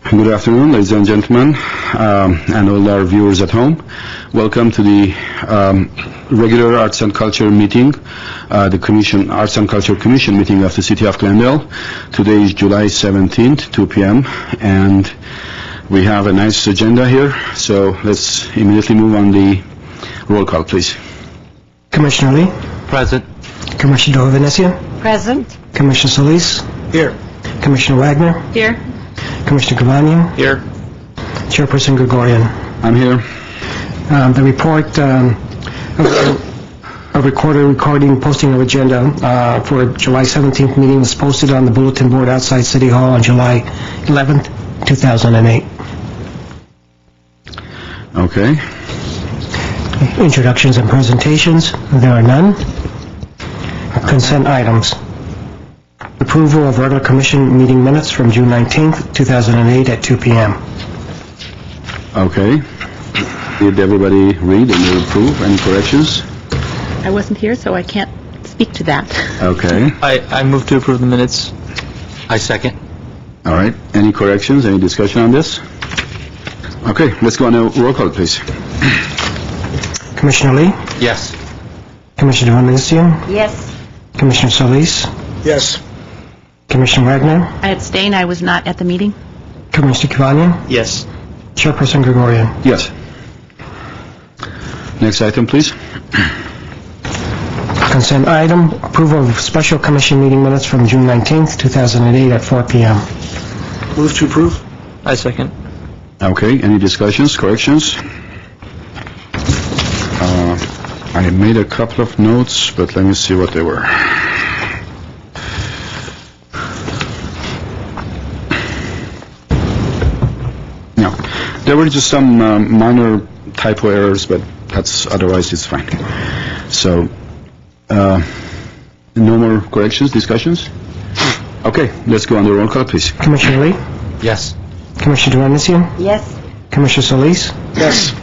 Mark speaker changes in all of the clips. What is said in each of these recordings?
Speaker 1: Good afternoon, ladies and gentlemen, and all our viewers at home. Welcome to the regular Arts and Culture meeting, the Arts and Culture Commission meeting of the City of Glendale. Today is July 17th, 2 p.m., and we have a nice agenda here, so let's immediately move on the roll call, please.
Speaker 2: Commissioner Lee?
Speaker 3: Present.
Speaker 2: Commissioner Venetian?
Speaker 4: Present.
Speaker 2: Commissioner Solis?
Speaker 3: Here.
Speaker 2: Commissioner Wagner?
Speaker 4: Here.
Speaker 2: Commissioner Kavanian?
Speaker 3: Here.
Speaker 2: Chairperson Gregorian?
Speaker 1: I'm here.
Speaker 2: The report of recording posting of agenda for July 17th meeting was posted on the bulletin board outside City Hall on July 11th, 2008.
Speaker 1: Okay.
Speaker 2: Introductions and presentations. There are none. Consent items. Approval of regular commission meeting minutes from June 19th, 2008 at 2 p.m.
Speaker 1: Okay. Did everybody read and approve? Any corrections?
Speaker 4: I wasn't here, so I can't speak to that.
Speaker 1: Okay.
Speaker 3: I move to approve the minutes. I second.
Speaker 1: All right. Any corrections? Any discussion on this? Okay. Let's go on a roll call, please.
Speaker 2: Commissioner Lee?
Speaker 3: Yes.
Speaker 2: Commissioner Venetian?
Speaker 4: Yes.
Speaker 2: Commissioner Solis?
Speaker 3: Yes.
Speaker 2: Commissioner Wagner?
Speaker 4: I abstain. I was not at the meeting.
Speaker 2: Commissioner Kavanian?
Speaker 3: Yes.
Speaker 2: Chairperson Gregorian?
Speaker 1: Yes. Next item, please.
Speaker 2: Consent item, approval of special commission meeting minutes from June 19th, 2008 at 4 p.m.
Speaker 3: Move to approve. I second.
Speaker 1: Okay. Any discussions, corrections? I made a couple of notes, but let me see what they were. No, there were just some minor typo errors, but otherwise it's fine. So, no more corrections, discussions? Okay, let's go on the roll call, please.
Speaker 2: Commissioner Lee?
Speaker 3: Yes.
Speaker 2: Commissioner Venetian?
Speaker 4: Yes.
Speaker 2: Commissioner Solis?
Speaker 3: Yes.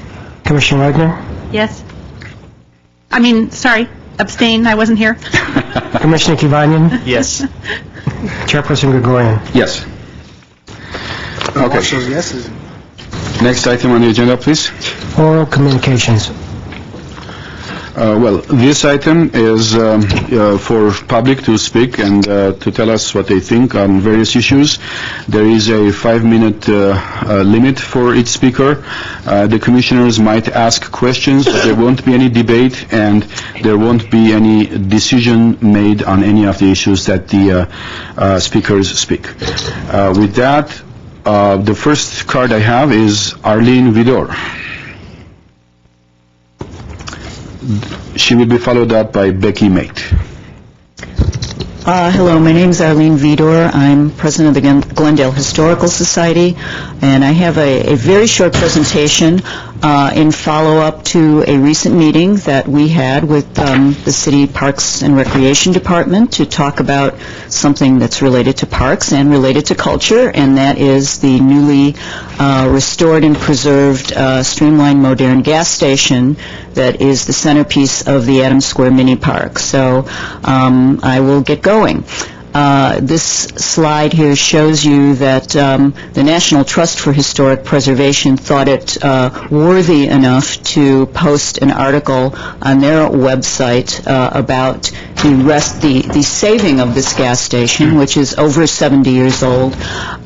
Speaker 2: Commissioner Wagner?
Speaker 4: Yes. Abstain. I wasn't here.
Speaker 2: Commissioner Kavanian?
Speaker 3: Yes.
Speaker 2: Chairperson Gregorian?
Speaker 1: Yes. Okay.
Speaker 3: Yeses.
Speaker 1: Next item on the agenda, please.
Speaker 2: Oral communications.
Speaker 1: Well, this item is for public to speak and to tell us what they think on various issues. There is a 5-minute limit for each speaker. The commissioners might ask questions, but there won't be any debate, and there won't be any decision made on any of the issues that the speakers speak. With that, the first card I have is Arlene Vidor. She will be followed up by Becky Mate.
Speaker 5: Hello, my name is Arlene Vidor. I'm president of the Glendale Historical Society, and I have a very short presentation in follow-up to a recent meeting that we had with the City Parks and Recreation Department to talk about something that's related to parks and related to culture, and that is the newly restored and preserved streamlined modern gas station that is the centerpiece of the Adams Square Mini Park. So I will get going. This slide here shows you that the National Trust for Historic Preservation thought it worthy enough to post an article on their website about the saving of this gas station, which is over 70 years old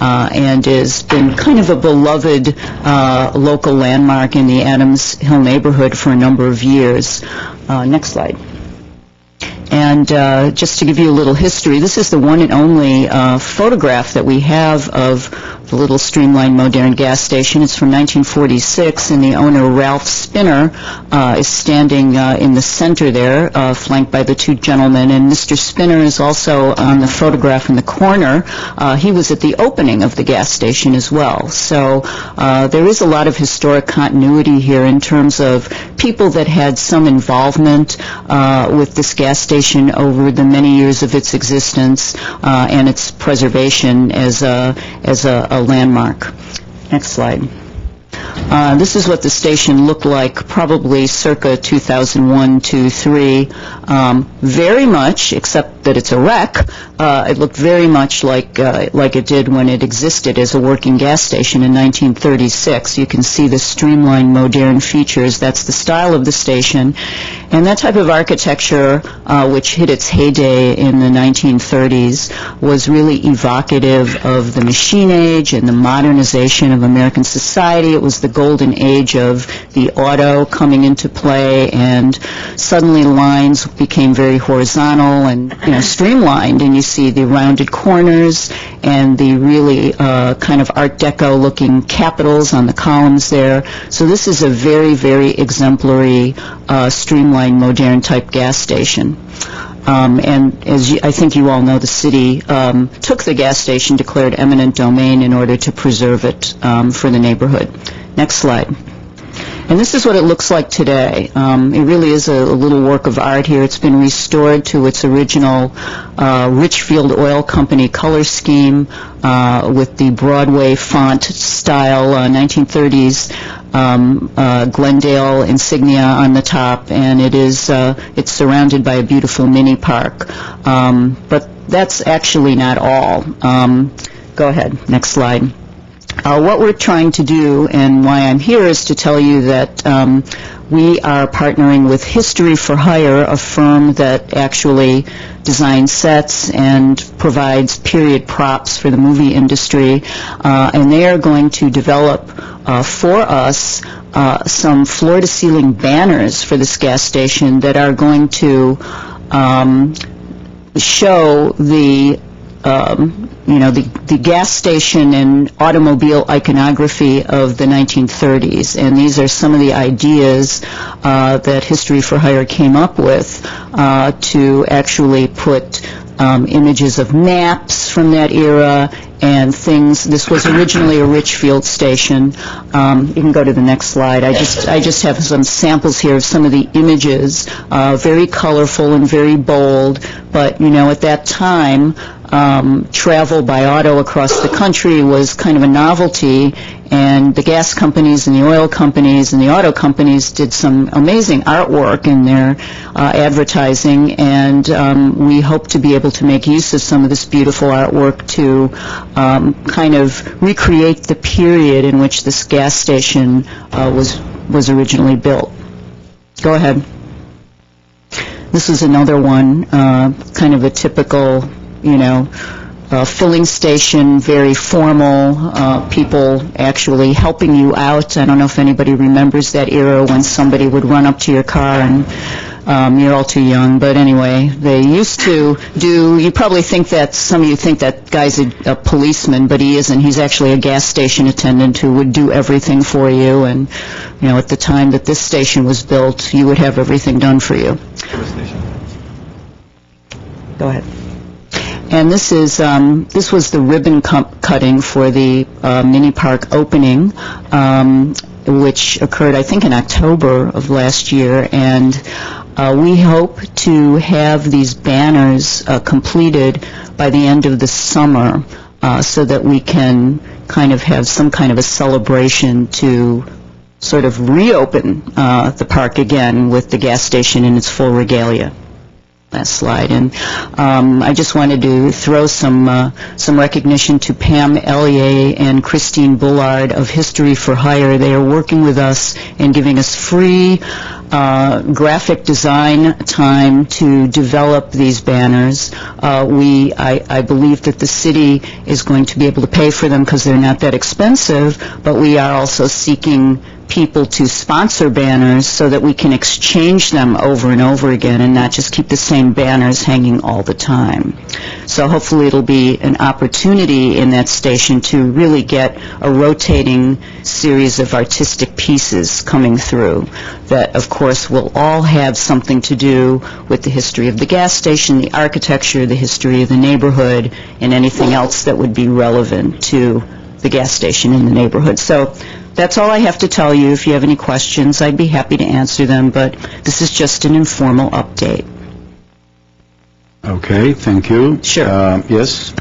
Speaker 5: and has been kind of a beloved local landmark in the Adams Hill neighborhood for a number of years. Next slide. And just to give you a little history, this is the one and only photograph that we have of the little streamlined modern gas station. It's from 1946, and the owner, Ralph Spinner, is standing in the center there, flanked by the two gentlemen. And Mr. Spinner is also on the photograph in the corner. He was at the opening of the gas station as well. So there is a lot of historic continuity here in terms of people that had some involvement with this gas station over the many years of its existence and its preservation as a landmark. Next slide. This is what the station looked like probably circa 2001, 2, 3. Very much, except that it's a wreck, it looked very much like it did when it existed as a working gas station in 1936. You can see the streamlined, modern features. That's the style of the station. And that type of architecture, which hit its heyday in the 1930s, was really evocative of the machine age and the modernization of American society. It was the golden age of the auto coming into play, and suddenly lines became very horizontal and streamlined, and you see the rounded corners and the really kind of Art Deco looking capitals on the columns there. So this is a very, very exemplary streamlined, modern type gas station. And as I think you all know, the city took the gas station, declared eminent domain in order to preserve it for the neighborhood. Next slide. And this is what it looks like today. It really is a little work of art here. It's been restored to its original Richfield Oil Company color scheme with the Broadway font style, 1930s Glendale insignia on the top, and it's surrounded by a beautiful mini park. But that's actually not all. Go ahead, next slide. What we're trying to do, and why I'm here, is to tell you that we are partnering with History for Hire, a firm that actually designs sets and provides period props for the movie industry, and they are going to develop for us some floor-to-ceiling banners for this gas station that are going to show the gas station and automobile iconography of the 1930s. And these are some of the ideas that History for Hire came up with to actually put images of maps from that era and things. This was originally a Richfield station. You can go to the next slide. I just have some samples here of some of the images, very colorful and very bold, but at that time, travel by auto across the country was kind of a novelty, and the gas companies and the oil companies and the auto companies did some amazing artwork in their advertising, and we hope to be able to make use of some of this beautiful artwork to kind of recreate the period in which this gas station was originally built. Go ahead. This is another one, kind of a typical filling station, very formal, people actually helping you out. I don't know if anybody remembers that era when somebody would run up to your car and you're all too young, but anyway, they used to do, you probably think that, some of you think that guy's a policeman, but he isn't. He's actually a gas station attendant who would do everything for you, and at the time that this station was built, you would have everything done for you. Go ahead. And this was the ribbon cutting for the mini park opening, which occurred, I think, in October of last year. And we hope to have these banners completed by the end of the summer, so that we can kind of have some kind of a celebration to sort of reopen the park again with the gas station in its full regalia. Last slide. And I just wanted to throw some recognition to Pam Ellier and Christine Bullard of History for Hire. They are working with us and giving us free graphic design time to develop these banners. I believe that the city is going to be able to pay for them because they're not that expensive, but we are also seeking people to sponsor banners so that we can exchange them over and over again and not just keep the same banners hanging all the time. So hopefully it'll be an opportunity in that station to really get a rotating series of artistic pieces coming through that, of course, will all have something to do with the history of the gas station, the architecture, the history of the neighborhood, and anything else that would be relevant to the gas station in the neighborhood. So that's all I have to tell you. If you have any questions, I'd be happy to answer them, but this is just an informal update.
Speaker 1: Okay, thank you.
Speaker 5: Sure.
Speaker 1: Yes?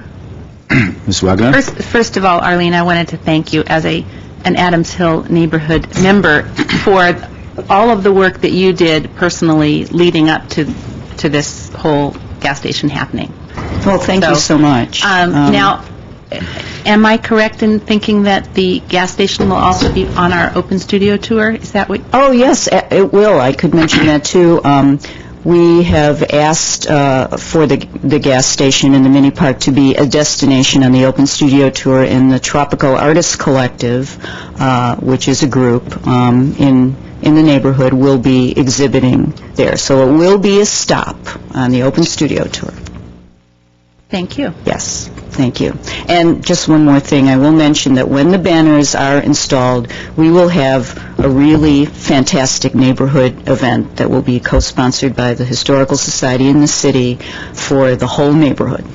Speaker 1: Ms. Wagner?
Speaker 4: First of all, Arlene, I wanted to thank you as an Adams Hill neighborhood member for all of the work that you did personally leading up to this whole gas station happening.
Speaker 5: Well, thank you so much.
Speaker 4: Now, am I correct in thinking that the gas station will also be on our open studio tour? Is that what?
Speaker 5: Oh, yes, it will. I could mention that, too. We have asked for the gas station and the mini park to be a destination on the Open Studio Tour, and the Tropical Artists Collective, which is a group in the neighborhood, will be exhibiting there. So it will be a stop on the Open Studio Tour.
Speaker 4: Thank you.
Speaker 5: Yes, thank you. And just one more thing, I will mention that when the banners are installed, we will have a really fantastic neighborhood event that will be co-sponsored by the Historical Society in the city for the whole neighborhood.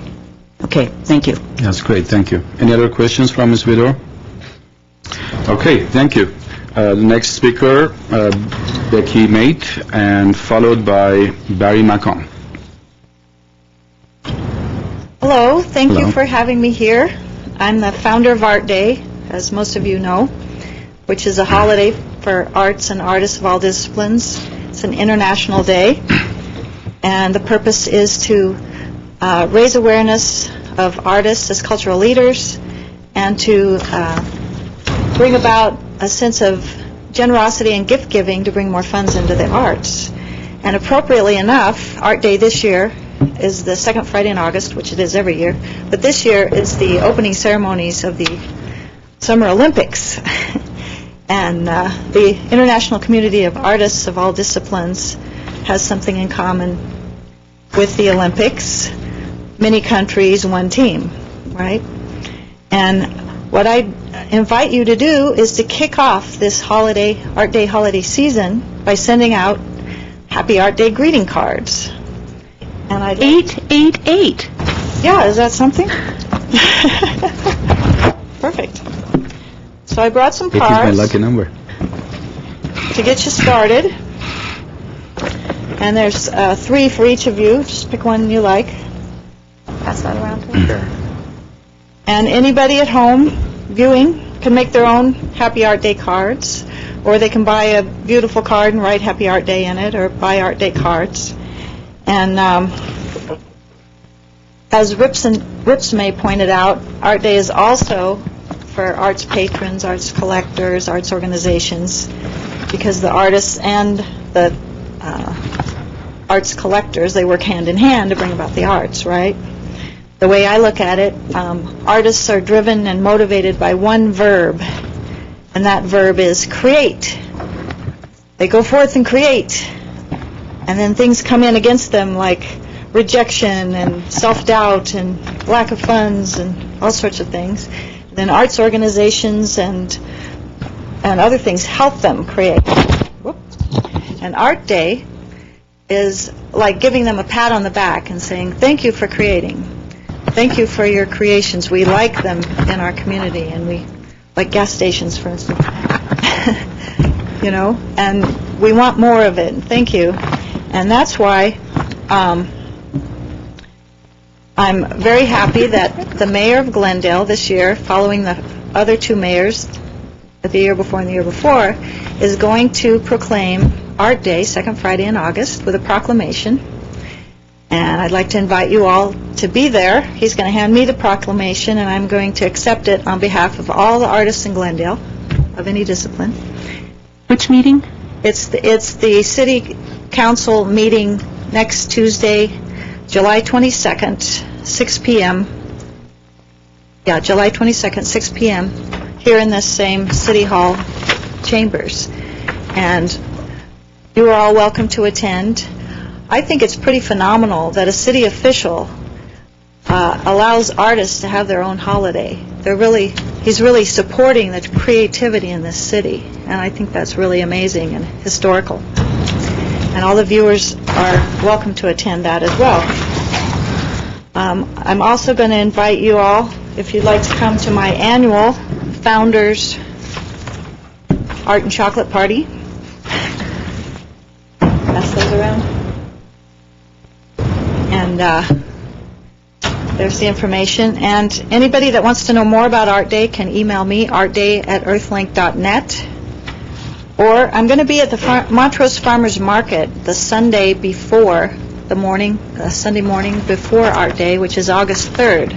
Speaker 5: Okay, thank you.
Speaker 1: That's great, thank you. Any other questions from Ms. Vidor? Okay, thank you. The next speaker, Becky Mate, and followed by Barry Macon.
Speaker 6: Hello, thank
Speaker 1: Hello.
Speaker 6: you for having me here. I'm the founder of Art Day, as most of you know, which is a holiday for arts and artists of all disciplines. It's an international day, and the purpose is to raise awareness of artists as cultural leaders and to bring about a sense of generosity and gift-giving to bring more funds into the arts. And appropriately enough, Art Day this year is the second Friday in August, which it is every year, but this year it's the opening ceremonies of the Summer Olympics. And the international community of artists of all disciplines has something in common with the Olympics. Many countries, one team, right? And what I invite you to do is to kick off this holiday, Art Day holiday season by sending out Happy Art Day greeting cards. And I'd
Speaker 4: 888.
Speaker 6: Yeah, is that something? Perfect. So I brought some
Speaker 1: It is my
Speaker 6: cards
Speaker 1: lucky number.
Speaker 6: to get you started. And there's 3 for each of you. Just pick one you like. Pass that around to me. And anybody at home viewing can make their own Happy Art Day cards, or they can buy a beautiful card and write Happy Art Day in it, or buy Art Day cards. And as Ripsmay pointed out, Art Day is also for arts patrons, arts collectors, arts organizations, because the artists and the arts collectors, they work hand in hand to bring about the arts, right? The way I look at it, artists are driven and motivated by one verb, and that verb is create. They go forth and create. And then things come in against them like rejection and self-doubt and lack of funds and all sorts of things. Then arts organizations and other things help them create. And Art Day is like giving them a pat on the back and saying, thank you for creating. Thank you for your creations. We like them in our community, and we like gas stations, for instance. You know, and we want more of it. Thank you. And that's why I'm very happy that the mayor of Glendale this year, following the other 2 mayors the year before and the year before, is going to proclaim Art Day, second Friday in August, with a proclamation. And I'd like to invite you all to be there. He's going to hand me the proclamation, and I'm going to accept it on behalf of all the artists in Glendale of any discipline.
Speaker 4: Which meeting?
Speaker 6: It's the city council meeting next Tuesday, July 22nd, 6 p.m. Yeah, July 22nd, 6 p.m. here in this same City Hall chambers. And you are all welcome to attend. I think it's pretty phenomenal that a city official allows artists to have their own holiday. He's really supporting the creativity in this city, and I think that's really amazing and historical. And all the viewers are welcome to attend that as well. I'm also going to invite you all, if you'd like to come to my annual Founders Art and Chocolate Party. Pass those around. And there's the information. And anybody that wants to know more about Art Day can email me, artday@earthlink.net. Or I'm going to be at the Montrose Farmers Market the Sunday before the morning, Sunday morning before Art Day, which is August 3rd.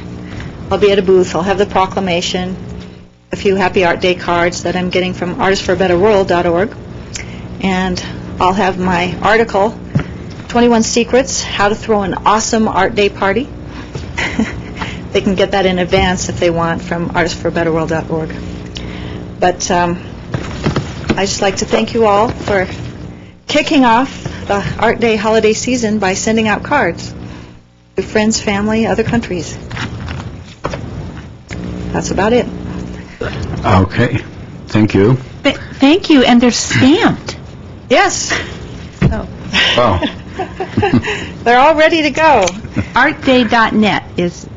Speaker 6: I'll be at a booth. I'll have the proclamation, a few Happy Art Day cards that I'm getting from artistsforabetterworld.org, and I'll have my article, 21 Secrets, How to Throw an Awesome Art Day Party. They can get that in advance if they want from artistsforabetterworld.org. But I'd just like to thank you all for kicking off the Art Day holiday season by sending out cards to friends, family, other countries. That's about it.
Speaker 1: Okay, thank you.
Speaker 4: Thank you, and they're stamped.
Speaker 6: Yes.
Speaker 1: Wow.
Speaker 6: They're all ready to go.
Speaker 4: Artday.net is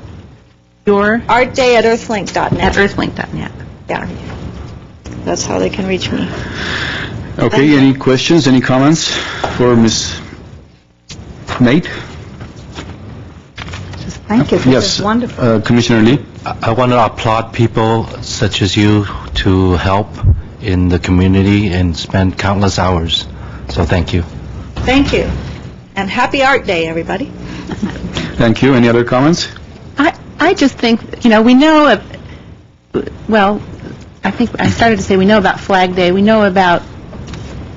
Speaker 4: your...
Speaker 6: Artday at earthlink.net.
Speaker 4: At earthlink.net.
Speaker 6: Yeah. That's how they can reach me.
Speaker 1: Okay, any questions, any comments for Ms. Nate?
Speaker 6: Thank you. This
Speaker 1: Yes,
Speaker 6: is wonderful.
Speaker 1: Commissioner Lee?
Speaker 3: I want to applaud people such as you to help in the community and spend countless hours. So thank you.
Speaker 6: Thank you. And happy Art Day, everybody.
Speaker 1: Thank you. Any other comments?
Speaker 4: I just think, we know of, well, I think I started to say we know about Flag Day, we know about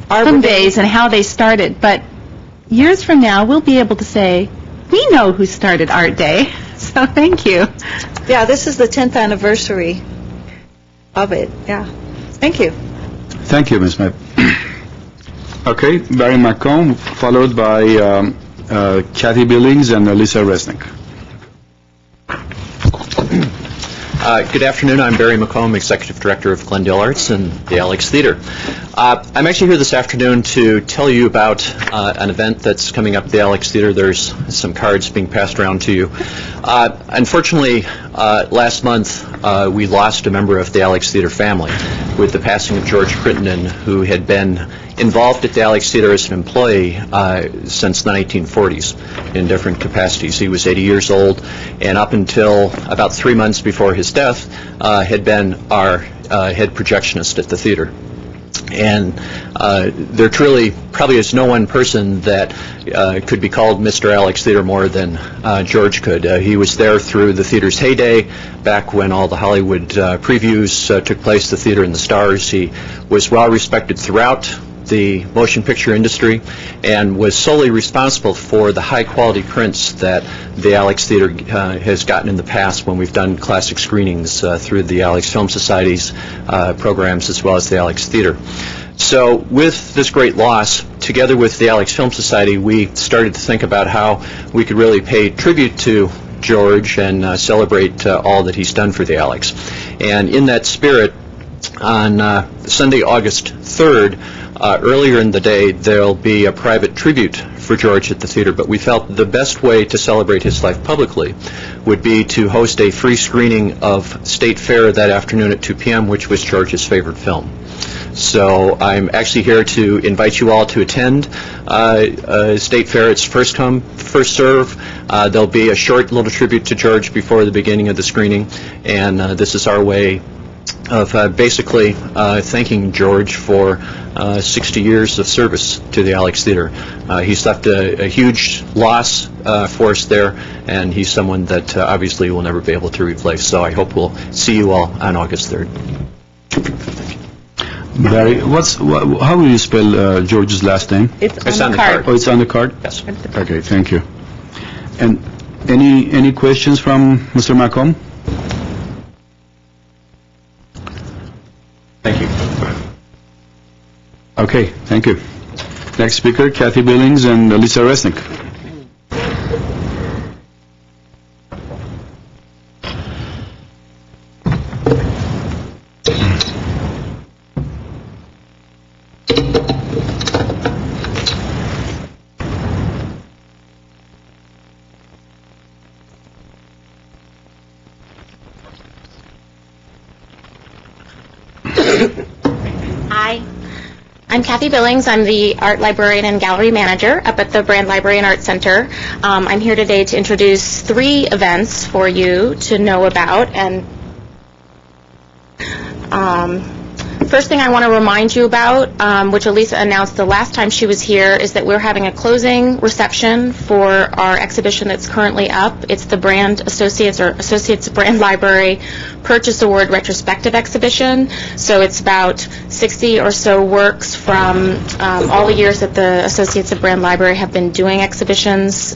Speaker 4: some days and how they started, but years from now, we'll be able to say, we know who started Art Day, so thank you.
Speaker 6: Yeah, this is the 10th anniversary of it. Yeah. Thank you.
Speaker 1: Thank you, Ms. Smith. Okay, Barry McComb, followed by Kathy Billings and Lisa Resnick.
Speaker 7: Good afternoon. I'm Barry McComb, Executive Director of Glendale Arts and the Alex Theater. I'm actually here this afternoon to tell you about an event that's coming up at the Alex Theater. There's some cards being passed around to you. Unfortunately, last month we lost a member of the Alex Theater family with the passing of George Crittenden, who had been involved at the Alex Theater as an employee since the 1940s in different capacities. He was 80 years old, and up until about 3 months before his death, had been our head projectionist at the theater. And there truly probably is no one person that could be called Mr. Alex Theater more than George could. He was there through the theater's heyday, back when all the Hollywood previews took place, the theater and the stars. He was well respected throughout the motion picture industry and was solely responsible for the high quality prints that the Alex Theater has gotten in the past when we've done classic screenings through the Alex Film Society's programs as well as the Alex Theater. So with this great loss, together with the Alex Film Society, we started to think about how we could really pay tribute to George and celebrate all that he's done for the Alex. And in that spirit, on Sunday, August 3rd, earlier in the day, there'll be a private tribute for George at the theater, but we felt the best way to celebrate his life publicly would be to host a free screening of State Fair that afternoon at 2 p.m., which was George's favorite film. So I'm actually here to invite you all to attend State Fair. It's first come, first serve. There'll be a short little tribute to George before the beginning of the screening, and this is our way of basically thanking George for 60 years of service to the Alex Theater. He's left a huge loss for us there, and he's someone that obviously we'll never be able to replace. So I hope we'll see you all on August 3rd.
Speaker 1: Barry, how will you spell George's last name?
Speaker 4: It's on the card.
Speaker 1: Oh, it's on the card?
Speaker 7: Yes.
Speaker 1: Okay, thank you. And any questions from Mr. McComb?
Speaker 7: Thank you.
Speaker 1: Okay, thank you. Next speaker, Kathy Billings and Lisa Resnick.
Speaker 8: Hi, I'm Kathy Billings. I'm the art librarian and gallery manager up at the Brand Library and Art Center. I'm here today to introduce 3 events for you to know about. And First thing I want to remind you about, which Elisa announced the last time she was here, is that we're having a closing reception for our exhibition that's currently up. It's the Brand Associates or Associates Brand Library Purchase Award Retrospective Exhibition. So it's about 60 or so works from all the years that the Associates of Brand Library have been doing exhibitions.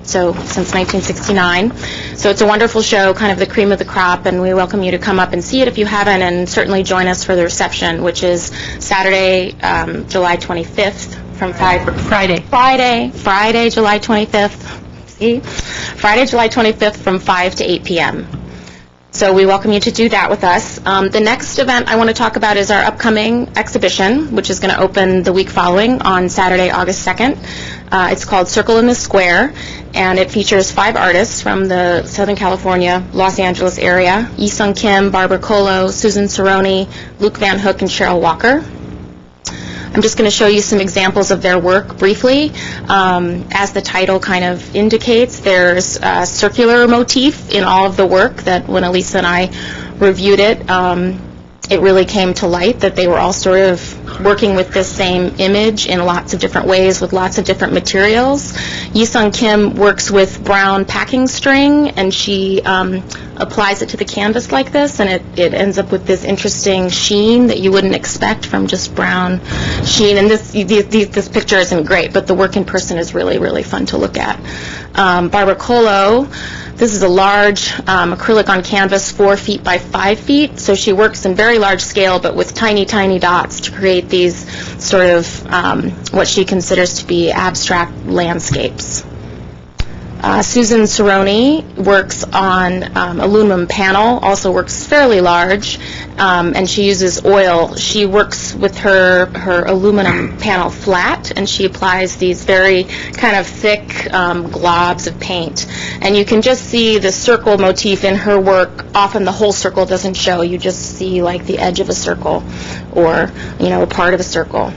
Speaker 8: So since 1969. So it's a wonderful show, kind of the cream of the crop, and we welcome you to come up and see it if you haven't, and certainly join us for the reception, which is Saturday, July 25th from 5... Friday, July 25th. See? Friday, July 25th from 5 to 8 p.m. So we welcome you to do that with us. The next event I want to talk about is our upcoming exhibition, which is going to open the week following on Saturday, August 2nd. It's called Circle in the Square, and it features 5 artists from the Southern California, Los Angeles area: Yi-Sung Kim, Barbara Colo, Susan Cerrone, Luke Van Hook, and Cheryl Walker. I'm just going to show you some examples of their work briefly. As the title kind of indicates, there's a circular motif in all of the work that when Elisa and I reviewed it, it really came to light that they were all sort of working with this same image in lots of different ways with lots of different materials. Yi-Sung Kim works with brown packing string, and she applies it to the canvas like this, and it ends up with this interesting sheen that you wouldn't expect from just brown sheen. And this picture isn't great, but the work in person is really, really fun to look at. Barbara Colo, this is a large acrylic on canvas, 4 feet by 5 feet. So she works in very large scale, but with tiny, tiny dots to create these sort of what she considers to be abstract landscapes. Susan Cerrone works on aluminum panel, also works fairly large, and she uses oil. She works with her aluminum panel flat, and she applies these very kind of thick globs of paint. And you can just see the circle motif in her work. Often the whole circle doesn't show. You just see like the edge of a circle or, a part of a circle.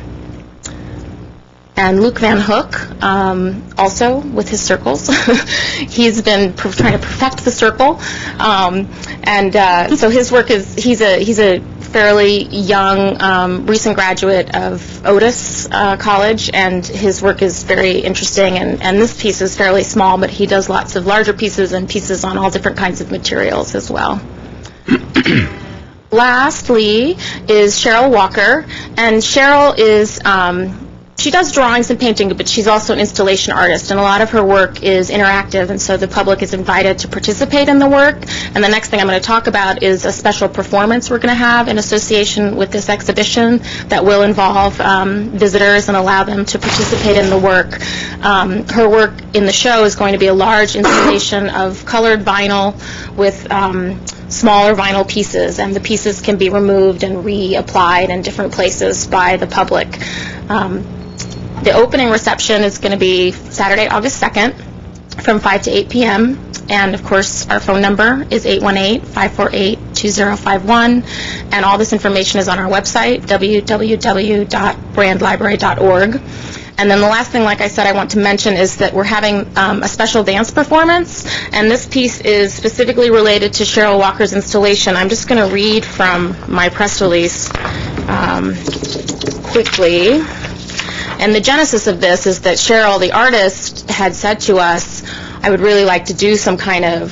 Speaker 8: And Luke Van Hook, also with his circles. He's been trying to perfect the circle. So his work is, he's a fairly young, recent graduate of Otis College, and his work is very interesting. And this piece is fairly small, but he does lots of larger pieces and pieces on all different kinds of materials as well. Lastly is Cheryl Walker, and Cheryl is... she does drawings and painting, but she's also an installation artist, and a lot of her work is interactive, and so the public is invited to participate in the work. And the next thing I'm going to talk about is a special performance we're going to have in association with this exhibition that will involve visitors and allow them to participate in the work. Her work in the show is going to be a large installation of colored vinyl with smaller vinyl pieces, and the pieces can be removed and reapplied in different places by the public. The opening reception is going to be Saturday, August 2nd from 5 to 8 p.m. And, of course, our phone number is 818-548-2051. And all this information is on our website, www.brandlibrary.org. And then the last thing, like I said, I want to mention is that we're having a special dance performance, and this piece is specifically related to Cheryl Walker's installation. I'm just going to read from my press release quickly. And the genesis of this is that Cheryl, the artist, had said to us, I would really like to do some kind of,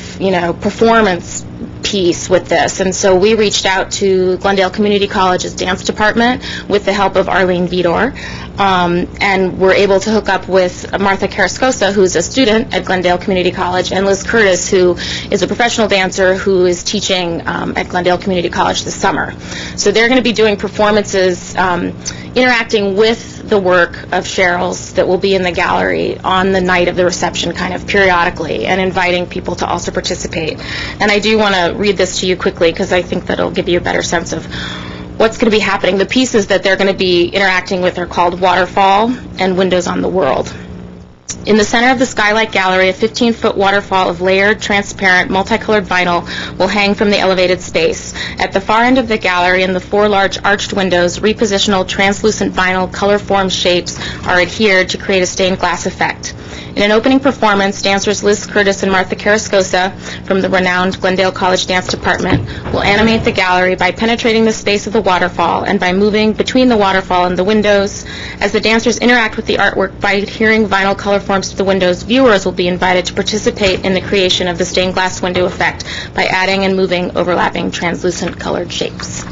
Speaker 8: performance piece with this. And so we reached out to Glendale Community College's dance department with the help of Arlene Vidor, and we're able to hook up with Martha Carrascosa, who's a student at Glendale Community College, and Liz Curtis, who is a professional dancer who is teaching at Glendale Community College this summer. So they're going to be doing performances interacting with the work of Cheryl's that will be in the gallery on the night of the reception, kind of periodically, and inviting people to also participate. And I do want to read this to you quickly because I think that it'll give you a better sense of what's going to be happening. The pieces that they're going to be interacting with are called Waterfall and Windows on the World. In the center of the Skylight Gallery, a 15-foot waterfall of layered, transparent, multicolored vinyl will hang from the elevated space. At the far end of the gallery, in the 4 large arched windows, repositional translucent vinyl color-formed shapes are adhered to create a stained glass effect. In an opening performance, dancers Liz Curtis and Martha Carrascosa from the renowned Glendale College Dance Department will animate the gallery by penetrating the space of the waterfall and by moving between the waterfall and the windows. As the dancers interact with the artwork by adhering vinyl color forms to the windows, viewers will be invited to participate in the creation of the stained glass window effect by adding and moving overlapping translucent colored shapes.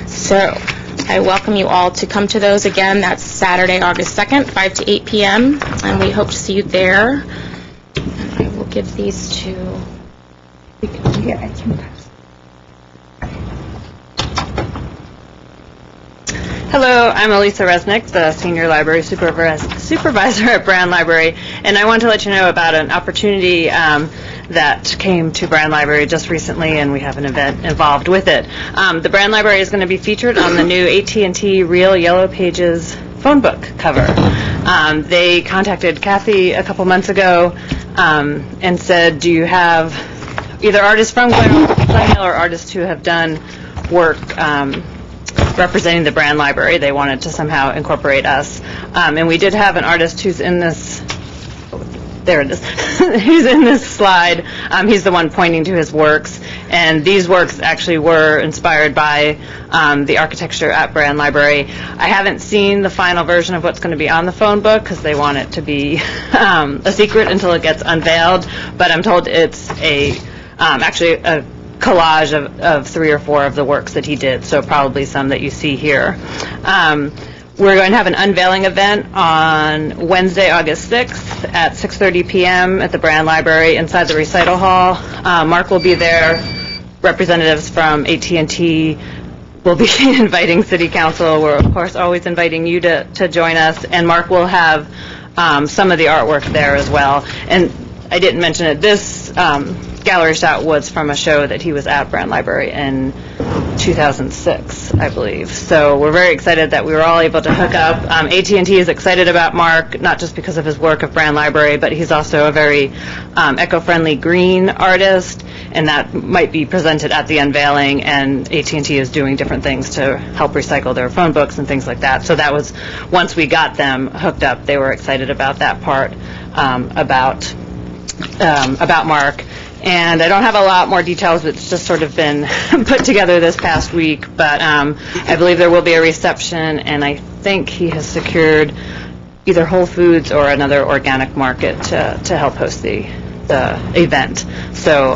Speaker 8: So, I welcome you all to come to those again. That's Saturday, August 2nd, 5 to 8 p.m., and we hope to see you there. And I will give these to...
Speaker 9: Hello, I'm Elisa Resnick, the Senior Library Supervisor at Brand Library, and I want to let you know about an opportunity that came to Brand Library just recently, and we have an event involved with it. The Brand Library is going to be featured on the new AT&T Real Yellow Pages phone book cover. They contacted Kathy a couple months ago and said, do you have either artists from Glendale or artists who have done work representing the Brand Library? They wanted to somehow incorporate us. And we did have an artist who's in this, there it is, he's in this slide. He's the one pointing to his works. And these works actually were inspired by the architecture at Brand Library. I haven't seen the final version of what's going to be on the phone book because they want it to be a secret until it gets unveiled. But I'm told it's actually a collage of 3 or 4 of the works that he did, so probably some that you see here. We're going to have an unveiling event on Wednesday, August 6th at 6:30 p.m. at the Brand Library inside the recital hall. Mark will be there. Representatives from AT&T will be inviting City Council. We're, of course, always inviting you to join us, and Mark will have some of the artwork there as well. And I didn't mention it. This gallery shot was from a show that he was at Brand Library in 2006, I believe. So we're very excited that we were all able to hook up. AT&T is excited about Mark, not just because of his work at Brand Library, but he's also a very eco-friendly green artist, and that might be presented at the unveiling, and AT&T is doing different things to help recycle their phone books and things like that. So that was, once we got them hooked up, they were excited about that part, about Mark. And I don't have a lot more details. It's just sort of been put together this past week. But I believe there will be a reception, and I think he has secured either Whole Foods or another organic market to help host the event. So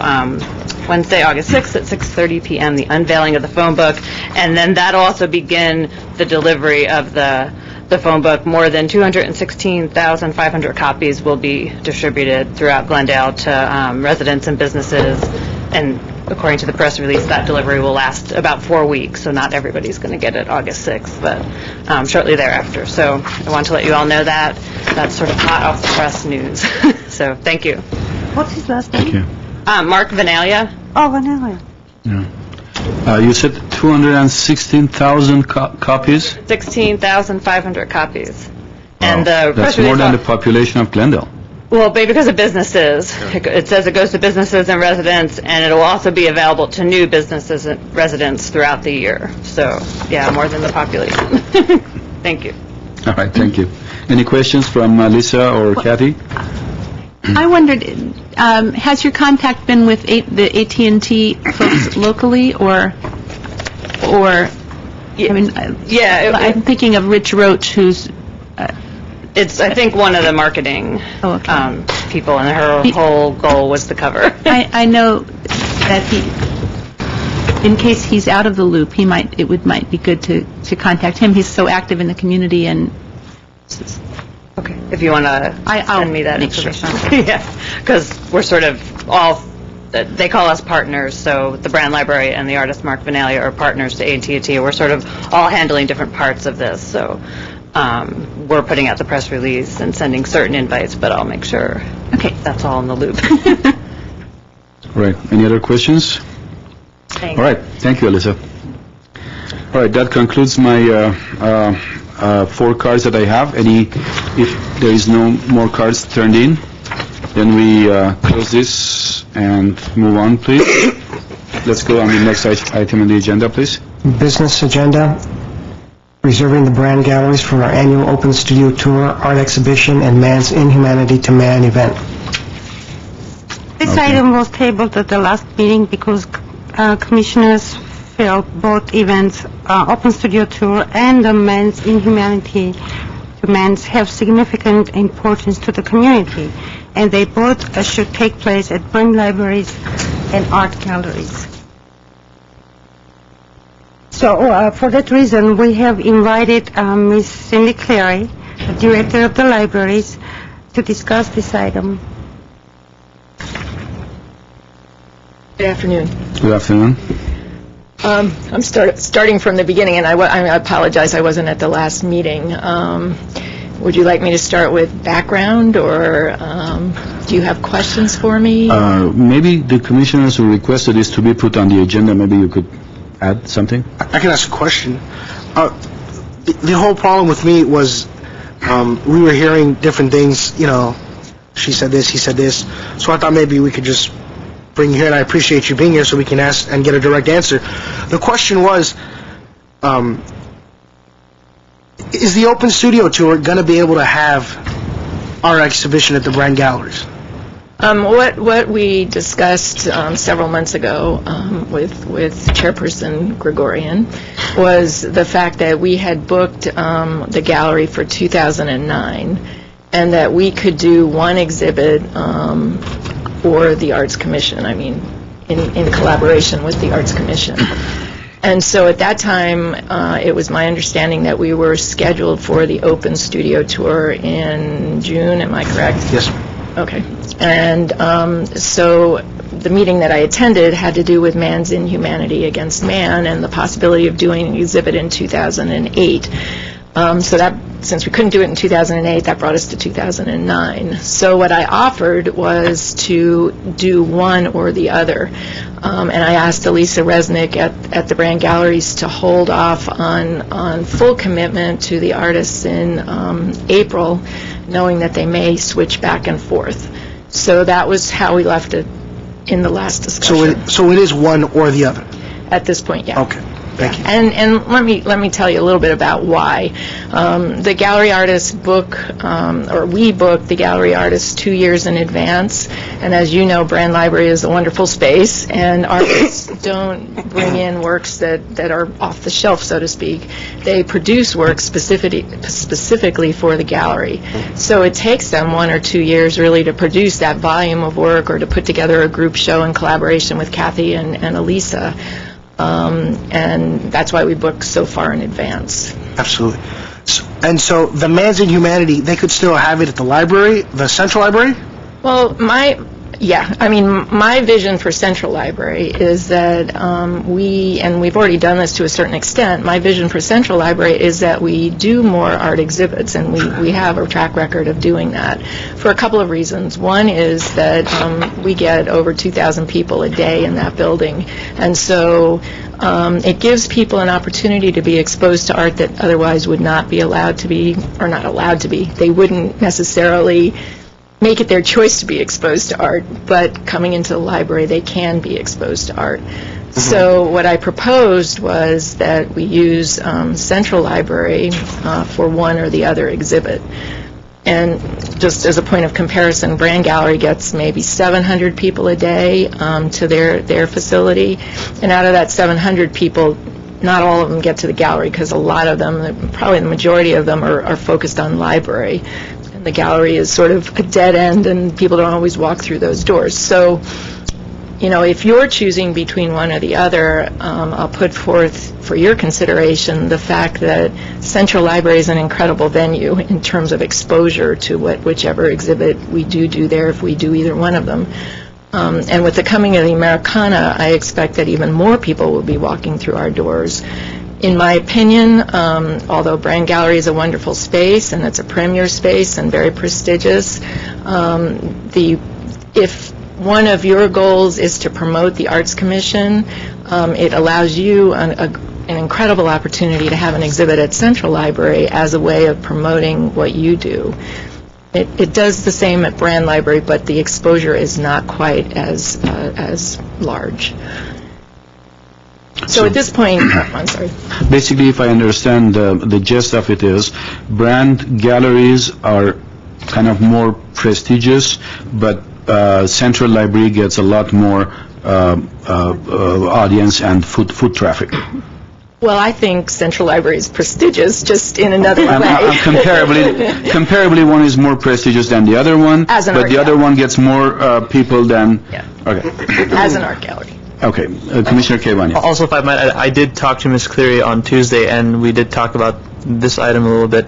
Speaker 9: Wednesday, August 6th at 6:30 p.m., the unveiling of the phone book. And then that'll also begin the delivery of the phone book. More than 216,500 copies will be distributed throughout Glendale to residents and businesses, and according to the press release, that delivery will last about 4 weeks, so not everybody's going to get it August 6th, but shortly thereafter. So I want to let you all know that. That's sort of hot off the press news. So thank you.
Speaker 6: What's his last name?
Speaker 1: Thank you.
Speaker 9: Mark Vanalia.
Speaker 6: Oh, Vanilla.
Speaker 1: Yeah. You said 216,000 copies?
Speaker 9: 16,500 copies.
Speaker 1: Wow.
Speaker 9: And the press
Speaker 1: That's
Speaker 9: release
Speaker 1: more than the population of Glendale.
Speaker 9: Well, because of businesses. It says it goes to businesses and residents, and it will also be available to new businesses and residents throughout the year. So, yeah, more than the population. Thank you.
Speaker 1: All right, thank you. Any questions from Lisa or Kathy?
Speaker 4: I wondered, has your contact been with the AT&T folks locally, or I mean, I'm thinking of Rich Roach, who's...
Speaker 9: It's, I think, one of the marketing people, and her whole goal was the cover.
Speaker 4: I know that in case he's out of the loop, it might be good to contact him. He's so active in the community, and...
Speaker 9: Okay, if you want to send me that information. Yeah, because we're sort of all, they call us partners, so the Brand Library and the artist Mark Vanalia are partners to AT&T. We're sort of all handling different parts of this, so we're putting out the press release and sending certain invites, but I'll make sure that's all in the loop.
Speaker 1: All right, any other questions?
Speaker 9: Thanks.
Speaker 1: All right, thank you, Alyssa. All right, that concludes my 4 cards that I have. If there is no more cards turned in, then we close this and move on, please. Let's go on the next item on the agenda, please.
Speaker 2: Business agenda. reserving the Brand Galleries for our annual Open Studio Tour, art exhibition, and Man's Inhumanity to Man event.
Speaker 10: This item was tabled at the last meeting because commissioners felt both events, Open Studio Tour and the Men's Inhumanity to Men's, have significant importance to the community, and they both should take place at Brand Libraries and art galleries. So for that reason, we have invited Ms. Cindy Clary, the director of the libraries, to discuss this item.
Speaker 11: Good afternoon.
Speaker 1: Good afternoon.
Speaker 11: I'm starting from the beginning, and I apologize, I wasn't at the last meeting. Would you like me to start with background, or do you have questions for me?
Speaker 1: Maybe the commissioners who requested this to be put on the agenda, maybe you could add something?
Speaker 12: I can ask a question. The whole problem with me was we were hearing different things, you know, she said this, he said this, so I thought maybe we could just bring you here, and I appreciate you being here so we can ask and get a direct answer. The question was, is the Open Studio Tour going to be able to have our exhibition at the Brand Galleries?
Speaker 11: What we discussed several months ago with Chairperson Gregorian was the fact that we had booked the gallery for 2009, and that we could do one exhibit for the Arts Commission, I mean, in collaboration with the Arts Commission. And so at that time, it was my understanding that we were scheduled for the Open Studio Tour in June, am I correct?
Speaker 12: Yes.
Speaker 11: Okay. And so the meeting that I attended had to do with man's inhumanity against man and the possibility of doing an exhibit in 2008. So that, since we couldn't do it in 2008, that brought us to 2009. So what I offered was to do one or the other. And I asked Elisa Resnick at the Brand Galleries to hold off on full commitment to the artists in April, knowing that they may switch back and forth. So that was how we left it in the last discussion.
Speaker 12: So it is one or the other?
Speaker 11: At this point, yeah.
Speaker 12: Okay. Thank you.
Speaker 11: And let me tell you a little bit about why. The gallery artists book, or we book the gallery artists 2 years in advance. And as you know, Brand Library is a wonderful space, and artists don't bring in works that are off the shelf, so to speak. They produce works specifically for the gallery. So it takes them 1 or 2 years really to produce that volume of work, or to put together a group show in collaboration with Kathy and Elisa. And that's why we book so far in advance.
Speaker 12: Absolutely. And so the Man's Inhumanity, they could still have it at the library, the Central Library?
Speaker 11: Well, my vision for Central Library is that we've already done this to a certain extent, my vision for Central Library is that we do more art exhibits, and we have a track record of doing that for a couple of reasons. One is that we get over 2,000 people a day in that building, and so it gives people an opportunity to be exposed to art that otherwise would not be allowed to be, or not allowed to be. They wouldn't necessarily make it their choice to be exposed to art, but coming into the library, they can be exposed to art. Mm-hmm. So what I proposed was that we use Central Library for one or the other exhibit. And just as a point of comparison, Brand Gallery gets maybe 700 people a day to their facility, and out of that 700 people, not all of them get to the gallery, because a lot of them, probably the majority of them, are focused on library. The gallery is sort of a dead end, and people don't always walk through those doors. So, you know, if you're choosing between one or the other, I'll put forth for your consideration the fact that Central Library is an incredible venue in terms of exposure to whichever exhibit we do there, if we do either one of them. And with the coming of the Americana, I expect that even more people will be walking through our doors. In my opinion, although Brand Gallery is a wonderful space, and it's a premier space and very prestigious, if one of your goals is to promote the Arts Commission, it allows you an incredible opportunity to have an exhibit at Central Library as a way of promoting what you do. It does the same at Brand Library, but the exposure is not quite as large. So at this point, I'm sorry.
Speaker 1: Basically, if I understand, the gist of it is, brand galleries are kind of more prestigious, but Central Library gets a lot more audience and foot traffic.
Speaker 11: Well, I think Central Library is prestigious, just in another way.
Speaker 1: Comparably, one is more prestigious than the other one,
Speaker 11: As an
Speaker 1: but
Speaker 11: art
Speaker 1: the other
Speaker 11: gallery.
Speaker 1: one gets more people than...
Speaker 11: Yeah.
Speaker 1: Okay.
Speaker 11: As an art gallery.
Speaker 1: Okay. Commissioner Kevania.
Speaker 13: Also, if I might, I did talk to Ms. Cleary on Tuesday, and we did talk about this item a little bit.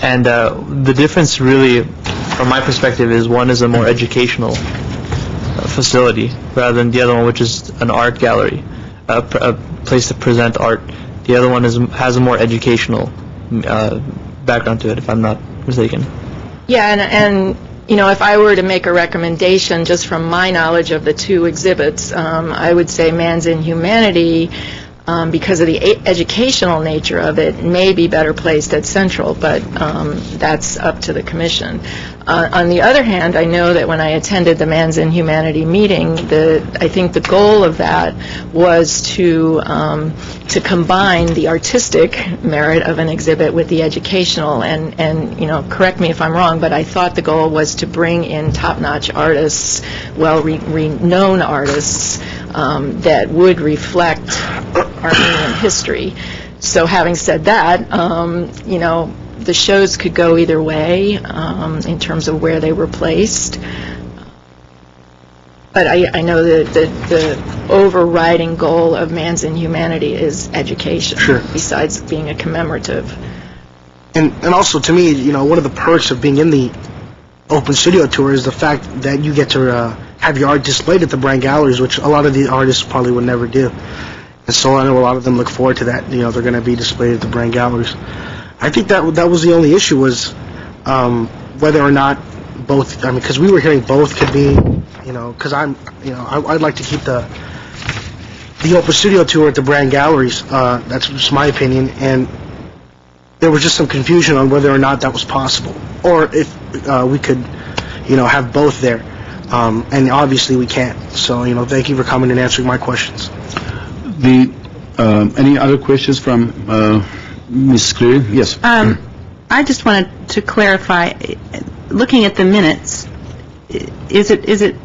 Speaker 13: And the difference really, from my perspective, is one is a more educational facility rather than the other one, which is an art gallery, a place to present art. The other one has a more educational background to it, if I'm not mistaken.
Speaker 11: Yeah, and you know, if I were to make a recommendation just from my knowledge of the two exhibits, I would say Man's Inhumanity, because of the educational nature of it, may be better placed at Central, but that's up to the commission. On the other hand, I know that when I attended the Man's Inhumanity meeting, I think the goal of that was to combine the artistic merit of an exhibit with the educational, and you know, correct me if I'm wrong, but I thought the goal was to bring in top-notch artists, well-renowned artists, that would reflect Armenian history. So having said that, you know, the shows could go either way in terms of where they were placed. But I know that the overriding goal of Man's Inhumanity is education, besides being a commemorative.
Speaker 12: And also, to me, you know, one of the perks of being in the open studio tour is the fact that you get to have your art displayed at the brand galleries, which a lot of the artists probably would never do. And so I know a lot of them look forward to that. You know, they're going to be displayed at the brand galleries. I think that was the only issue, was whether or not both. I mean, because we were hearing both could be. You know, because I'd like to keep the open studio tour at the brand galleries. That's just my opinion, and there was just some confusion on whether or not that was possible, or if we could, you know, have both there. And obviously we can't. So, you know, thank you for coming and answering my questions.
Speaker 1: Any other questions from Ms. Cleary? Yes.
Speaker 4: I just wanted to clarify, looking at the minutes, is it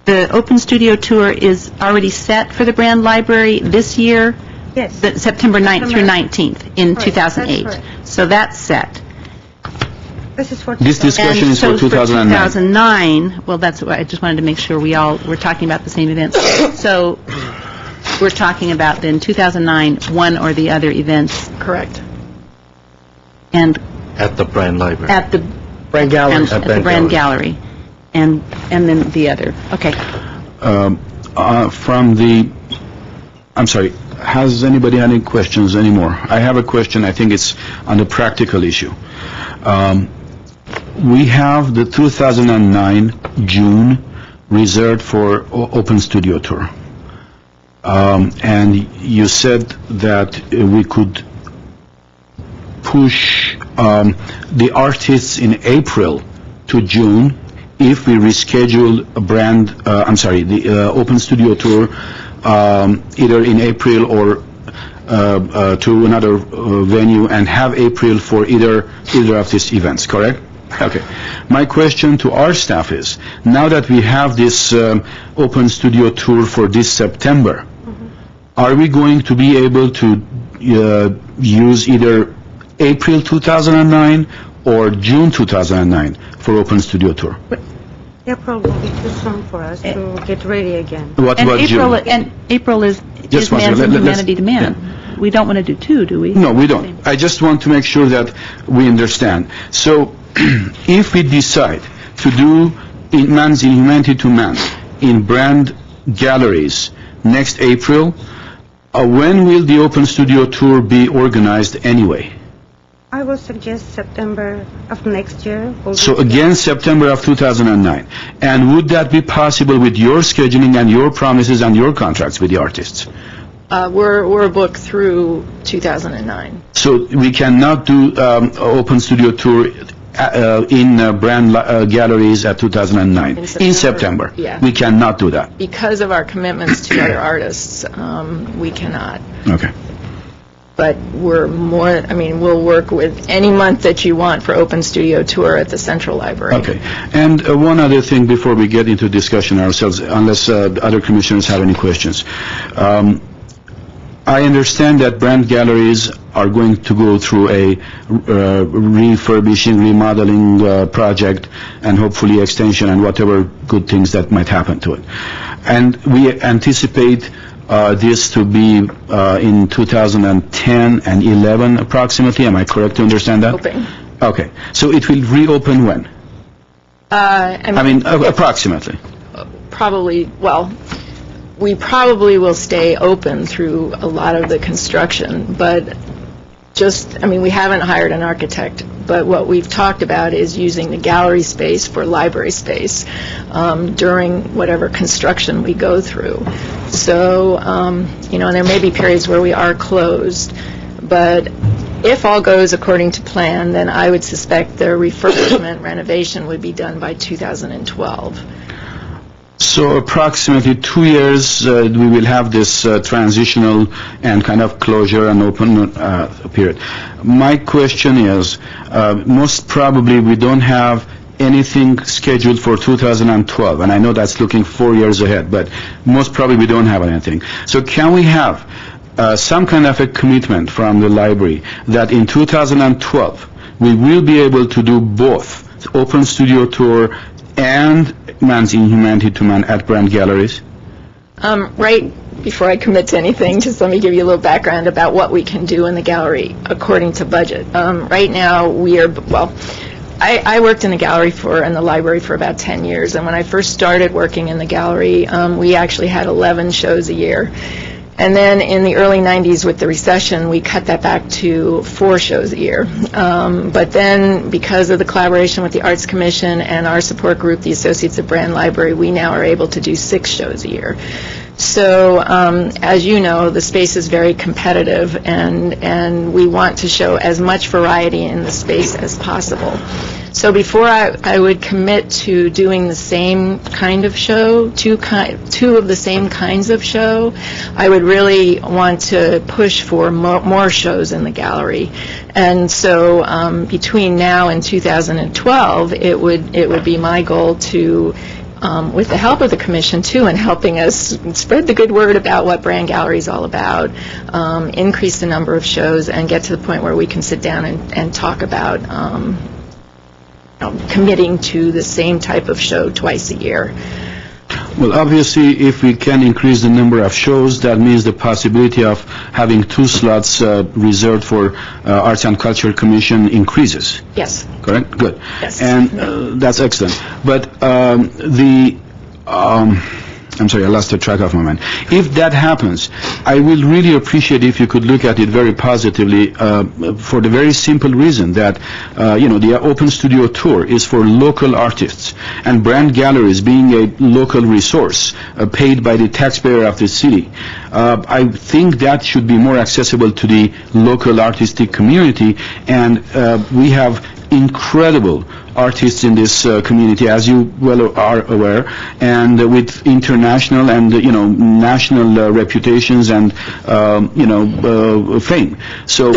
Speaker 4: the Open Studio Tour is already set for the Brand Library this year?
Speaker 10: Yes.
Speaker 4: September 9th through 19th in
Speaker 10: Correct.
Speaker 4: 2008.
Speaker 10: That's correct.
Speaker 4: So that's set.
Speaker 10: This is for
Speaker 1: This discussion is for 2009.
Speaker 4: 2009, well, that's what I just wanted to make sure we all were talking about the same events. So we're talking about then 2009, one or the other events.
Speaker 11: Correct.
Speaker 4: And
Speaker 3: At the Brand Library.
Speaker 4: at the
Speaker 12: Brand galleries.
Speaker 4: at the Brand Gallery, and then the other. Okay.
Speaker 1: I'm sorry, has anybody any questions anymore? I have a question, I think it's on the practical issue. We have the 2009 June reserved for Open Studio Tour. And you said that we could push the artists in April to June if we reschedule the Open Studio Tour either in April or to another venue, and have April for either of these events, correct? Okay. My question to our staff is, now that we have this Open Studio Tour for this September, are we going to be able to use either April 2009 or June 2009 for Open Studio Tour?
Speaker 10: April will be too soon for us to get ready again.
Speaker 1: What about June?
Speaker 4: And April is
Speaker 1: Just one
Speaker 4: Man's
Speaker 1: second.
Speaker 4: Inhumanity to Man. We don't want to do two, do we?
Speaker 1: No, we don't. I just want to make sure that we understand. So, if we decide to do Man's Inhumanity to Man in brand galleries next April, when will the Open Studio Tour be organized anyway?
Speaker 10: I will suggest September of next year.
Speaker 1: So again, September of 2009. And would that be possible with your scheduling and your promises and your contracts with the artists?
Speaker 11: We're booked through 2009.
Speaker 1: So we cannot do Open Studio Tour in Brand Galleries at 2009? In September.
Speaker 11: Yeah.
Speaker 1: We cannot do that.
Speaker 11: Because of our commitments to other artists, we cannot.
Speaker 1: Okay.
Speaker 11: But we'll work with any month that you want for Open Studio Tour at the Central Library.
Speaker 1: Okay. And one other thing before we get into discussion ourselves, unless other commissioners have any questions. I understand that Brand Galleries are going to go through a refurbishing, remodeling project, and hopefully extension and whatever good things that might happen to it. And we anticipate this to be in 2010 and 11 approximately. Am I correct to understand that?
Speaker 11: Hoping.
Speaker 1: Okay. So it will reopen when? Approximately.
Speaker 11: We probably will stay open through a lot of the construction, but we haven't hired an architect, but what we've talked about is using the gallery space for library space during whatever construction we go through. So, and there may be periods where we are closed, but if all goes according to plan, then I would suspect the refurbishment renovation would be done by 2012.
Speaker 1: So approximately 2 years, we will have this transitional and kind of closure and open period. My question is, most probably we don't have anything scheduled for 2012, and I know that's looking 4 years ahead, but most probably we don't have anything. So can we have some kind of a commitment from the library that in 2012 we will be able to do both Open Studio Tour and Man's Inhumanity to Man at Brand Galleries?
Speaker 11: Right before I commit to anything, just let me give you a little background about what we can do in the gallery according to budget. Right now, I worked in the gallery and the library for about 10 years, and when I first started working in the gallery, we actually had 11 shows a year. And then in the early 90s with the recession, we cut that back to 4 shows a year. But then because of the collaboration with the Arts Commission and our support group, the Associates of Brand Library, we now are able to do 6 shows a year. So as you know, the space is very competitive, and we want to show as much variety in the space as possible. So before I would commit to doing the same kind of show, two of the same kinds of show, I would really want to push for more shows in the gallery. And so between now and 2012, it would be my goal to, with the help of the Commission too, and helping us spread the good word about what Brand Gallery is all about, increase the number of shows, and get to the point where we can sit down and talk about committing to the same type of show twice a year.
Speaker 1: Well, obviously, if we can increase the number of shows, that means the possibility of having 2 slots reserved for Arts and Culture Commission increases.
Speaker 11: Yes.
Speaker 1: Correct? Good.
Speaker 11: Yes.
Speaker 1: And that's excellent. But I'm sorry, I lost the track of my mind. If that happens, I will really appreciate if you could look at it very positively for the very simple reason that, the Open Studio Tour is for local artists, and Brand Galleries being a local resource paid by the taxpayer of the city, I think that should be more accessible to the local artistic community, and we have incredible artists in this community, as you well are aware, and with international and national reputations and fame. So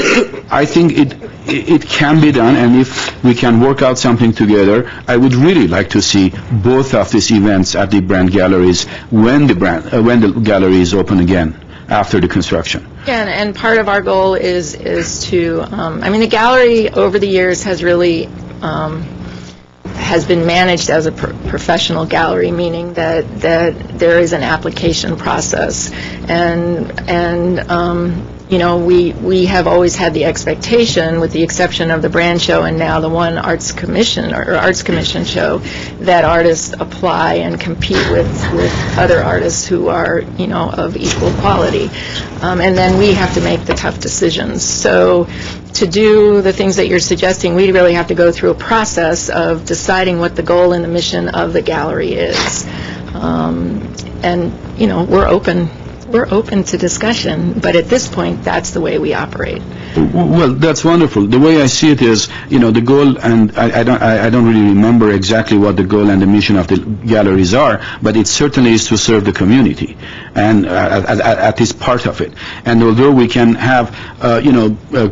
Speaker 1: I think it can be done, and if we can work out something together, I would really like to see both of these events at the Brand Galleries when the gallery is open again after the construction.
Speaker 11: Yeah, and part of our goal is to, the gallery over the years has really has been managed as a professional gallery, meaning that there is an application process, and we have always had the expectation, with the exception of the Brand Show and now the one Arts Commission show, that artists apply and compete with other artists who are of equal quality, and then we have to make the tough decisions. So to do the things that you're suggesting, we really have to go through a process of deciding what the goal and the mission of the gallery is, and we're open we're open to discussion, but at this point, that's the way we operate.
Speaker 1: Well, that's wonderful. The way I see it is, the goal, and I don't really remember exactly what the goal and the mission of the galleries are, but it certainly is to serve the community, and at least part of it. And although we can have,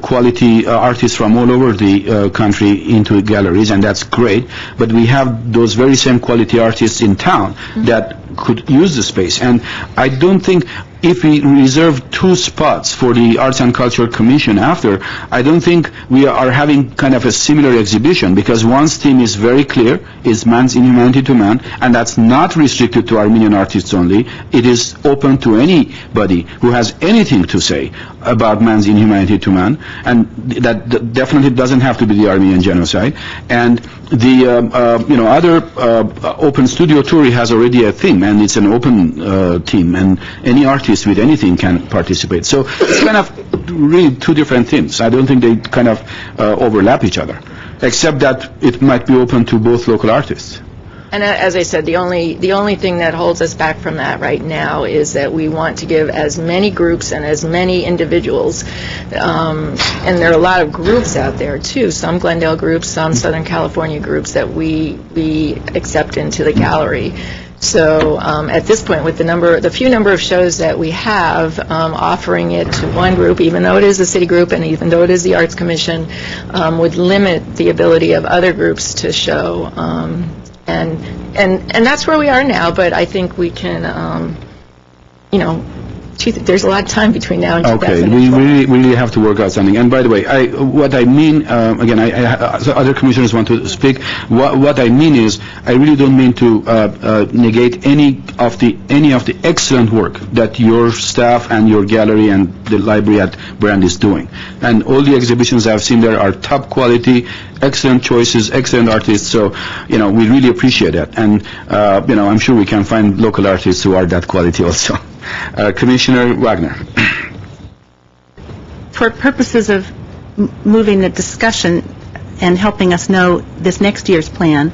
Speaker 1: quality artists from all over the country into galleries, and that's great, but we have those very same quality artists in town that could use the space. And I don't think if we reserve 2 spots for the Arts and Culture Commission after, I don't think we are having kind of a similar exhibition, because one's theme is very clear, is man's inhumanity to man, and that's not restricted to Armenian artists only. It is open to anybody who has anything to say about man's inhumanity to man, and that definitely doesn't have to be the Armenian genocide. And the other open studio tour has already a theme, and it's an open theme, and any artist with anything can participate. So it's kind of really 2 different themes. I don't think they kind of overlap each other, except that it might be open to both local artists.
Speaker 11: And as I said, the only thing that holds us back from that right now is that we want to give as many groups and as many individuals, and there are a lot of groups out there too, some Glendale groups, some Southern California groups that we accept into the gallery. So at this point, with the few number of shows that we have, offering it to one group, even though it is a city group and even though it is the Arts Commission, would limit the ability of other groups to show. And that's where we are now, but I think we can, there's a lot of time between now and 2012.
Speaker 1: Okay, we really have to work out something. And by the way, what I mean, again, so other commissioners want to speak. What I mean is, I really don't mean to negate any of the excellent work that your staff and your gallery and the library at Brand is doing. And all the exhibitions I've seen there are top quality, excellent choices, excellent artists. So, we really appreciate that. And, I'm sure we can find local artists who are that quality also. Commissioner Wagner.
Speaker 4: For purposes of moving the discussion and helping us know this next year's plan,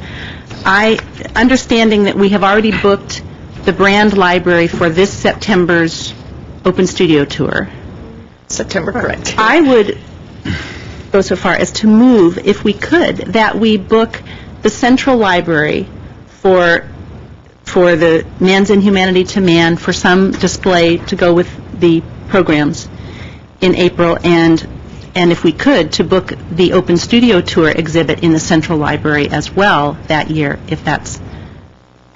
Speaker 4: understanding that we have already booked the Brand Library for this September's Open Studio Tour.
Speaker 11: September, correct.
Speaker 4: I would go so far as to move, if we could, that we book the Central Library for the Man's Inhumanity to Man, for some display to go with the programs in April, and if we could, to book the Open Studio Tour exhibit in the Central Library as well that year, if that's,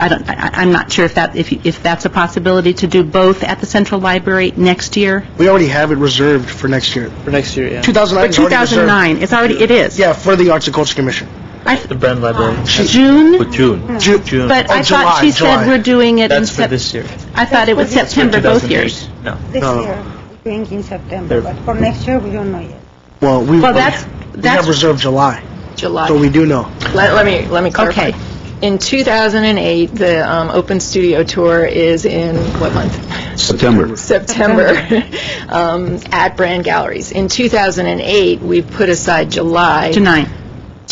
Speaker 4: I'm not sure if that's a possibility to do both at the Central Library next year.
Speaker 12: We already have it reserved for next year.
Speaker 13: For next year, yeah.
Speaker 12: 2009
Speaker 4: For 2009, it is.
Speaker 12: Yeah, for the Arts and Culture Commission.
Speaker 13: The Brand Library.
Speaker 4: June?
Speaker 13: June.
Speaker 4: But I thought she said we're doing it in
Speaker 13: That's for this year.
Speaker 4: I thought it was September both years.
Speaker 13: No.
Speaker 10: This year, we're doing in September, but for next year, we don't know yet.
Speaker 12: Well, we
Speaker 4: that's
Speaker 12: have reserved July,
Speaker 11: July.
Speaker 12: so we do know.
Speaker 11: Let me clarify.
Speaker 4: Okay.
Speaker 11: In 2008, the Open Studio Tour is in what month?
Speaker 1: September.
Speaker 11: September, at Brand Galleries. In 2008, we've put aside July.
Speaker 4: To 9.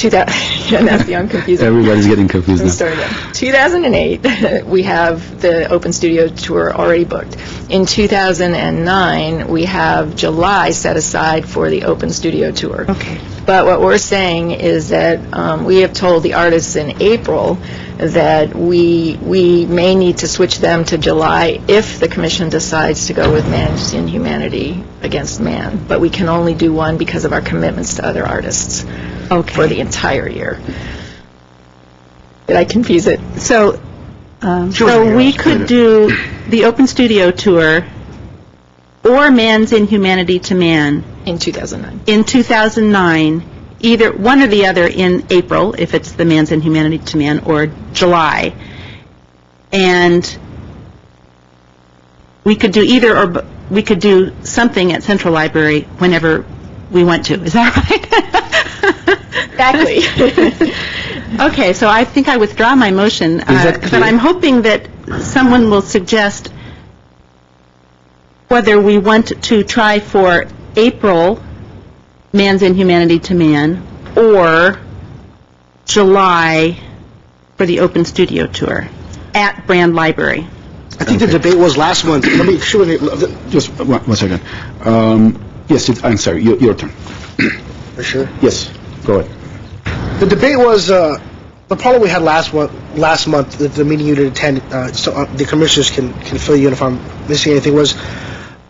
Speaker 11: That's the unconfusing.
Speaker 1: Everybody's getting confused now.
Speaker 11: Start again. 2008, we have the Open Studio Tour already booked. In 2009, we have July set aside for the Open Studio Tour.
Speaker 4: Okay.
Speaker 11: But what we're saying is that we have told the artists in April that we may need to switch them to July if the commission decides to go with Man's Inhumanity Against Man. But we can only do one because of our commitments to other artists for the entire year. Did I confuse it?
Speaker 4: So we could do the Open Studio Tour or Man's Inhumanity to Man
Speaker 11: in 2009.
Speaker 4: In 2009, either one or the other in April, if it's the Man's Inhumanity to Man, or July. And we could do either, or we could do something at Central Library whenever we want to. Is that right?
Speaker 11: Exactly.
Speaker 4: Okay, so I think I withdraw my motion, but I'm hoping that someone will suggest whether we want to try for April, Man's Inhumanity to Man, or July for the Open Studio Tour at Brand Library.
Speaker 12: I think the debate was last month. Let me show you.
Speaker 1: Just one second. Yes, I'm sorry, your turn.
Speaker 12: For sure.
Speaker 1: Yes, go ahead.
Speaker 12: The debate was the problem we had last month. The meeting you did attend, so the commissioners can fill you in if I'm missing anything. Was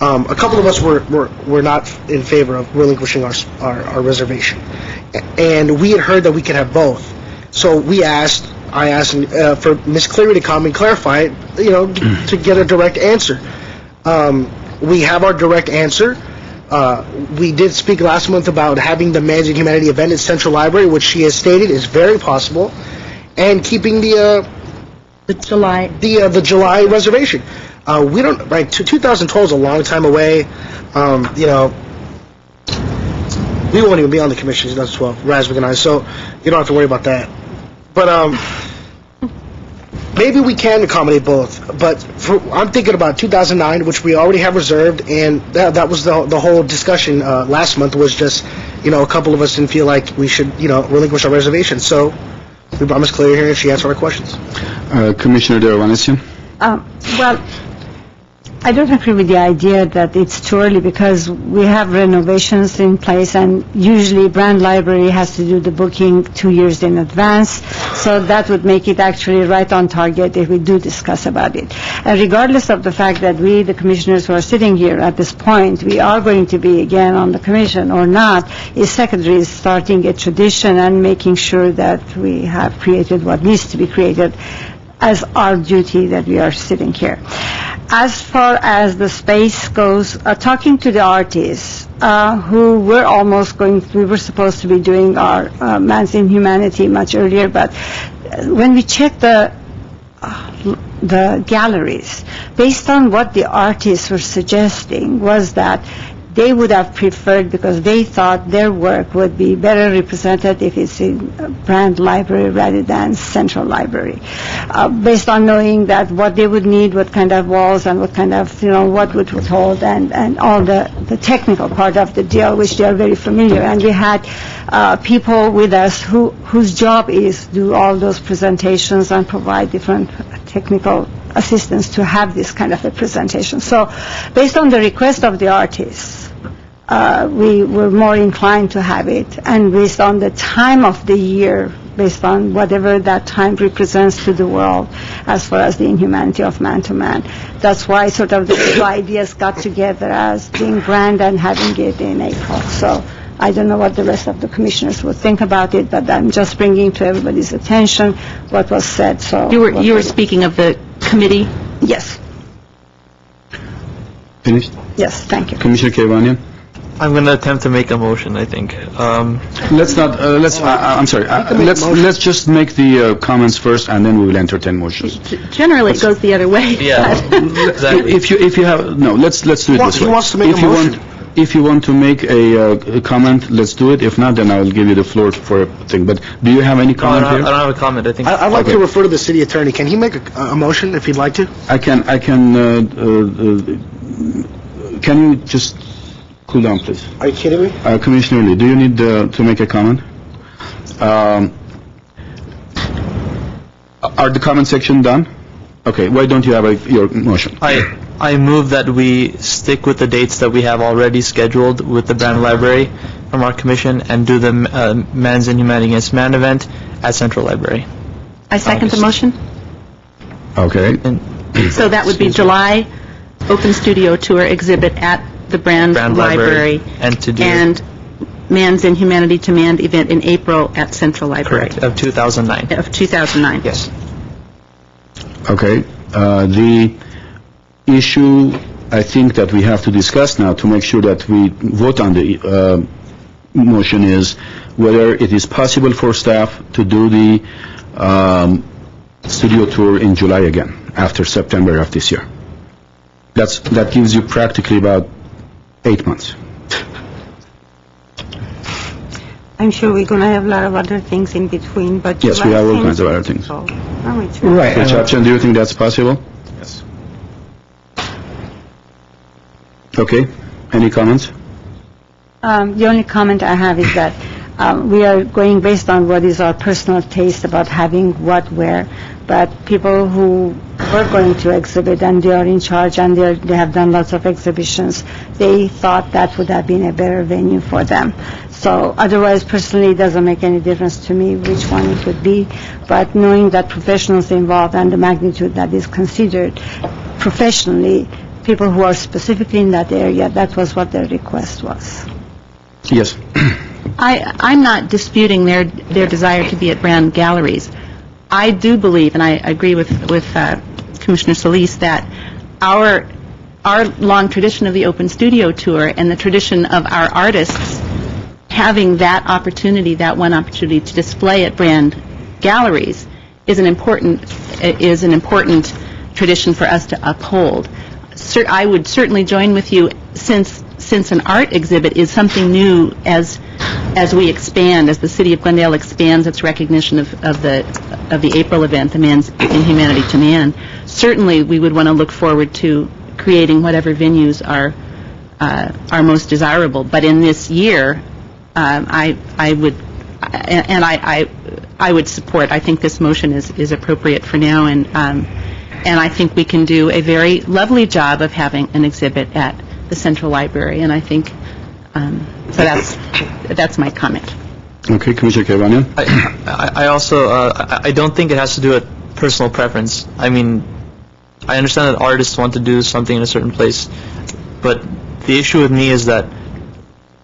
Speaker 12: a couple of us were not in favor of relinquishing our reservation, and we had heard that we could have both. So I asked for Ms. Cleary to come and clarify it, to get a direct answer. We have our direct answer. We did speak last month about having the Man's and Humanity event at Central Library, which she has stated is very possible, and keeping the July reservation. We don't, right, 2012 is a long time away. We won't even be on the commission in 2012, Razmik and I, so you don't have to worry about that. But maybe we can accommodate both. But I'm thinking about 2009, which we already have reserved, and that was the whole discussion last month. Was just a couple of us didn't feel like we should relinquish our reservation. So we brought Ms. Cleary here, and she answered our questions.
Speaker 1: Commissioner Devanesian.
Speaker 10: Well, I don't agree with the idea that it's too early because we have renovations in place, and usually Brand Library has to do the booking 2 years in advance, so that would make it actually right on target if we do discuss about it. And regardless of the fact that we, the commissioners who are sitting here at this point, we are going to be again on the commission or not, is Secretary is starting a tradition and making sure that we have created what needs to be created as our duty that we are sitting here. As far as the space goes, talking to the artists who we were supposed to be doing our Man's in Humanity much earlier, but when we checked the galleries, based on what the artists were suggesting was that they would have preferred, because they thought their work would be better represented if it's in Brand Library rather than Central Library, based on knowing that what they would need, what kind of walls and what kind of, what would hold, and all the technical part of the deal, which they are very familiar. And we had people with us whose job is do all those presentations and provide different technical assistance to have this kind of a presentation. So based on the request of the artists, we were more inclined to have it, and based on the time of the year, based on whatever that time represents to the world as far as the inhumanity of man to man. That's why sort of the two ideas got together as being grand and having it in April. So I don't know what the rest of the commissioners would think about it, but I'm just bringing to everybody's attention what was said. So
Speaker 4: You were speaking of the committee?
Speaker 10: Yes.
Speaker 1: Finished?
Speaker 10: Yes, thank you.
Speaker 1: Commissioner Kevanian.
Speaker 13: I'm going to attempt to make a motion, I think.
Speaker 1: Let's not, I'm sorry, let's just make the comments first, and then we will entertain motions.
Speaker 4: Generally, it goes the other way.
Speaker 13: Yeah, exactly.
Speaker 1: If you have, no, let's do it this way.
Speaker 12: He wants to make a motion.
Speaker 1: If you want to make a comment, let's do it. If not, then I will give you the floor for a thing. But do you have any comment here?
Speaker 13: I don't have a comment, I think.
Speaker 12: I'd like to refer to the city attorney. Can he make a motion if he'd like to?
Speaker 1: Can you just cool down, please?
Speaker 12: Are you kidding me?
Speaker 1: Commissioner Lee, do you need to make a comment? Are the comment section done? Okay, why don't you have your motion?
Speaker 13: I move that we stick with the dates that we have already scheduled with the Brand Library from our commission and do the Man's and Humanity Against Man event at Central Library.
Speaker 4: I second the motion.
Speaker 1: Okay.
Speaker 4: So that would be July Open Studio Tour exhibit at the Brand Library. And Man's in Humanity to Man event in April at Central Library.
Speaker 13: Correct, of 2009.
Speaker 4: Of 2009.
Speaker 13: Yes.
Speaker 1: Okay. The issue I think that we have to discuss now to make sure that we vote on the motion is whether it is possible for staff to do the studio tour in July again, after September of this year. That gives you practically about 8 months.
Speaker 10: I'm sure we're going to have a lot of other things in between, but
Speaker 1: yes, we have all kinds of other things.
Speaker 2: Right.
Speaker 1: Chapchan, do you think that's possible? Yes. Okay. Any comments?
Speaker 10: The only comment I have is that we are going based on what is our personal taste about having what where, but people who were going to exhibit and they are in charge and they have done lots of exhibitions, they thought that would have been a better venue for them. So otherwise, personally, it doesn't make any difference to me which one it would be, but knowing that professionals involved and the magnitude that is considered professionally, people who are specifically in that area, that was what their request was.
Speaker 1: Yes.
Speaker 4: I'm not disputing their desire to be at Brand Galleries. I do believe, and I agree with Commissioner Solis, that our long tradition of the Open Studio Tour and the tradition of our artists having that opportunity, that one opportunity to display at Brand Galleries is an important tradition for us to uphold. I would certainly join with you, since an art exhibit is something new as we expand, as the city of Glendale expands its recognition of the April event, the Man's Inhumanity to Man. Certainly, we would want to look forward to creating whatever venues are most desirable. But in this year, I would support. I think this motion is appropriate for now, and I think we can do a very lovely job of having an exhibit at the Central Library, and I think so. That's my comment.
Speaker 1: Okay, Commissioner Kevanian.
Speaker 13: I also I don't think it has to do with personal preference. I mean, I understand that artists want to do something in a certain place, but the issue with me is that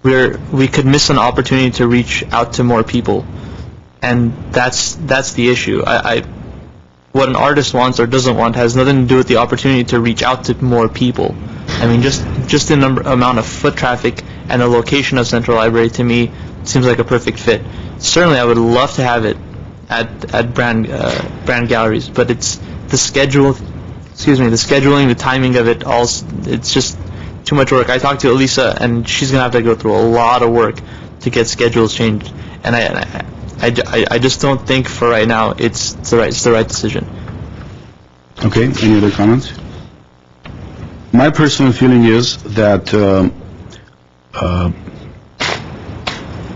Speaker 13: we could miss an opportunity to reach out to more people, and that's the issue. What an artist wants or doesn't want has nothing to do with the opportunity to reach out to more people. I mean, just the amount of foot traffic and the location of Central Library, to me, seems like a perfect fit. Certainly, I would love to have it at Brand Galleries, but it's the scheduling, the timing of it, it's just too much work. I talked to Elisa, and she's going to have to go through a lot of work to get schedules changed, and I just don't think for right now it's the right decision.
Speaker 1: Okay, any other comments? My personal feeling is that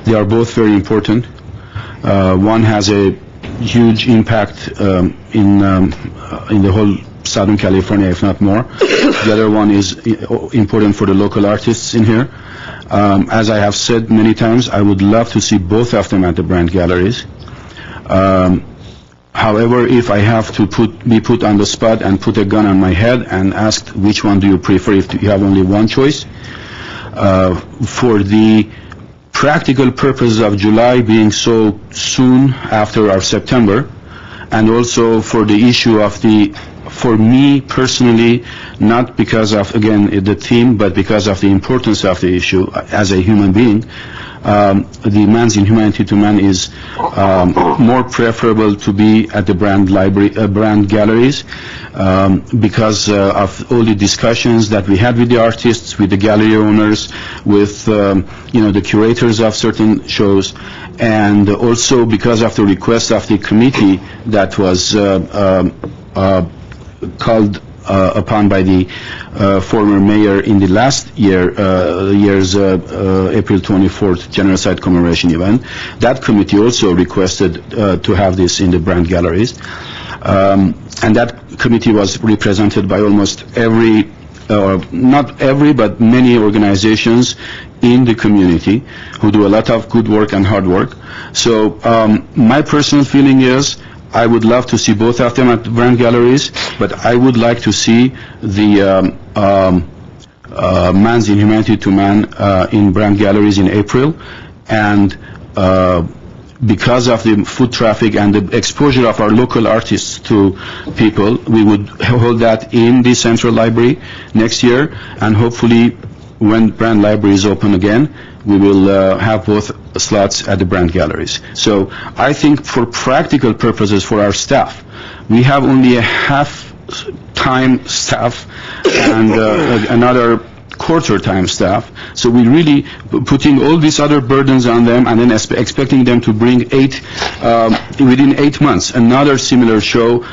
Speaker 1: they are both very important. One has a huge impact in the whole Southern California, if not more. The other one is important for the local artists in here. As I have said many times, I would love to see both of them at the Brand Galleries. However, if I have to be put on the spot and put a gun on my head and asked which one do you prefer if you have only one choice, for the practical purpose of July being so soon after our September, and also for the issue of for me personally, not because of, again, the theme, but because of the importance of the issue as a human being, the Man's Inhumanity to Man is more preferable to be at the Brand Galleries because of all the discussions that we had with the artists, with the gallery owners, with the curators of certain shows, and also because of the request of the committee that was called upon by the former mayor in the last year's April 24th Genocide Commemoration event. That committee also requested to have this in the Brand Galleries. And that committee was represented by almost not every, but many organizations in the community who do a lot of good work and hard work. So my personal feeling is I would love to see both of them at the Brand Galleries, but I would like to see the Man's Inhumanity to Man in Brand Galleries in April, and because of the foot traffic and the exposure of our local artists to people, we would hold that in the Central Library next year, and hopefully when Brand Library is open again, we will have both slots at the Brand Galleries. So I think for practical purposes for our staff, we have only a half-time staff and another quarter-time staff. So we really putting all these other burdens on them and then expecting them to bring within 8 months another similar show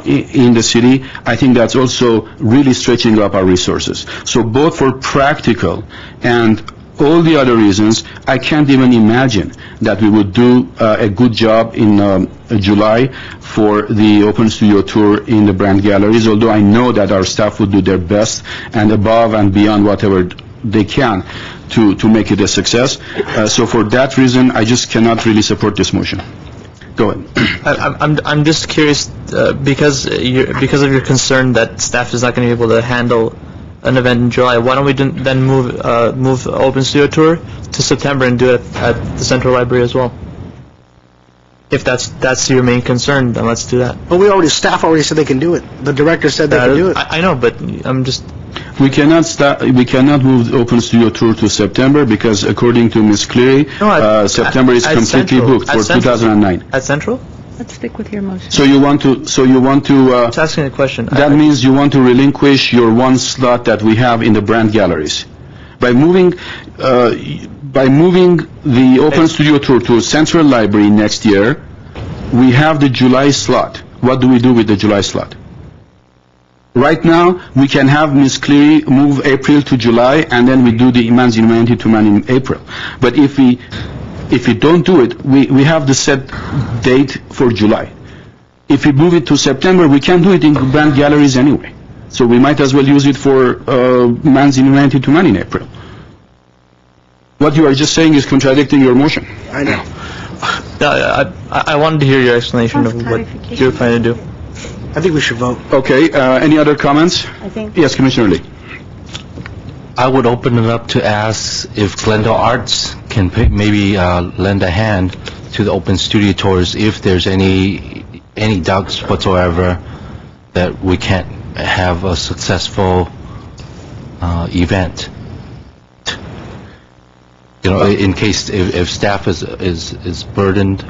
Speaker 1: in the city. I think that's also really stretching up our resources. So both for practical and all the other reasons, I can't even imagine that we would do a good job in July for the Open Studio Tour in the brand galleries, although I know that our staff would do their best and above and beyond whatever they can to make it a success. So for that reason, I just cannot really support this motion. Go ahead.
Speaker 13: I'm just curious, because of your concern that staff is not going to be able to handle an event in July, why don't we then move the Open Studio Tour to September and do it at the Central Library as well? If that's your main concern, then let's do that.
Speaker 12: But staff already said they can do it. The director said they can do it.
Speaker 13: I know, but I'm just...
Speaker 1: We cannot move the Open Studio Tour to September because according to Ms. Cleary, September is completely booked for 2009.
Speaker 13: At Central?
Speaker 4: Let's stick with your motion.
Speaker 1: So you want to
Speaker 13: Just asking a question.
Speaker 1: That means you want to relinquish your one slot that we have in the brand galleries. By moving the Open Studio Tour to Central Library next year, we have the July slot. What do we do with the July slot? Right now, we can have Ms. Cleary move April to July, and then we do the Man's Humanity to Man in April. But if we don't do it, we have the set date for July. If we move it to September, we can't do it in brand galleries anyway. So we might as well use it for Man's Humanity to Man in April. What you are just saying is contradicting your motion.
Speaker 12: I know.
Speaker 13: I wanted to hear your explanation of what you're planning to do.
Speaker 12: I think we should vote.
Speaker 1: Okay, any other comments?
Speaker 4: I think.
Speaker 1: Yes, Commissioner Lee.
Speaker 3: I would open it up to ask if Glendale Arts can maybe lend a hand to the Open Studio Tours if there's any doubts whatsoever that we can't have a successful event. You know, in case if staff is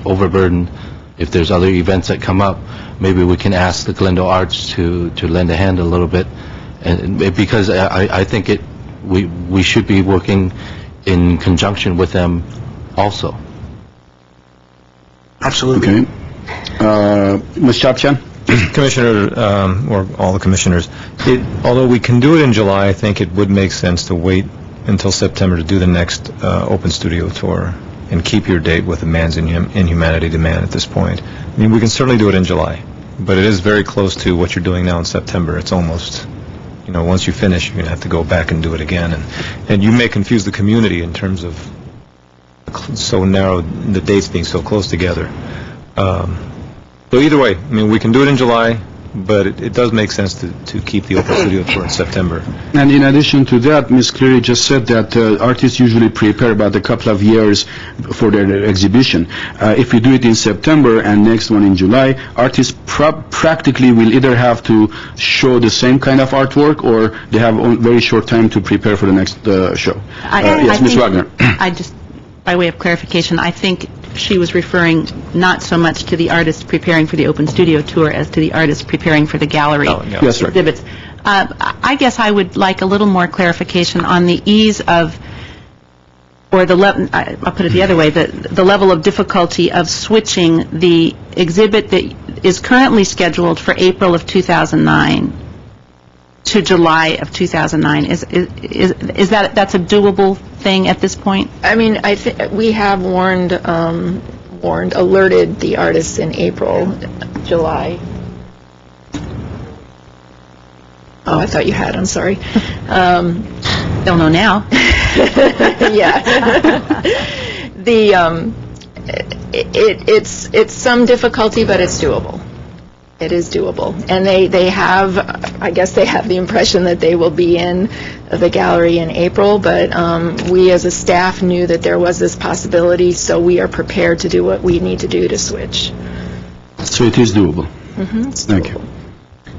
Speaker 3: overburdened, if there's other events that come up, maybe we can ask the Glendale Arts to lend a hand a little bit, and because I think we should be working in conjunction with them also.
Speaker 12: Absolutely.
Speaker 1: Okay. Ms. Chapchan?
Speaker 14: Commissioner, or all the commissioners, although we can do it in July, I think it would make sense to wait until September to do the next Open Studio Tour and keep your date with the Man's Inhumanity to Man at this point. I mean, we can certainly do it in July, but it is very close to what you're doing now in September. It's almost, once you finish, you're going to have to go back and do it again. And you may confuse the community in terms of so narrow, the dates being so close together. So either way, I mean, we can do it in July, but it does make sense to keep the Open Studio Tour in September.
Speaker 1: And in addition to that, Ms. Cleary just said that artists usually prepare about a couple of years for their exhibition. If we do it in September and next one in July, artists practically will either have to show the same kind of artwork or they have very short time to prepare for the next show. Yes, Ms. Wagner.
Speaker 4: By way of clarification, I think she was referring not so much to the artists preparing for the Open Studio Tour as to the artists preparing for the gallery exhibits. I guess I would like a little more clarification on the ease of, or I'll put it the other way, the level of difficulty of switching the exhibit that is currently scheduled for April of 2009 to July of 2009. Is that's a doable thing at this point?
Speaker 11: I mean, I think we have alerted the artists in April, July. Oh, I thought you had. I'm sorry.
Speaker 4: Don't know now.
Speaker 11: Yeah. It's some difficulty, but it's doable. It is doable. And they have, I guess they have the impression that they will be in the gallery in April, but we as a staff knew that there was this possibility, so we are prepared to do what we need to do to switch.
Speaker 1: So it is doable.
Speaker 11: Mm-hmm.
Speaker 1: Thank you.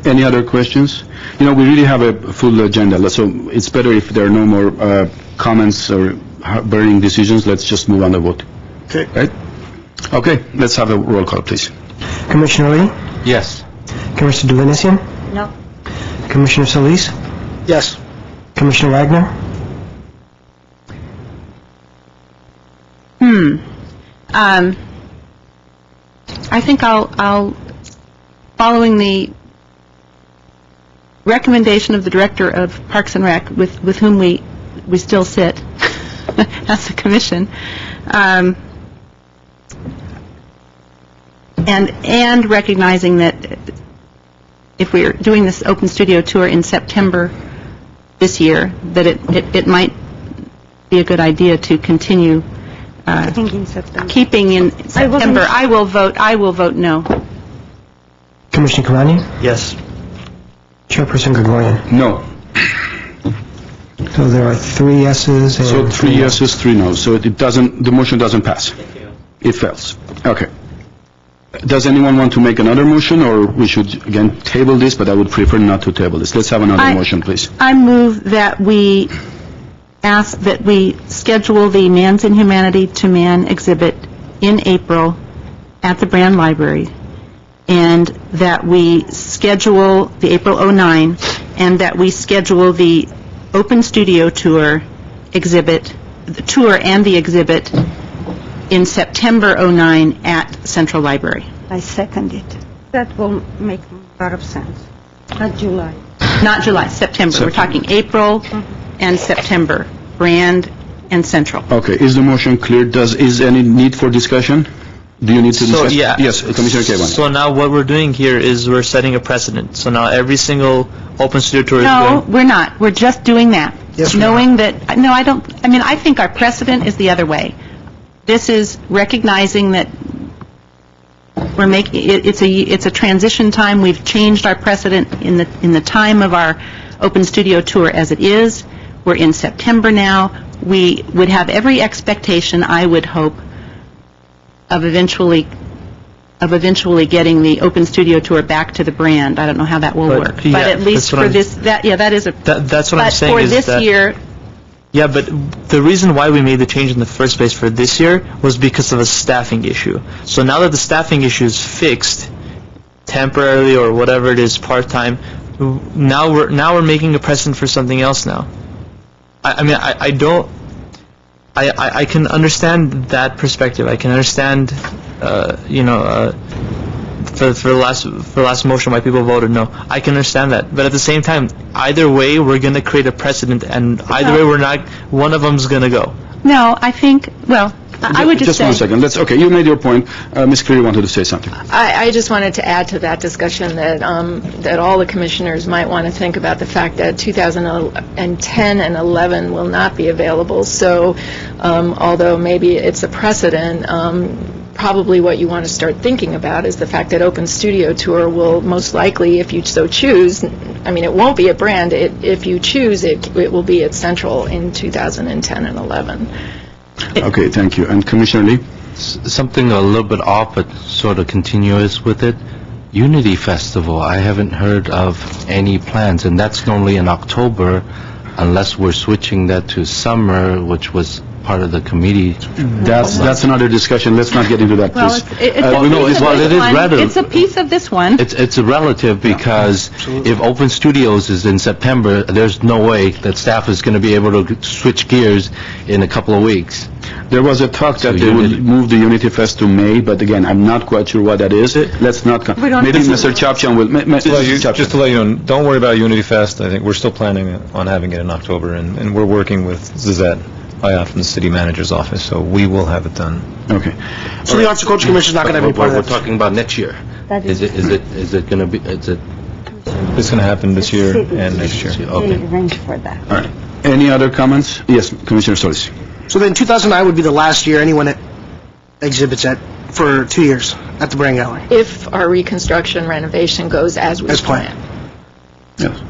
Speaker 1: Any other questions? We really have a full agenda, so it's better if there are no more comments or burning decisions. Let's just move on the vote.
Speaker 12: Okay.
Speaker 1: Right? Okay, let's have a roll call, please.
Speaker 2: Commissioner Lee?
Speaker 3: Yes.
Speaker 2: Commissioner Duvernisian?
Speaker 6: No.
Speaker 2: Commissioner Solis?
Speaker 12: Yes.
Speaker 2: Commissioner Wagner?
Speaker 4: I think I'll following the recommendation of the Director of Parks and Rec, with whom we still sit, as a commission. And recognizing that if we're doing this open studio tour in September this year, that it might be a good idea to continue
Speaker 10: I think in September.
Speaker 4: keeping in September. I will vote no.
Speaker 2: Commissioner Kamani?
Speaker 13: Yes.
Speaker 2: Chairperson Gregorian?
Speaker 1: No.
Speaker 2: So there are 3 yeses and...
Speaker 1: So 3 yeses, 3 noes. So it doesn't, the motion doesn't pass. It fails. Okay. Does anyone want to make another motion, or we should, again, table this, but I would prefer not to table this. Let's have another motion, please.
Speaker 4: I move that we ask that we schedule the Man's Inhumanity to Man exhibit in April at the Brand Library, and that we schedule the April 09, and that we schedule the Open Studio Tour exhibit, the tour and the exhibit in September 09 at Central Library.
Speaker 10: I second it. That will make a lot of sense. Not July.
Speaker 4: Not July, September. We're talking April and September, Brand and Central.
Speaker 1: Okay, is the motion clear? Is any need for discussion? Do you need to discuss?
Speaker 13: yeah.
Speaker 1: Yes, Commissioner K.
Speaker 13: So now what we're doing here is we're setting a precedent. So now every single open studio tour is
Speaker 4: No,
Speaker 13: going...
Speaker 4: we're not. We're just doing that.
Speaker 12: Yes, we
Speaker 4: knowing that, no, I don't, I mean, I think our precedent is the other way. This is recognizing that we're making, it's a transition time. We've changed our precedent in the time of our Open Studio Tour as it is. We're in September now. We would have every expectation, I would hope, of eventually getting the Open Studio Tour back to the Brand. I don't know how that will work.
Speaker 13: yeah,
Speaker 4: But at least
Speaker 13: that's what
Speaker 4: for
Speaker 13: I'm-
Speaker 4: this, that is a...
Speaker 13: That's what I'm saying
Speaker 4: But
Speaker 13: is
Speaker 4: for this
Speaker 13: that-
Speaker 4: year,
Speaker 13: Yeah, but the reason why we made the change in the first place for this year was because of a staffing issue. So now that the staffing issue is fixed, temporarily or whatever it is, part-time, now we're making a precedent for something else now. I can understand that perspective. I can understand, for the last motion why people voted no. I can understand that. But at the same time, either way, we're going to create a precedent, and either way, one of them's going to go.
Speaker 4: no, I think, well, I would just say...
Speaker 1: Just 1 second. Okay, you made your point. Ms. Cleary wanted to say something.
Speaker 11: I just wanted to add to that discussion that all the commissioners might want to think about the fact that 2010 and 11 will not be available. So although maybe it's a precedent, probably what you want to start thinking about is the fact that Open Studio Tour will most likely, if you so choose, I mean, it won't be a Brand. If you choose, it will be at Central in 2010 and 11.
Speaker 1: Okay, thank you. And Commissioner Lee?
Speaker 3: Something a little bit off, but sort of continuous with it. Unity Festival, I haven't heard of any plans, and that's normally in October, unless we're switching that to summer, which was part of the committee.
Speaker 1: That's another discussion. Let's not get into that,
Speaker 4: Well,
Speaker 1: please.
Speaker 4: it's a piece of this one.
Speaker 3: It's a relative, because if Open Studios is in September, there's no way that staff is going to be able to switch gears in a couple of weeks.
Speaker 1: There was a talk that they
Speaker 3: Unity.
Speaker 1: would move the Unity Fest to May, but again, I'm not quite sure what that is. Let's not... Maybe Mr. Chapchian will...
Speaker 14: Just to let you know, don't worry about Unity Fest. I think we're still planning on having it in October, and we're working with Zizette from the city manager's office, so we will have it done.
Speaker 1: Okay.
Speaker 12: So the Arts and Culture Commission is not going to be part of
Speaker 3: We're
Speaker 12: that.
Speaker 3: talking about next year. Is it going to be...
Speaker 14: It's going to happen this year and next year.
Speaker 3: Okay.
Speaker 10: Arrange for that.
Speaker 1: All right. Any other comments? Yes, Commissioner Solis.
Speaker 12: So then 2009 would be the last year anyone exhibits at for 2 years at the Brand Gallery.
Speaker 11: If our reconstruction renovation goes as we
Speaker 12: As
Speaker 11: plan.
Speaker 1: Yes.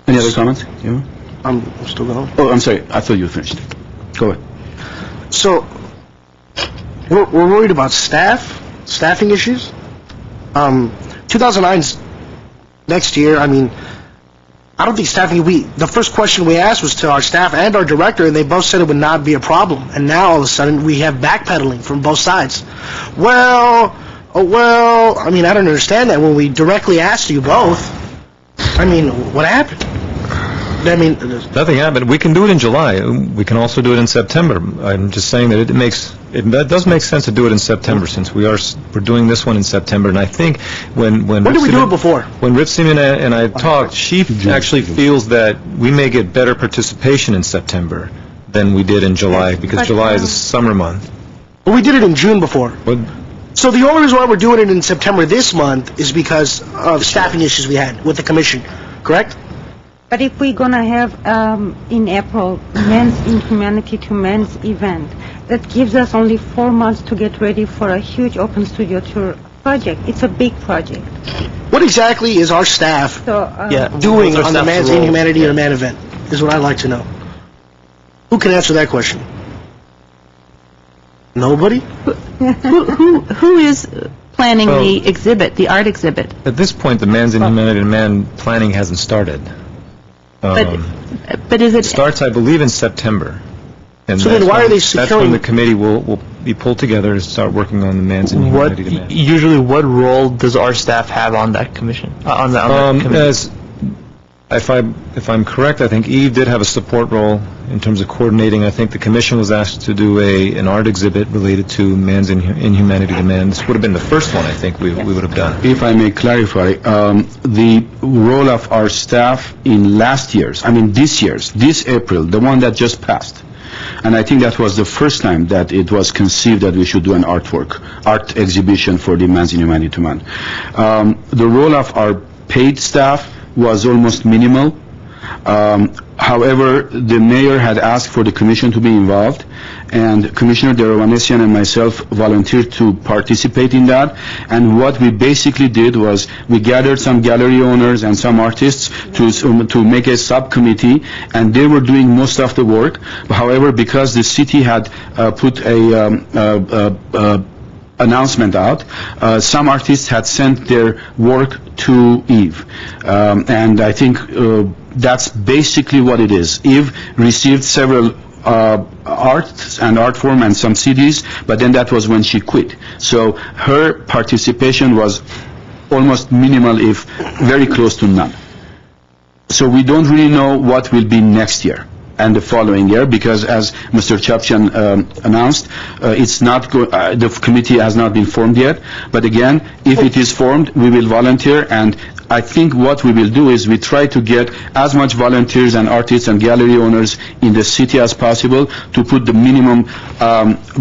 Speaker 1: Any other comments? Yeah.
Speaker 12: I'm still going.
Speaker 1: Oh, I'm sorry. I thought you finished. Go ahead.
Speaker 12: So we're worried about staffing issues. 2009's next year. I mean, I don't think staffing. The first question we asked was to our staff and our director, and they both said it would not be a problem. And now all of a sudden we have backpedaling from both sides. Well, I mean, I don't understand that. When we directly asked you both, I mean, what happened? I mean,
Speaker 14: Nothing happened. We can do it in July. We can also do it in September. I'm just saying that it does make sense to do it in September, since we're doing this one in September. And I think when
Speaker 12: did we do it before?
Speaker 14: When Rip Simeon and I talked, she actually feels that we may get better participation in September than we did in July, because July is a summer month.
Speaker 12: Well, we did it in June before.
Speaker 14: But
Speaker 12: So the only reason why we're doing it in September this month is because of staffing issues we had with the commission, correct?
Speaker 10: But if we're gonna have in April Men's in Humanity to Men's event, that gives us only 4 months to get ready for a huge open studio tour project. It's a big project.
Speaker 12: What exactly is our staff
Speaker 10: So
Speaker 12: doing
Speaker 13: What's our
Speaker 12: on the
Speaker 13: staff's
Speaker 12: Man's
Speaker 13: role?
Speaker 12: Inhumanity to Man event, is what I'd like to know. Who can answer that question? Nobody?
Speaker 4: Who is planning the exhibit, the art exhibit?
Speaker 14: at this point, the Man's Inhumanity to Man planning hasn't started.
Speaker 4: But is
Speaker 14: It
Speaker 4: it,
Speaker 14: starts, I believe, in September. And
Speaker 12: So then
Speaker 14: that's
Speaker 12: why
Speaker 14: when-
Speaker 12: are they
Speaker 14: That's when
Speaker 12: securing-
Speaker 14: the committee will be pulled together to start working on the Man's Inhumanity to Man.
Speaker 13: Usually, what role does our staff have on that commission? On that committee?
Speaker 14: If I'm correct, I think Eve did have a support role in terms of coordinating. I think the commission was asked to do an art exhibit related to Man's Inhumanity to Man. This would have been the first one, I think, we would have done.
Speaker 1: If I may clarify, the role of our staff in last year's, this April, the one that just passed, and I think that was the first time that it was conceived that we should do an art exhibition for the Man's Inhumanity to Man. The role of our paid staff was almost minimal. However, the mayor had asked for the commission to be involved, and Commissioner Deravanesian and myself volunteered to participate in that. And what we basically did was we gathered some gallery owners and some artists to make a subcommittee, and they were doing most of the work. However, because the city had put a announcement out, some artists had sent their work to Eve. And I think that's basically what it is. Eve received several art and art form and some CDs, but then that was when she quit. So her participation was almost minimal, if very close to none. So we don't really know what will be next year and the following year, because as Mr. Chapchian announced, it's not the committee has not been formed yet. But again, if it is formed, we will volunteer, and I think what we will do is we try to get as much volunteers and artists and gallery owners in the city as possible to put the minimum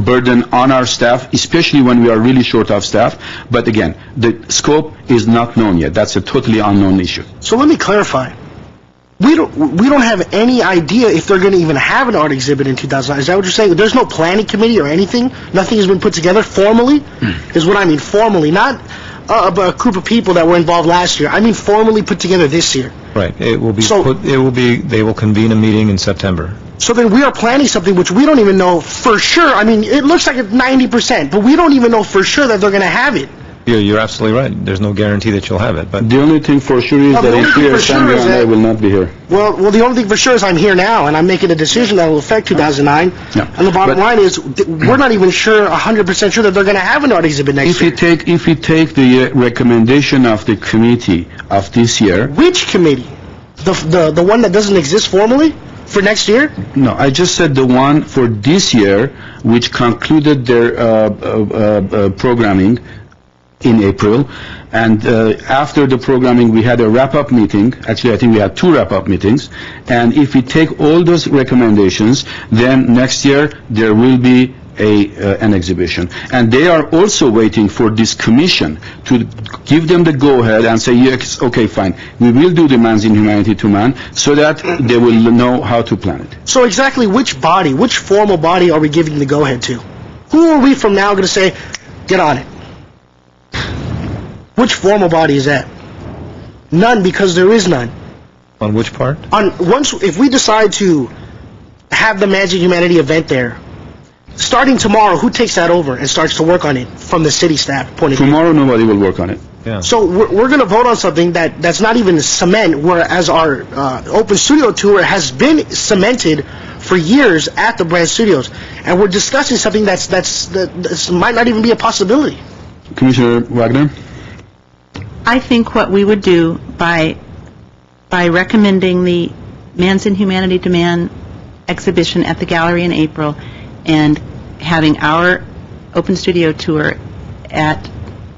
Speaker 1: burden on our staff, especially when we are really short of staff. But again, the scope is not known yet. That's a totally unknown issue.
Speaker 12: So let me clarify. We don't have any idea if they're going to even have an art exhibit in 2009. Is that what you're saying? There's no planning committee or anything? Nothing has been put together formally? Is what I mean, formally. Not a group of people that were involved last year. I mean formally put together this year.
Speaker 14: Right. It will be
Speaker 12: So-
Speaker 14: they will convene a meeting in September.
Speaker 12: So then we are planning something which we don't even know for sure. I mean, it looks like it's 90%, but we don't even know for sure that they're going to have it.
Speaker 14: You're absolutely right. There's no guarantee that you'll have it, but
Speaker 1: The only thing for sure is
Speaker 12: Well,
Speaker 1: that
Speaker 12: the
Speaker 1: in
Speaker 12: only
Speaker 1: 3
Speaker 12: thing
Speaker 1: years'
Speaker 12: for
Speaker 1: time,
Speaker 12: sure
Speaker 1: you
Speaker 12: is
Speaker 1: and I
Speaker 12: that-
Speaker 1: will not be here.
Speaker 12: Well, the only thing for sure is I'm here now, and I'm making a decision that will affect 2009.
Speaker 1: Yeah.
Speaker 12: And the bottom
Speaker 1: But-
Speaker 12: line is, we're not even sure, 100% sure that they're going to have an art exhibit next
Speaker 1: If
Speaker 12: year.
Speaker 1: we take the recommendation of the committee of this year,
Speaker 12: Which committee? The one that doesn't exist formally for next year?
Speaker 1: no, I just said the one for this year, which concluded their programming in April, and after the programming, we had a wrap-up meeting. Actually, I think we had 2 wrap-up meetings, and if we take all those recommendations, then next year there will be an exhibition. And they are also waiting for this commission to give them the go-ahead and say, yes, okay, fine, we will do the Man's Inhumanity to Man, so that they will know how to plan it.
Speaker 12: So exactly which body, which formal body are we giving the go-ahead to? Who are we from now going to say, get on it? Which formal body is that? None, because there is none.
Speaker 14: on which part?
Speaker 12: If we decide to have the Magic Humanity event there, starting tomorrow, who takes that over and starts to work on it from the city staff point of view?
Speaker 1: Tomorrow, nobody will work on it.
Speaker 14: Yeah.
Speaker 12: So we're going to vote on something that's not even cement, whereas our open studio tour has been cemented for years at the Brand Studios, and we're discussing something that might not even be a possibility.
Speaker 1: Commissioner Wagner?
Speaker 4: I think what we would do by recommending the Man's Inhumanity to Man exhibition at the gallery in April and having our open studio tour at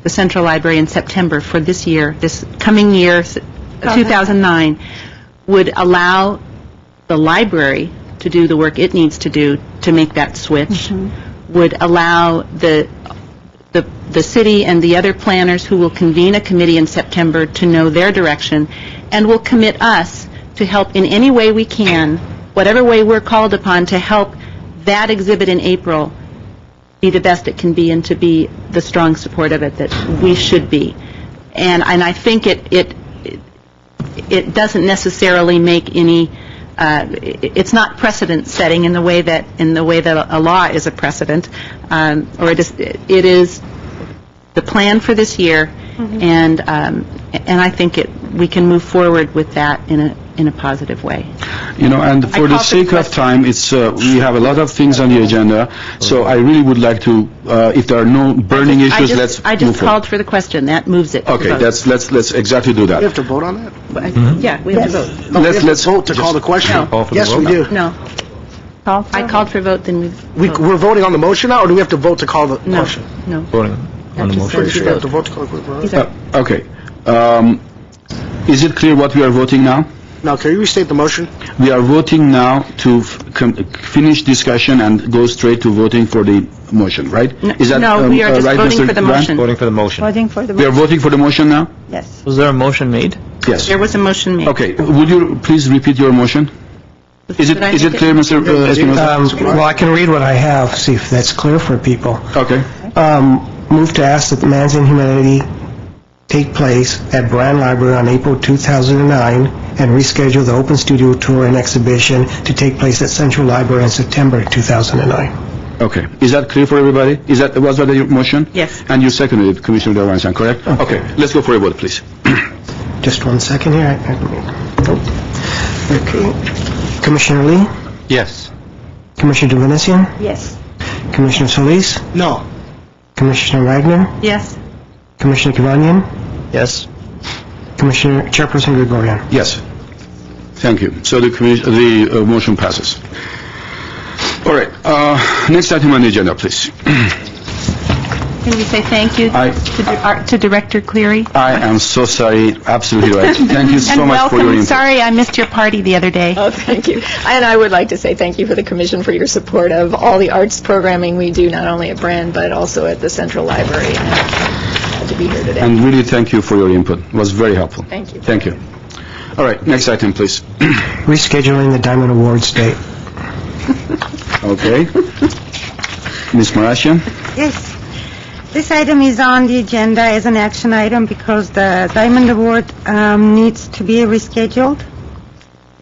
Speaker 4: the Central Library in September for this year, this coming year, 2009, would allow the library to do the work it needs to do to make that switch, would allow the city and the other planners who will convene a committee in September to know their direction, and will commit us to help in any way we can, whatever way we're called upon, to help that exhibit in April be the best it can be and to be the strong support of it that we should be. And I think it doesn't necessarily make any, it's not precedent setting in the way that a law is a precedent, or it is the plan for this year, and I think we can move forward with that in a positive way.
Speaker 1: And for the sake of time, we have a lot of things on the agenda, so I really would like to, if there are no burning issues, let's move
Speaker 4: I just
Speaker 1: forward.
Speaker 4: called for the question. That moves it. to
Speaker 1: Okay,
Speaker 4: vote.
Speaker 1: let's exactly do that.
Speaker 12: We have to vote on that?
Speaker 4: Yeah, we have to vote.
Speaker 12: No, we have to vote to call the question.
Speaker 14: Call for the
Speaker 12: Yes, we
Speaker 14: vote.
Speaker 12: do.
Speaker 4: No. I called for vote, then
Speaker 12: We're voting on the motion now, or do we have to vote to call the question?
Speaker 4: No.
Speaker 14: Voting on the motion.
Speaker 12: Pretty sure we have to vote to call the question.
Speaker 1: Okay. Is it clear what we are voting now?
Speaker 12: Now, can you restate the motion?
Speaker 1: We are voting now to finish discussion and go straight to voting for the motion, right? Is that
Speaker 4: No, we are just
Speaker 1: right,
Speaker 4: voting
Speaker 1: Mr.
Speaker 4: for the
Speaker 1: Grant?
Speaker 4: motion.
Speaker 14: Voting for the motion.
Speaker 6: Voting for the
Speaker 1: We are voting for the motion now?
Speaker 6: Yes.
Speaker 13: Was there a motion made?
Speaker 1: Yes.
Speaker 4: There was a motion made.
Speaker 1: Okay. Would you please repeat your motion? Is
Speaker 4: Did I
Speaker 1: it
Speaker 4: make it?
Speaker 1: clear, Mr. Espinosa?
Speaker 2: Well, I can read what I have, see if that's clear for people.
Speaker 1: Okay.
Speaker 2: Move to ask that the Man's in Humanity take place at Brand Library on April 2009 and reschedule the open studio tour and exhibition to take place at Central Library in September 2009.
Speaker 1: Okay. Is that clear for everybody? Was that your motion?
Speaker 4: Yes.
Speaker 1: And you seconded it, Commissioner Del Rey, correct? Okay. Let's go for a vote, please.
Speaker 2: Just 1 second here. Okay. Commissioner Lee?
Speaker 3: Yes.
Speaker 2: Commissioner Duvenesian?
Speaker 6: Yes.
Speaker 2: Commissioner Solis?
Speaker 12: No.
Speaker 2: Commissioner Wagner?
Speaker 4: Yes.
Speaker 2: Commissioner Kivanian?
Speaker 13: Yes.
Speaker 2: Commissioner Chairperson Gregorian?
Speaker 1: Yes. Thank you. So the motion passes. All right. Next item on the agenda, please.
Speaker 4: Can we say thank you to Director Cleary?
Speaker 1: I am so sorry. Absolutely right. Thank you so much for your input.
Speaker 4: Sorry I missed your party the other day.
Speaker 11: Oh, thank you. And I would like to say thank you for the Commission for your support of all the arts programming we do, not only at Brand, but also at the Central Library. And I'm glad to be here today.
Speaker 1: And really thank you for your input. It was very helpful.
Speaker 11: Thank you.
Speaker 1: Thank you. All right. Next item, please.
Speaker 2: Rescheduling the Diamond Awards date.
Speaker 1: Okay. Ms. Marashian?
Speaker 10: Yes. This item is on the agenda as an action item because the Diamond Award needs to be rescheduled.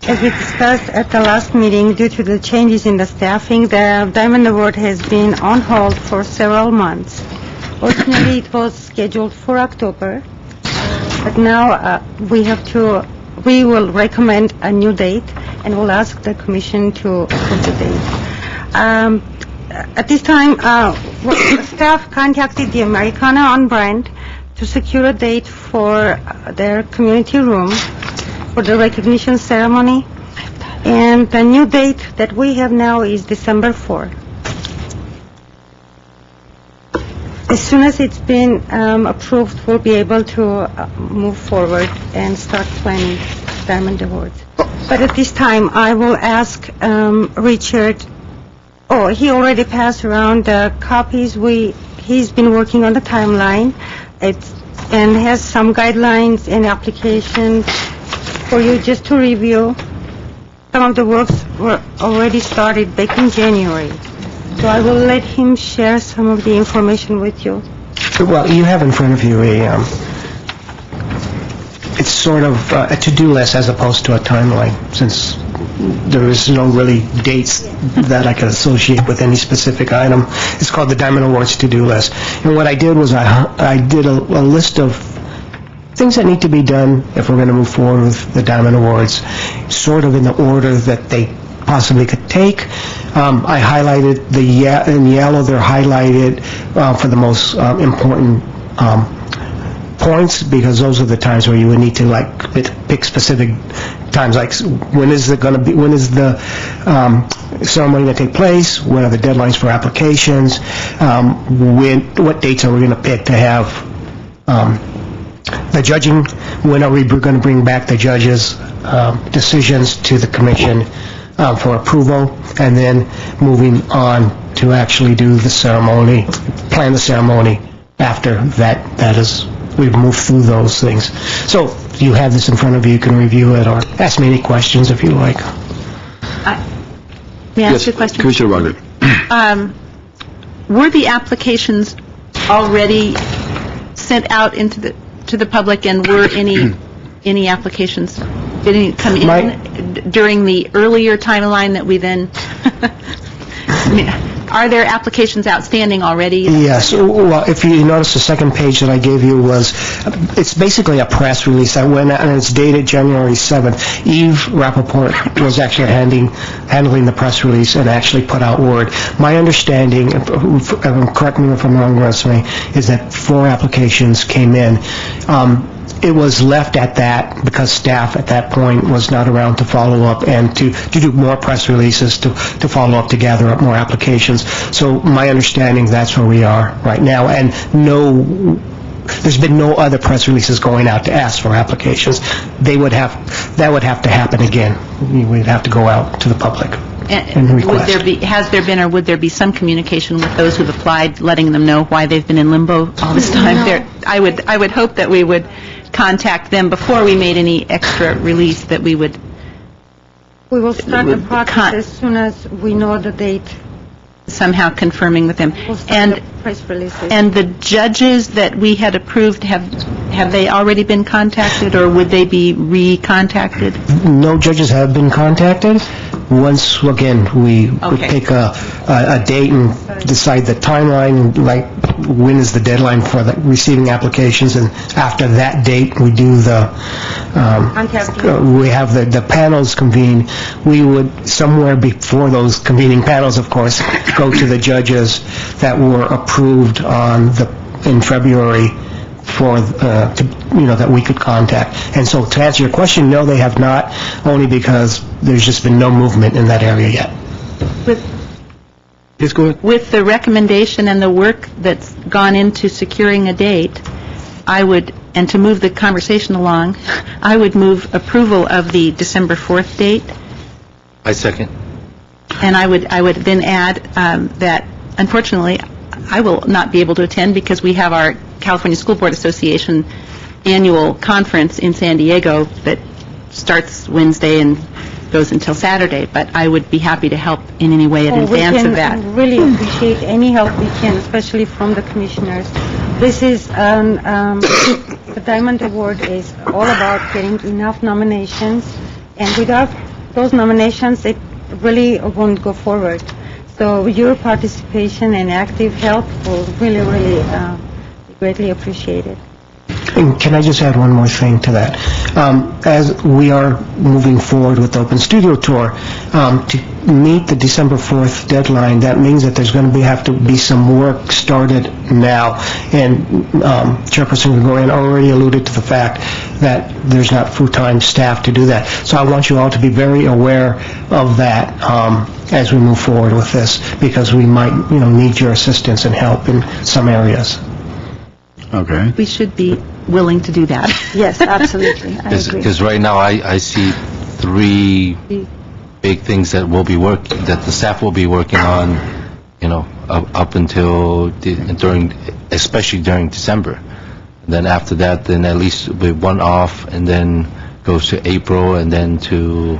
Speaker 10: As we discussed at the last meeting, due to the changes in the staffing, the Diamond Award has been on hold for several months. Originally, it was scheduled for October, but now we will recommend a new date, and we'll ask the Commission to approve the date. At this time, staff contacted the Americana on Brand to secure a date for their community room for the recognition ceremony, and the new date that we have now is December 4. As soon as it's been approved, we'll be able to move forward and start planning Diamond Awards. But at this time, I will ask Richard. Oh, he already passed around the copies. He's been working on the timeline and has some guidelines and applications for you just to review. Some of the works were already started back in January. So I will let him share some of the information with you.
Speaker 2: Well, you have in front of you it's sort of a to-do list as opposed to a timeline, since there is no really dates that I can associate with any specific item. It's called the Diamond Awards to-do list. And what I did was I did a list of things that need to be done if we're going to move forward with the Diamond Awards, sort of in the order that they possibly could take. I highlighted in yellow, they're highlighted for the most important points, because those are the times where you would need to pick specific times, like when is the ceremony going to take place, when are the deadlines for applications, what dates are we going to pick to have the judging, when are we going to bring back the judges' decisions to the commission, for approval, and then moving on to actually do the ceremony, plan the ceremony after that is, we've moved through those things. So you have this in front of you, you can review it, or ask me any questions if you like.
Speaker 4: May I ask you a question?
Speaker 1: Commissioner Wagner.
Speaker 4: Were the applications already sent out to the public, and were any applications, did any come in during the earlier timeline that we then, are there applications outstanding already?
Speaker 2: Yes. Well, if you notice, the second page that I gave you it's basically a press release that went out, and it's dated January 7th. Eve Rappaport was actually handling the press release and actually put out word. My understanding, correct me if I'm wrong, Resume, is that 4 applications came in. It was left at that because staff at that point was not around to follow up and to do more press releases, to follow up, to gather up more applications. So my understanding, that's where we are right now, and there's been no other press releases going out to ask for applications. That would have to happen again. We'd have to go out to the public and request.
Speaker 4: Has there been, or would there be some communication with those who've applied, letting them know why they've been in limbo all this time?
Speaker 6: No.
Speaker 4: I would hope that we would contact them before we made any extra release, that we would...
Speaker 10: We will start the process as soon as we know the date.
Speaker 4: Somehow confirming with them.
Speaker 10: We'll start the press releases.
Speaker 4: And the judges that we had approved, have they already been contacted, or would they be re-contacted?
Speaker 2: No judges have been contacted. Once, again, we would pick a date and decide the timeline, like when is the deadline for receiving applications, and after that date, we do we have the panels convene. We would, somewhere before those convening panels, of course, go to the judges that were approved in February that we could contact. And so to answer your question, no, they have not, only because there's just been no movement in that area yet.
Speaker 1: Yes, go ahead.
Speaker 4: With the recommendation and the work that's gone into securing a date, and to move the conversation along, I would move approval of the December 4th date.
Speaker 3: I second.
Speaker 4: And I would then add that, unfortunately, I will not be able to attend because we have our California School Board Association annual conference in San Diego that starts Wednesday and goes until Saturday, but I would be happy to help in any way in advance of that.
Speaker 10: We really appreciate any help we can, especially from the commissioners. This is, the Diamond Award is all about getting enough nominations, and without those nominations, it really won't go forward. So your participation and active help will really, really be greatly appreciated.
Speaker 2: And can I just add one more thing to that? As we are moving forward with the Open Studio Tour, to meet the December 4th deadline, that means that there's going to have to be some work started now. And Chairperson Gregorian already alluded to the fact that there's not full-time staff to do that. So I want you all to be very aware of that as we move forward with this, because we might, need your assistance and help in some areas.
Speaker 1: Okay.
Speaker 4: We should be willing to do that.
Speaker 10: Yes, absolutely. I agree.
Speaker 3: Because right now I see 3 big things that that the staff will be working on, up until especially during December. And then after that, then at least with one off, and then goes to April, and then to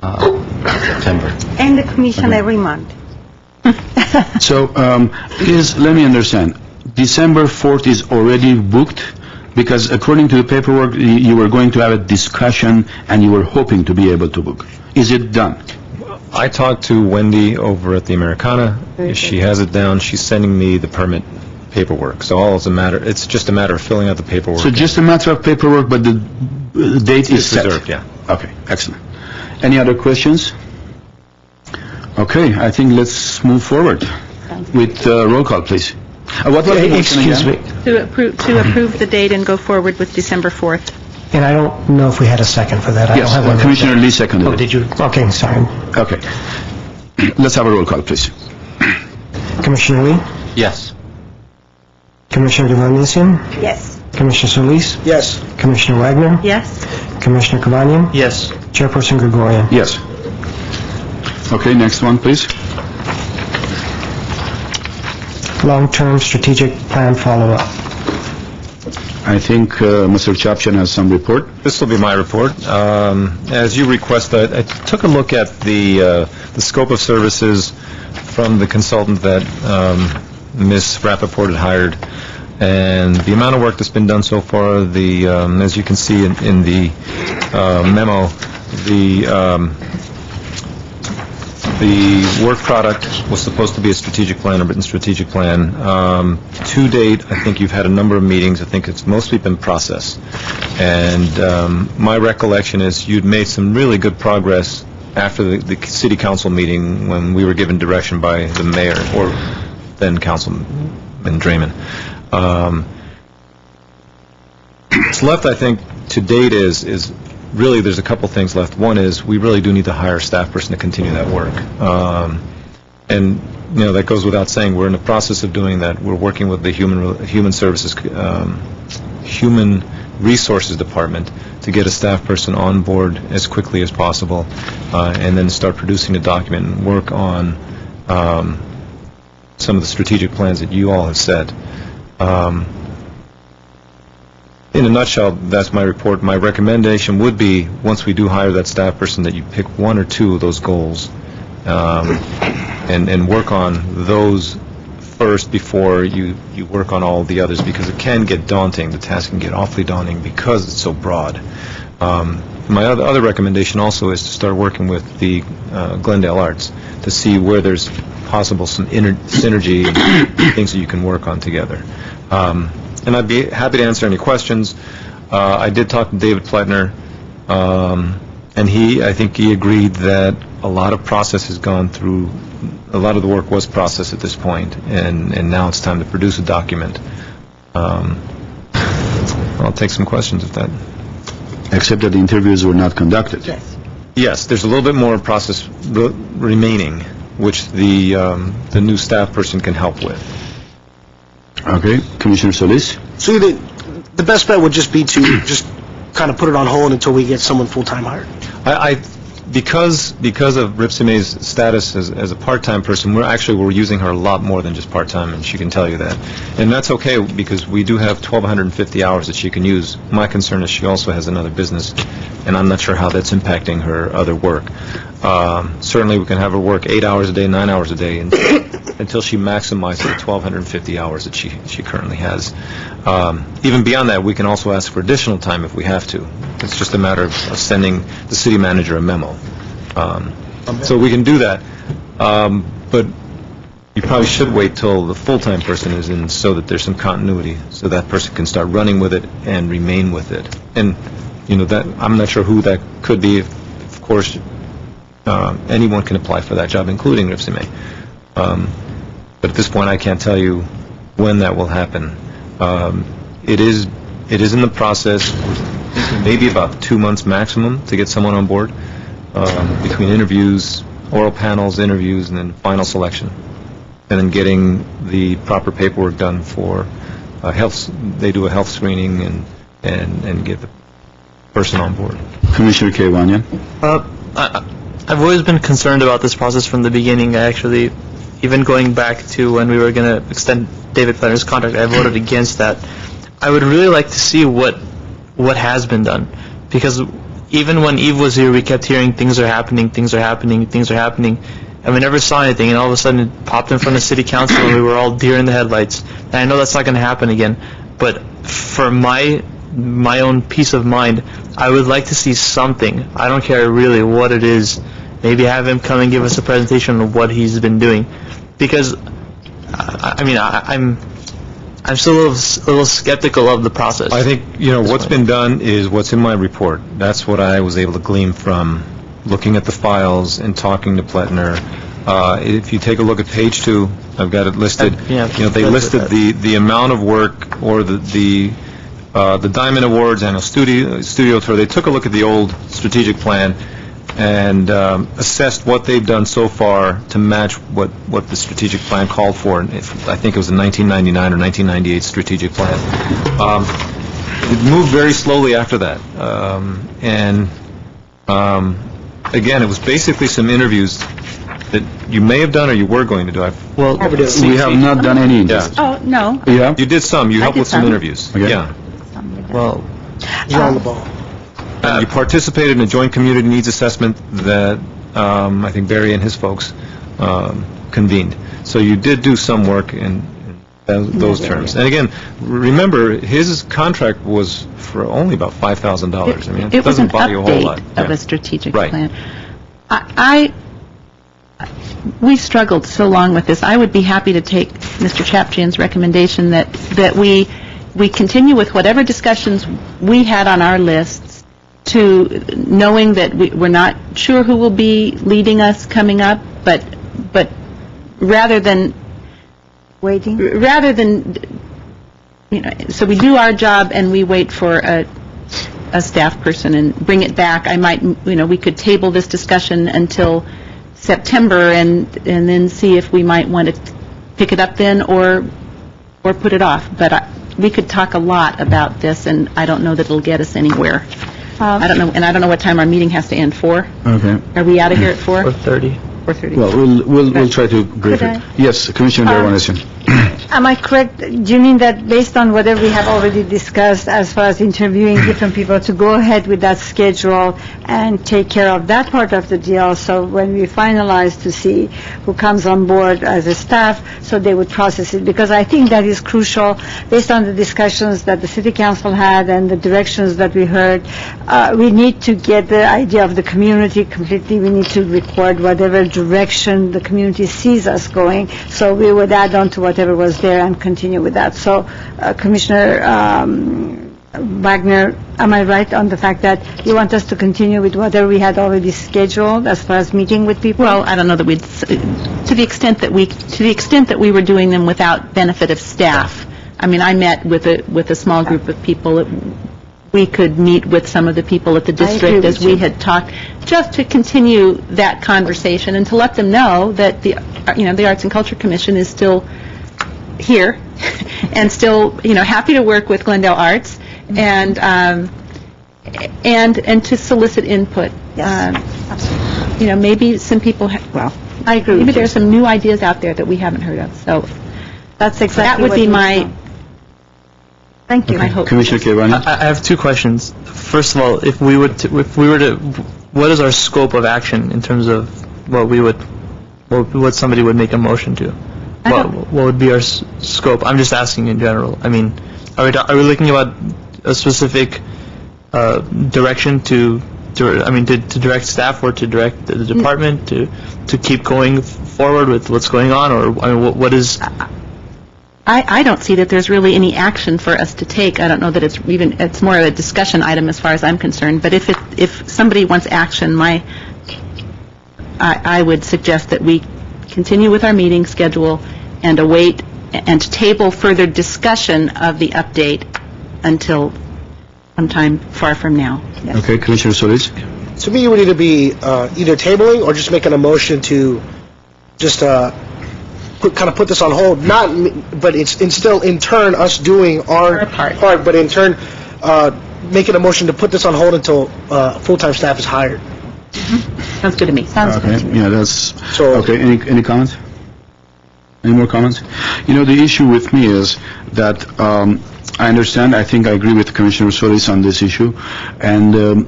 Speaker 3: September.
Speaker 10: And the commission every month.
Speaker 1: So, let me understand. December 4th is already booked, because according to the paperwork, you were going to have a discussion and you were hoping to be able to book. Is it done?
Speaker 14: I talked to Wendy over at the Americana. She has it down. She's sending me the permit paperwork. So it's just a matter of filling out the paperwork.
Speaker 1: So just a matter of paperwork, but the date is set?
Speaker 14: Reserved, yeah.
Speaker 1: Okay, excellent. Any other questions? Okay, I think let's move forward with roll call, please. What was the motion
Speaker 2: Excuse me.
Speaker 1: again?
Speaker 4: To approve the date and go forward with December 4th.
Speaker 2: And I don't know if we had a second for that. I don't have one.
Speaker 1: Commissioner Lee seconded
Speaker 2: Oh,
Speaker 1: it.
Speaker 2: did you? Okay, sorry.
Speaker 1: Okay. Let's have a roll call, please.
Speaker 2: Commissioner Lee?
Speaker 3: Yes.
Speaker 2: Commissioner Devanesian?
Speaker 10: Yes.
Speaker 2: Commissioner Solis?
Speaker 12: Yes.
Speaker 2: Commissioner Wagner?
Speaker 4: Yes?
Speaker 2: Commissioner Kavanian?
Speaker 13: Yes.
Speaker 2: Chairperson Gregorian?
Speaker 1: Yes. Okay, next one, please.
Speaker 2: Long-term strategic plan follow-up.
Speaker 1: I think Mr. Chapchan has some report.
Speaker 14: This will be my report. As you request, I took a look at the scope of services from the consultant that Ms. Rappaport had hired, and the amount of work that's been done so far. As you can see in the memo, the work product was supposed to be a strategic plan, a written strategic plan. To date, I think you've had a number of meetings. I think it's mostly been processed. And my recollection is you'd made some really good progress after the city council meeting when we were given direction by the mayor, or then Councilman Draymond. What's left, I think, to date is really, there's a couple things left. One is we really do need to hire a staff person to continue that work. And, that goes without saying. We're in the process of doing that. We're working with the Human Resources Department to get a staff person on board as quickly as possible, and then start producing a document and work on some of the strategic plans that you all have set. In a nutshell, that's my report. My recommendation would be, once we do hire that staff person, that you pick one or two of those goals and work on those first before you work on all the others, because it can get daunting. The task can get awfully daunting because it's so broad. My other recommendation also is to start working with the Glendale Arts to see where there's possible some synergy and things that you can work on together. And I'd be happy to answer any questions. I did talk to David Pletner, and I think he agreed that a lot of process has gone through, a lot of the work was processed at this point, and now it's time to produce a document. I'll take some questions if that...
Speaker 1: Except that the interviews were not conducted.
Speaker 14: Yes, there's a little bit more process remaining, which the new staff person can help with.
Speaker 1: Okay, Commissioner Solis?
Speaker 12: So the best bet would just be to just kind of put it on hold until we get someone full-time hired.
Speaker 14: Because of Ripsime's status as a part-time person, we're using her a lot more than just part-time, and she can tell you that. And that's okay, because we do have 1,250 hours that she can use. My concern is she also has another business, and I'm not sure how that's impacting her other work. Certainly we can have her work 8 hours a day, 9 hours a day, until she maximizes the 1,250 hours that she currently has. Even beyond that, we can also ask for additional time if we have to. It's just a matter of sending the city manager a memo. So we can do that, but you probably should wait till the full-time person is in, so that there's some continuity, so that person can start running with it and remain with it. And that I'm not sure who that could be. Of course, anyone can apply for that job, including Ripsime. But at this point, I can't tell you when that will happen. It is in the process. Maybe about 2 months maximum to get someone on board, between interviews, oral panels, interviews, and then final selection, and then getting the proper paperwork done for health. They do a health screening and get the person on board.
Speaker 1: Commissioner Kewanyan?
Speaker 13: I've always been concerned about this process from the beginning. Actually, even going back to when we were going to extend David Pletner's contract, I voted against that. I would really like to see what has been done, because even when Eve was here, we kept hearing things are happening, and we never saw anything, and all of a sudden it popped in front of City Council and we were all deer in the headlights. And I know that's not going to happen again, but for my own peace of mind, I would like to see something. I don't care really what it is. Maybe have him come and give us a presentation of what he's been doing, because I'm still a little skeptical of the process.
Speaker 14: I think, what's been done is what's in my report. That's what I was able to glean from looking at the files and talking to Pletner. If you take a look at page 2, I've got it listed. They listed the amount of work, or the Diamond Awards annual studio tour. They took a look at the old strategic plan and assessed what they've done so far to match what the strategic plan called for. And I think it was a 1999 or 1998 strategic plan. It moved very slowly after that. again, it was basically some interviews that you may have done or you were going to do.
Speaker 13: Well,
Speaker 1: We have not done any interviews.
Speaker 4: Oh, no.
Speaker 1: Yeah?
Speaker 14: You did some. You helped
Speaker 4: did
Speaker 14: with some
Speaker 4: some.
Speaker 14: interviews.
Speaker 1: Okay.
Speaker 14: Yeah.
Speaker 13: well,
Speaker 12: You're on the ball.
Speaker 14: And you participated in a joint community needs assessment that I think Barry and his folks convened. So you did do some work in those terms. And again, remember, his contract was for only about $5,000. I mean,
Speaker 4: It was an
Speaker 14: doesn't buy you a whole lot.
Speaker 4: update of
Speaker 14: Yeah.
Speaker 4: a strategic
Speaker 14: Right.
Speaker 4: plan. We've struggled so long with this. I would be happy to take Mr. Chapchian's recommendation that we continue with whatever discussions we had on our lists, to knowing that we're not sure who will be leading us coming up, but rather than, so we do our job and we wait for a staff person and bring it back. We could table this discussion until September and then see if we might want to pick it up then or put it off. But we could talk a lot about this, and I don't know that it'll get us anywhere. I don't know, and I don't know what time our meeting has to end. 4?
Speaker 1: Okay.
Speaker 4: Are we out of here at 4?
Speaker 13: 4:30.
Speaker 4: 4:30.
Speaker 1: Well, we'll try to brief it. Yes, Commissioner Derwanesian.
Speaker 10: Am I correct? Do you mean that based on whatever we have already discussed as far as interviewing different people, to go ahead with that schedule and take care of that part of the deal, so when we finalize to see who comes on board as a staff, so they would process it? Because I think that is crucial, based on the discussions that the City Council had and the directions that we heard. We need to get the idea of the community completely. We need to record whatever direction the community sees us going, so we would add on to whatever was there and continue with that. So, Commissioner Wagner, am I right on the fact that you want us to continue with whatever we had already scheduled as far as meeting with people?
Speaker 4: Well, I don't know that to the extent that we were doing them without benefit of staff. I mean, I met with a small group of people. We could meet with some of the people at the district as we had talked, just to continue that conversation and to let them know that the Arts and Culture Commission is still here and still, happy to work with Glendale Arts and to solicit input.
Speaker 10: Absolutely.
Speaker 4: Maybe some people,
Speaker 10: I agree.
Speaker 4: maybe there's some new ideas out there that we haven't heard of. So
Speaker 10: That's exactly
Speaker 4: that would
Speaker 10: what
Speaker 4: be
Speaker 10: we
Speaker 4: my
Speaker 10: want. Thank you.
Speaker 4: my hope.
Speaker 1: Commissioner Kerbani?
Speaker 13: I have two questions. First of all, if we were to, what is our scope of action in terms of what somebody would make a motion to? What would be our scope? I'm just asking in general. I mean, are we looking about a specific direction to direct staff or to direct the department to keep going forward with what's going on, or what is?
Speaker 4: I don't see that there's really any action for us to take. I don't know that it's more of a discussion item as far as I'm concerned. But if somebody wants action, I would suggest that we continue with our meeting schedule and await and table further discussion of the update until sometime far from now. Yes.
Speaker 1: Okay, Commissioner Solis?
Speaker 12: To me, it would either be either tabling or just making a motion to just put this on hold. But it's still in turn us doing our part, but in turn making a motion to put this on hold until full-time staff is hired.
Speaker 4: Sounds good to me. Sounds good to me.
Speaker 1: Yeah, that's okay. Any comments? Any more comments? The issue with me is that I understand. I think I agree with Commissioner Solis on this issue, and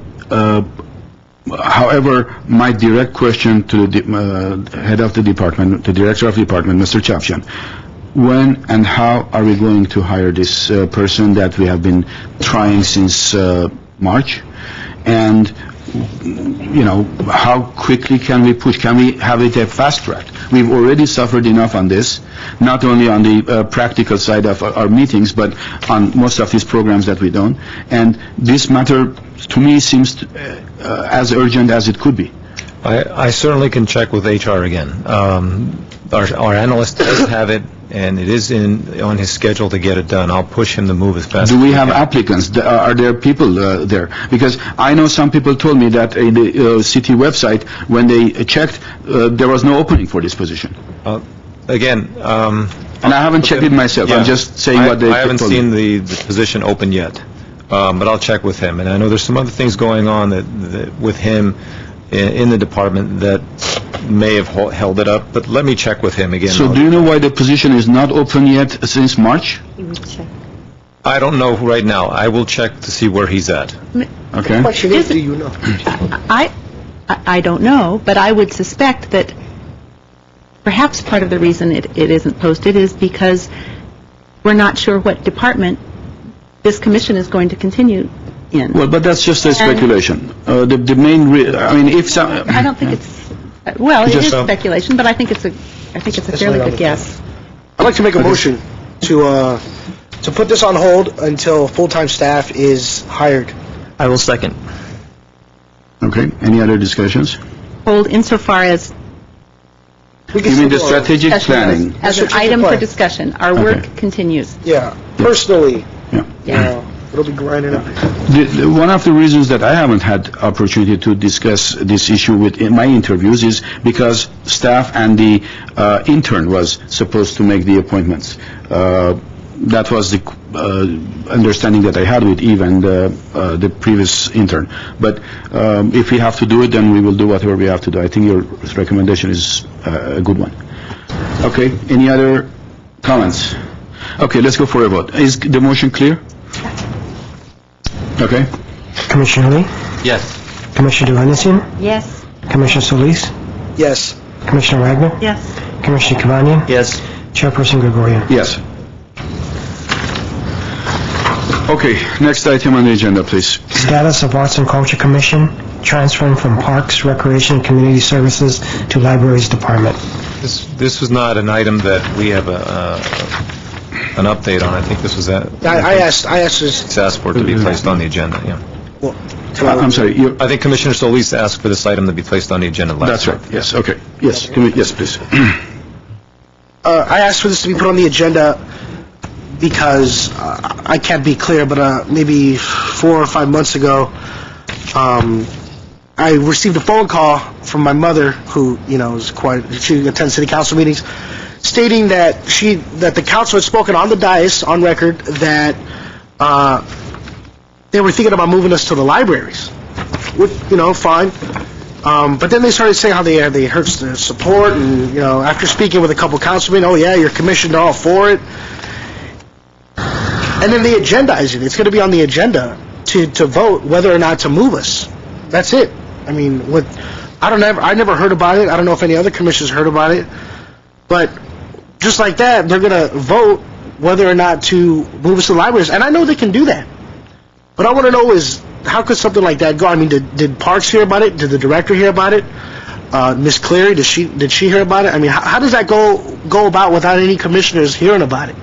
Speaker 1: however, my direct question to the head of the department, the director of the department, Mr. Chapchian, when and how are we going to hire this person that we have been trying since March, and how quickly can we push? Can we have it a fast track? We've already suffered enough on this, not only on the practical side of our meetings, but on most of these programs that we don't. And this matter, to me, seems as urgent as it could be.
Speaker 14: I certainly can check with HR again. Our analyst does have it, and it is on his schedule to get it done. I'll push him to move as fast as
Speaker 1: Do we
Speaker 14: he
Speaker 1: have
Speaker 14: can.
Speaker 1: applicants? Are there people there? Because I know some people told me that in the city website, when they checked, there was no opening for this position.
Speaker 14: Again,
Speaker 1: and I haven't checked it myself.
Speaker 14: Yeah.
Speaker 1: I'm just saying what they
Speaker 14: I haven't
Speaker 1: told me.
Speaker 14: seen the position open yet, but I'll check with him. And I know there's some other things going on that with him in the department that may have held it up, but let me check with him again.
Speaker 1: So do you know why the position is not open yet since March?
Speaker 14: I don't know right now. I will check to see where he's at.
Speaker 1: Okay.
Speaker 12: The question is, do you know?
Speaker 4: I don't know, but I would suspect that perhaps part of the reason it isn't posted is because we're not sure what department this commission is going to continue in.
Speaker 1: Well, but that's just a speculation. The main, I mean, if some...
Speaker 4: I don't think it's, well, it is
Speaker 1: Just-
Speaker 4: speculation, but I think it's a fairly good guess.
Speaker 12: I'd like to make a motion to put this on hold until full-time staff is hired.
Speaker 13: I will second.
Speaker 1: Okay, any other discussions?
Speaker 4: Hold insofar as
Speaker 12: We can
Speaker 1: You mean the
Speaker 12: still-
Speaker 1: strategic planning?
Speaker 4: as an
Speaker 12: Strategic
Speaker 4: item for
Speaker 12: plan.
Speaker 4: discussion. Our work continues.
Speaker 12: Yeah, personally,
Speaker 1: Yeah.
Speaker 12: it'll be grinding up.
Speaker 1: One of the reasons that I haven't had opportunity to discuss this issue in my interviews is because staff and the intern was supposed to make the appointments. That was the understanding that I had with Eve and the previous intern. But if we have to do it, then we will do whatever we have to do. I think your recommendation is a good one. Okay, any other comments? Okay, let's go for a vote. Is the motion clear? Okay.
Speaker 2: Commissioner Lee?
Speaker 3: Yes.
Speaker 2: Commissioner Duhanesian?
Speaker 10: Yes.
Speaker 2: Commissioner Solis?
Speaker 12: Yes.
Speaker 2: Commissioner Wagner?
Speaker 10: Yes.
Speaker 2: Commissioner Kavanian?
Speaker 13: Yes.
Speaker 2: Chairperson Gregorian?
Speaker 1: Yes. Okay, next item on the agenda, please.
Speaker 2: Status of Arts and Culture Commission, transferring from Parks, Recreation, and Community Services to Libraries Department.
Speaker 14: This was not an item that we have an update on. I think this was that.
Speaker 12: I asked this,
Speaker 14: It's asked for it to be placed on the agenda, yeah.
Speaker 12: well,
Speaker 1: I'm sorry,
Speaker 14: I think Commissioner Solis asked for this item to be placed on the agenda last
Speaker 1: that's
Speaker 14: month.
Speaker 1: right, yes, okay. Yes, yes, please.
Speaker 12: I asked for this to be put on the agenda because I can't be clear, but maybe 4 or 5 months ago, I received a phone call from my mother, who, she attends city council meetings, stating that the council had spoken on the dais, on record, that they were thinking about moving us to the libraries. Which, fine. But then they started saying how they heard the support, and, after speaking with a couple councilmen, oh yeah, you're commissioned all for it. And then they agendize it. It's going to be on the agenda to vote whether or not to move us. That's it. I mean, I never heard about it. I don't know if any other commissioners heard about it. But just like that, they're going to vote whether or not to move us to the libraries. And I know they can do that. But I want to know is, how could something like that go? I mean, did Parks hear about it? Did the director hear about it? Ms. Cleary, did she hear about it? I mean, how does that go about without any commissioners hearing about it?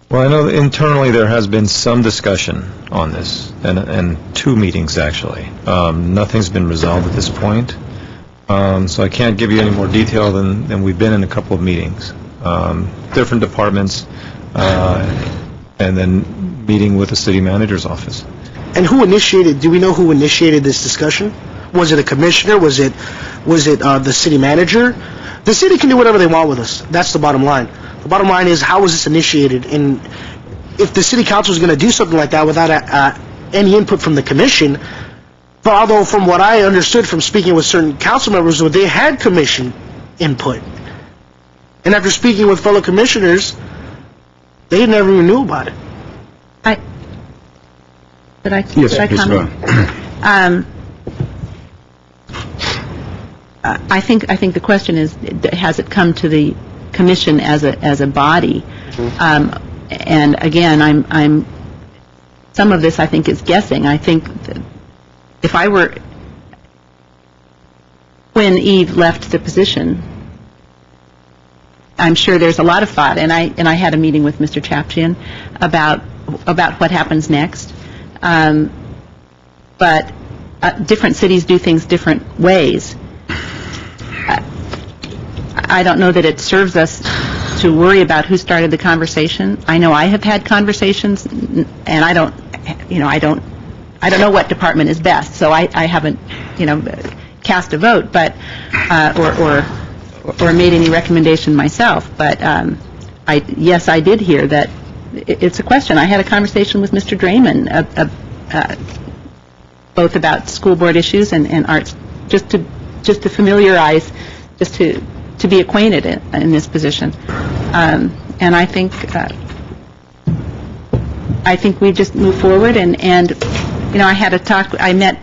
Speaker 14: Well, I know that internally there has been some discussion on this, and 2 meetings, actually. Nothing's been resolved at this point, so I can't give you any more detail than we've been in a couple of meetings. Different departments, and then meeting with the city manager's office.
Speaker 12: And do we know who initiated this discussion? Was it a commissioner? Was it the city manager? The city can do whatever they want with us. That's the bottom line. The bottom line is, how was this initiated? And if the city council is going to do something like that without any input from the commission, but although from what I understood from speaking with certain council members, they had commission input. And after speaking with fellow commissioners, they never even knew about it.
Speaker 4: Did I
Speaker 1: Yes, please, go
Speaker 4: comment?
Speaker 1: ahead.
Speaker 4: I think the question is, has it come to the commission as a body? And again, some of this I think is guessing. I think that if I were, when Eve left the position, I'm sure there's a lot of thought, and I had a meeting with Mr. Chapchian about what happens next. But different cities do things different ways. I don't know that it serves us to worry about who started the conversation. I know I have had conversations, and I don't know what department is best, so I haven't, cast a vote, but or made any recommendation myself. But yes, I did hear that it's a question. I had a conversation with Mr. Draymond both about school board issues and arts just to familiarize, just to be acquainted in this position. And I think we just move forward, and I had a talk, I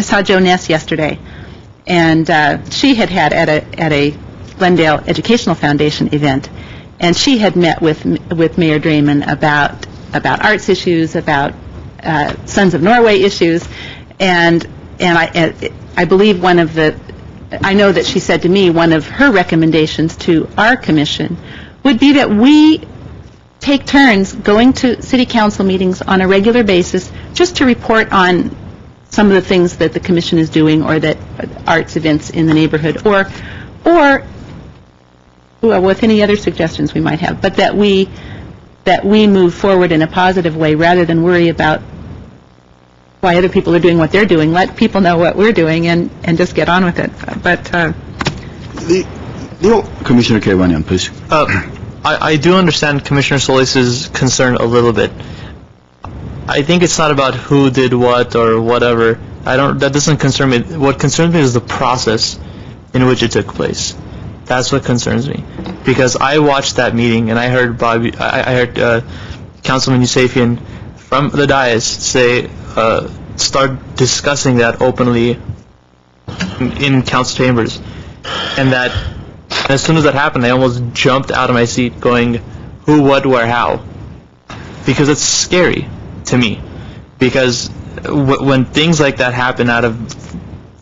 Speaker 4: saw Joe Ness yesterday, and she had at a Glendale Educational Foundation event, and she had met with Mayor Draymond about arts issues, about Sons of Norway issues, and I believe I know that she said to me one of her recommendations to our commission would be that we take turns going to city council meetings on a regular basis just to report on some of the things that the commission is doing, or that arts events in the neighborhood, or with any other suggestions we might have, but that we move forward in a positive way rather than worry about why other people are doing what they're doing. Let people know what we're doing and just get on with it. But
Speaker 1: Commissioner Kevanian, please.
Speaker 13: I do understand Commissioner Solis's concern a little bit. I think it's not about who did what or whatever. That doesn't concern me. What concerns me is the process in which it took place. That's what concerns me, because I watched that meeting and I heard Councilman Yusefian from the dais say, start discussing that openly in council chambers, and that as soon as that happened, I almost jumped out of my seat, going, who, what, where, how? Because it's scary to me. Because when things like that happen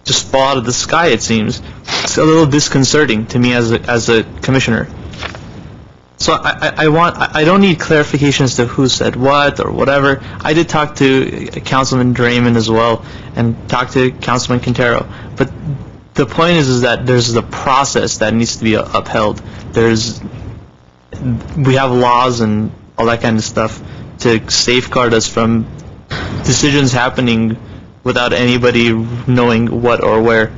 Speaker 13: just fall out of the sky, it seems, it's a little disconcerting to me as a commissioner. So I don't need clarification as to who said what or whatever. I did talk to Councilman Draymond as well, and talk to Councilman Quintero. But the point is that there's the process that needs to be upheld. We have laws and all that kind of stuff to safeguard us from decisions happening without anybody knowing what or where,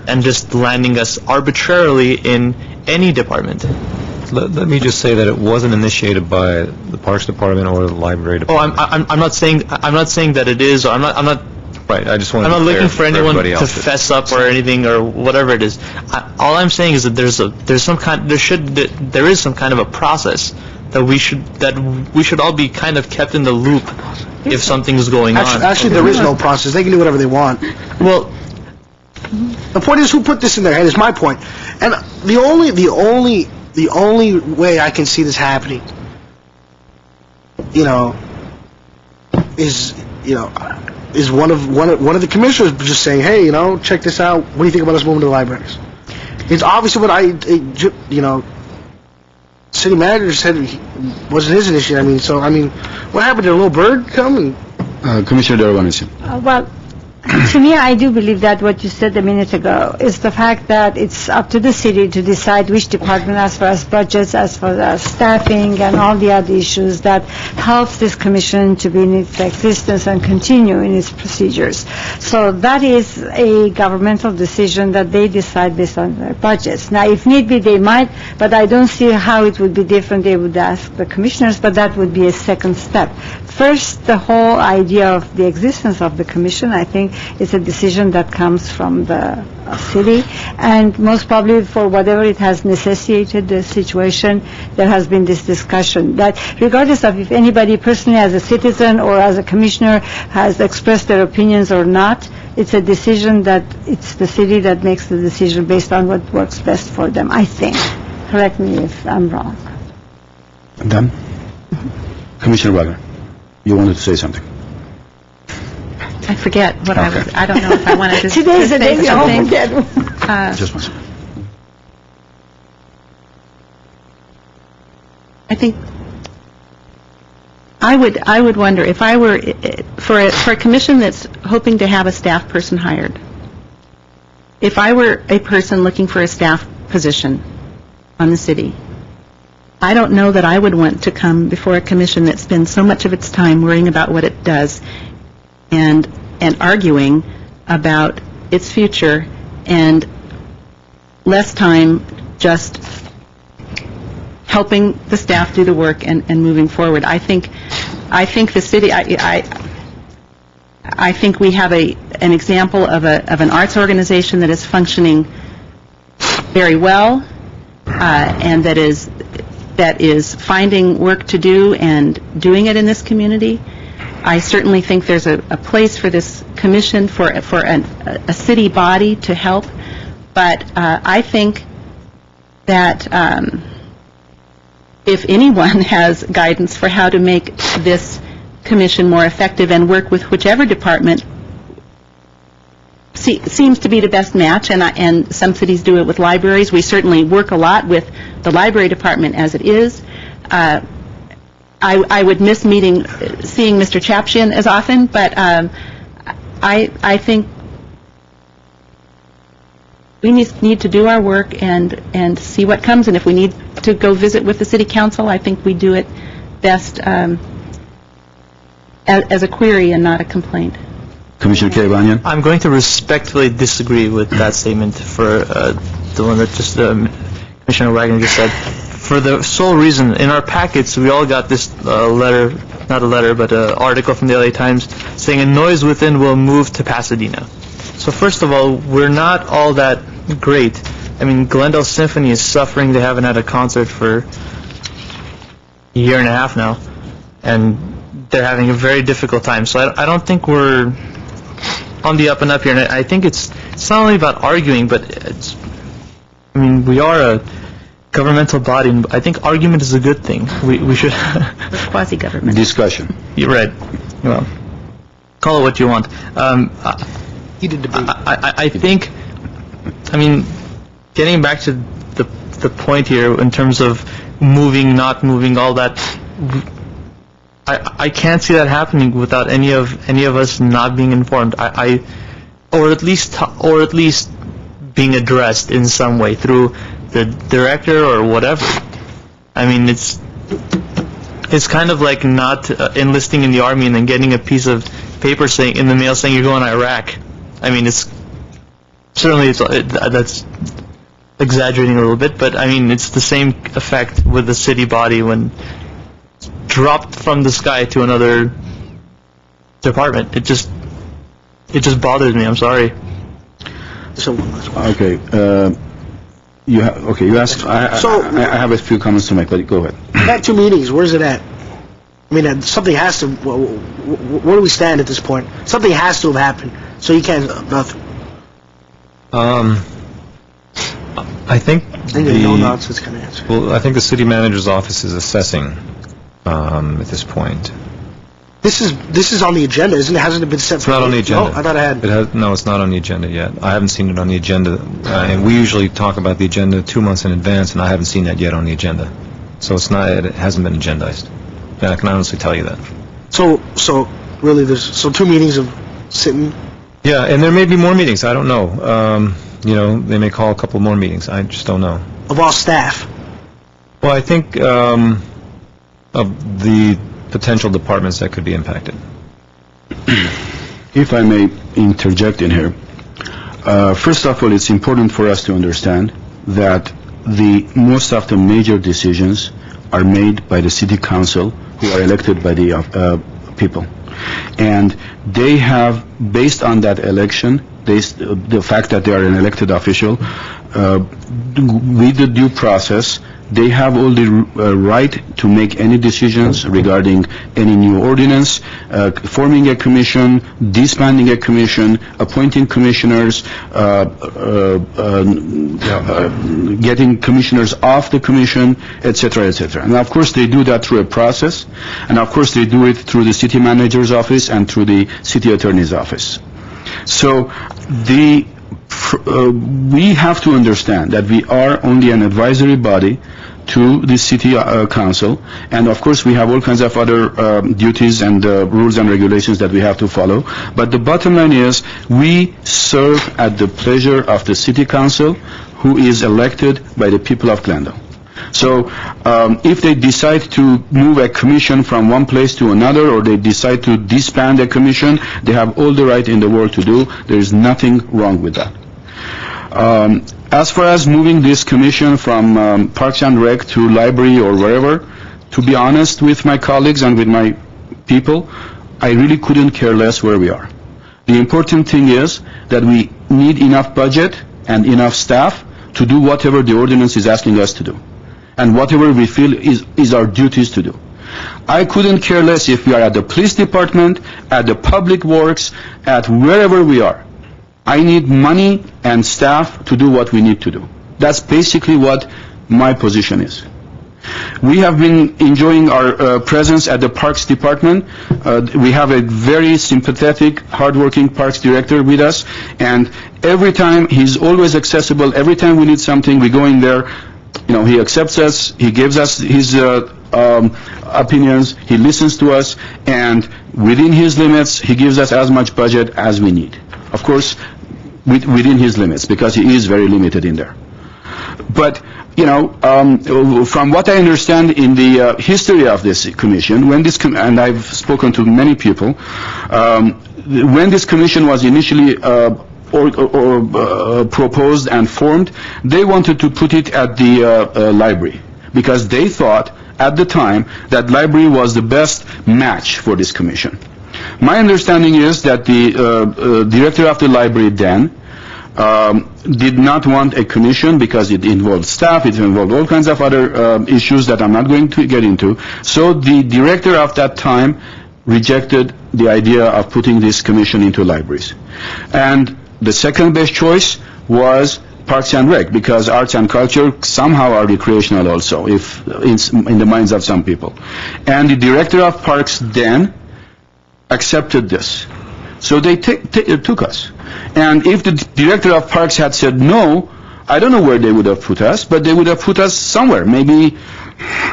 Speaker 13: and just landing us arbitrarily in any department.
Speaker 14: Let me just say that it wasn't initiated by the Parks Department or the Library Department.
Speaker 13: I'm not saying that it is. Or I'm not.
Speaker 14: Right. I just want.
Speaker 13: I'm not looking for anyone to fess up or anything or whatever it is. All I'm saying is that there is some kind of a process that we should all be kind of kept in the loop if something's going on.
Speaker 12: Actually, there is no process. They can do whatever they want.
Speaker 13: Well,
Speaker 12: the point is, who put this in their head is my point. And the only way I can see this happening, is one of the commissioners just saying, hey, check this out. What do you think about us moving to the libraries? It's obviously what city manager said wasn't his initiative. What happened? Did a little bird come?
Speaker 1: Commissioner Darwanesian.
Speaker 10: Well, to me, I do believe that what you said a minute ago is the fact that it's up to the city to decide which department, as far as budgets, as far as staffing, and all the other issues that helps this commission to be in its existence and continue in its procedures. So that is a governmental decision that they decide based on their budgets. Now, if need be, they might, but I don't see how it would be different. They would ask the commissioners, but that would be a second step. First, the whole idea of the existence of the commission, I think, is a decision that comes from the city, and most probably for whatever it has necessitated the situation, there has been this discussion that regardless of if anybody personally as a citizen or as a commissioner has expressed their opinions or not, it's a decision that it's the city that makes the decision based on what works best for them, I think. Correct me if I'm wrong.
Speaker 1: Done? Commissioner Wagner, you wanted to say something.
Speaker 4: I forget what I don't know if I wanted to
Speaker 10: Today's the day we all
Speaker 4: something.
Speaker 10: forget.
Speaker 1: Just one second.
Speaker 4: I think I would wonder if I were for a commission that's hoping to have a staff person hired. If I were a person looking for a staff position on the city, I don't know that I would want to come before a commission that spends so much of its time worrying about what it does and arguing about its future, and less time just helping the staff do the work and moving forward. I think the city, I think we have an example of an arts organization that is functioning very well, and that is finding work to do and doing it in this community. I certainly think there's a place for this commission, for a city body to help, but I think that if anyone has guidance for how to make this commission more effective and work with whichever department seems to be the best match, and some cities do it with libraries. We certainly work a lot with the library department as it is. I would miss seeing Mr. Chapchian as often, but I think we need to do our work and see what comes, and if we need to go visit with the city council, I think we do it best as a query and not a complaint.
Speaker 1: Commissioner Kerebanian?
Speaker 13: I'm going to respectfully disagree with that statement for the one that just Commissioner Wagner just said. For the sole reason, in our packets, we all got this letter, not a letter, but an article from the LA Times saying a noise within will move to Pasadena. So first of all, we're not all that great. I mean, Glendale Symphony is suffering. They haven't had a concert for a year and a half now, and they're having a very difficult time. So I don't think we're on the up and up here. And I think it's not only about arguing, but we are a governmental body, and I think argument is a good thing. We should...
Speaker 4: Quasi-government.
Speaker 1: Discussion.
Speaker 13: You're right. Well, call it what you want.
Speaker 12: Heated debate.
Speaker 13: I think, getting back to the point here in terms of moving, not moving, all that, I can't see that happening without any of us not being informed. Or at least being addressed in some way through the director or whatever. It's kind of like not enlisting in the army and then getting a piece of paper in the mail saying you're going to Iraq. It's certainly that's exaggerating a little bit, but it's the same effect with the city body when it's dropped from the sky to another department. It just bothers me. I'm sorry.
Speaker 1: Okay. You asked. I have a few comments to make, but go ahead.
Speaker 12: Back to meetings. Where's it at? Something has to. Where do we stand at this point? Something has to have happened. So you can't nothing.
Speaker 14: I think
Speaker 12: no nonsense kind of answer.
Speaker 14: Well, I think the city manager's office is assessing at this point.
Speaker 12: This is on the agenda, isn't it? Hasn't it been set?
Speaker 14: It's not on the agenda.
Speaker 12: No, I thought I had.
Speaker 14: No, it's not on the agenda yet. I haven't seen it on the agenda, and we usually talk about the agenda 2 months in advance, and I haven't seen that yet on the agenda. So it hasn't been agendized. And I can honestly tell you that.
Speaker 12: So really, there's 2 meetings of sitting.
Speaker 14: Yeah, and there may be more meetings. I don't know. They may call a couple more meetings. I just don't know.
Speaker 12: Of all staff?
Speaker 14: Well, I think of the potential departments that could be impacted.
Speaker 1: If I may interject in here, first of all, it's important for us to understand that most of the major decisions are made by the city council, who are elected by the people. And they have, based on that election, the fact that they are an elected official, with the due process, they have all the right to make any decisions regarding any new ordinance, forming a commission, disbanding a commission, appointing commissioners, getting commissioners off the commission, etc., etc. And of course they do that through a process, and of course they do it through the city manager's office and through the city attorney's office. So we have to understand that we are only an advisory body to the city council, and of course we have all kinds of other duties and rules and regulations that we have to follow. But the bottom line is we serve at the pleasure of the city council, who is elected by the people of Glendale. So if they decide to move a commission from one place to another, or they decide to disband a commission, they have all the right in the world to do. There is nothing wrong with that. As far as moving this commission from Parks and Rec to library or wherever, to be honest with my colleagues and with my people, I really couldn't care less where we are. The important thing is that we need enough budget and enough staff to do whatever the ordinance is asking us to do, and whatever we feel is our duties to do. I couldn't care less if we are at the police department, at the public works, at wherever we are. I need money and staff to do what we need to do. That's basically what my position is. We have been enjoying our presence at the Parks Department. We have a very sympathetic, hardworking Parks Director with us, and every time he's always accessible. Every time we need something, we go in there. You know, he accepts us, he gives us his opinions, he listens to us, and within his limits, he gives us as much budget as we need. Of course, within his limits, because he is very limited in there. But, you know, from what I understand in the history of this commission, when this and I've spoken to many people, when this commission was initially proposed and formed, they wanted to put it at the library, because they thought at the time that library was the best match for this commission. My understanding is that the director of the library then did not want a commission because it involved staff, it involved all kinds of other issues that I'm not going to get into. So the director of that time rejected the idea of putting this commission into libraries. And the second best choice was Parks and Rec, because arts and culture somehow are recreational also, if in the minds of some people. And the director of Parks then accepted this. So they took us. And if the director of Parks had said no, I don't know where they would have put us, but they would have put us somewhere, maybe,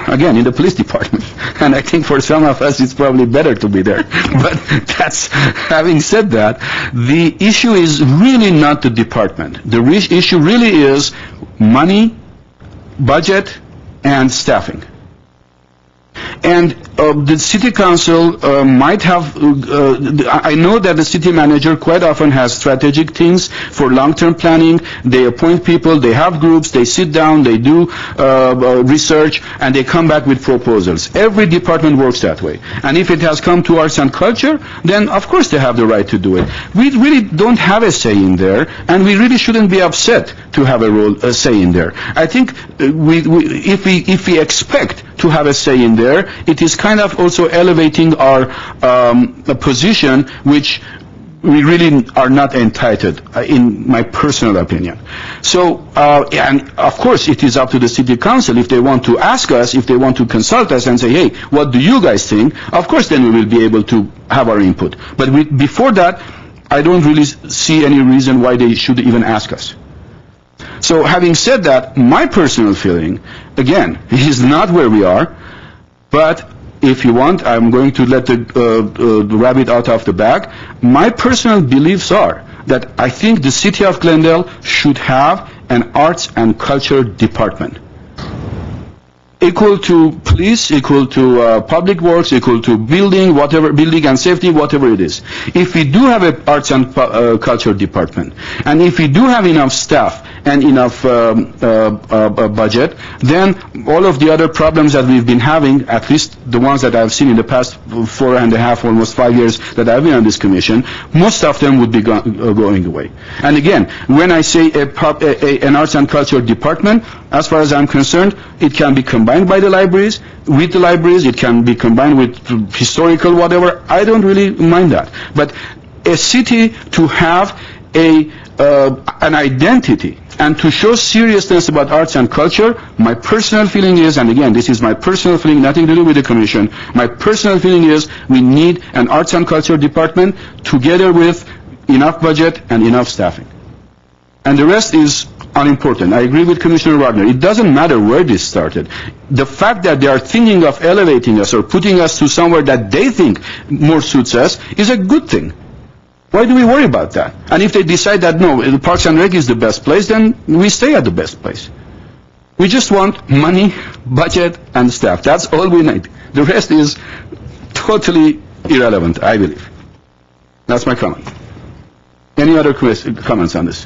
Speaker 1: again, in the police department. And I think for some of us it's probably better to be there. But that's, having said that, the issue is really not the department. The issue really is money, budget, and staffing. And the city council might have, I know that the city manager quite often has strategic things for long-term planning. They appoint people, they have groups, they sit down, they do research, and they come back with proposals. Every department works that way. And if it has come to arts and culture, then of course they have the right to do it. We really don't have a say in there, and we really shouldn't be upset to have a say in there. I think if we expect to have a say in there, it is kind of also elevating our position, which we really are not entitled, in my personal opinion. So, and of course, it is up to the city council if they want to ask us, if they want to consult us and say, hey, what do you guys think? Of course, then we will be able to have our input. But before that, I don't really see any reason why they should even ask us. So having said that, my personal feeling, again, is not where we are, but if you want, I'm going to let the rabbit out of the bag. My personal beliefs are that I think the city of Glendale should have an arts and culture department. Equal to police, equal to public works, equal to building, whatever, building and safety, whatever it is. If we do have an arts and culture department, and if we do have enough staff and enough budget, then all of the other problems that we've been having, at least the ones that I've seen in the past 4.5, almost 5 years that I've been on this commission, most of them would be going away. And again, when I say an arts and culture department, as far as I'm concerned, it can be combined by the libraries, with the libraries, it can be combined with historical whatever. I don't really mind that. But a city to have an identity and to show seriousness about arts and culture, my personal feeling is, and again, this is my personal feeling, nothing to do with the commission, my personal feeling is we need an arts and culture department together with enough budget and enough staffing. And the rest is unimportant. I agree with Commissioner Wagner. It doesn't matter where this started. The fact that they are thinking of elevating us or putting us to somewhere that they think more suits us is a good thing. Why do we worry about that? And if they decide that, no, the Parks and Rec is the best place, then we stay at the best place. We just want money, budget, and staff. That's all we need. The rest is totally irrelevant, I believe. That's my comment. Any other comments on this?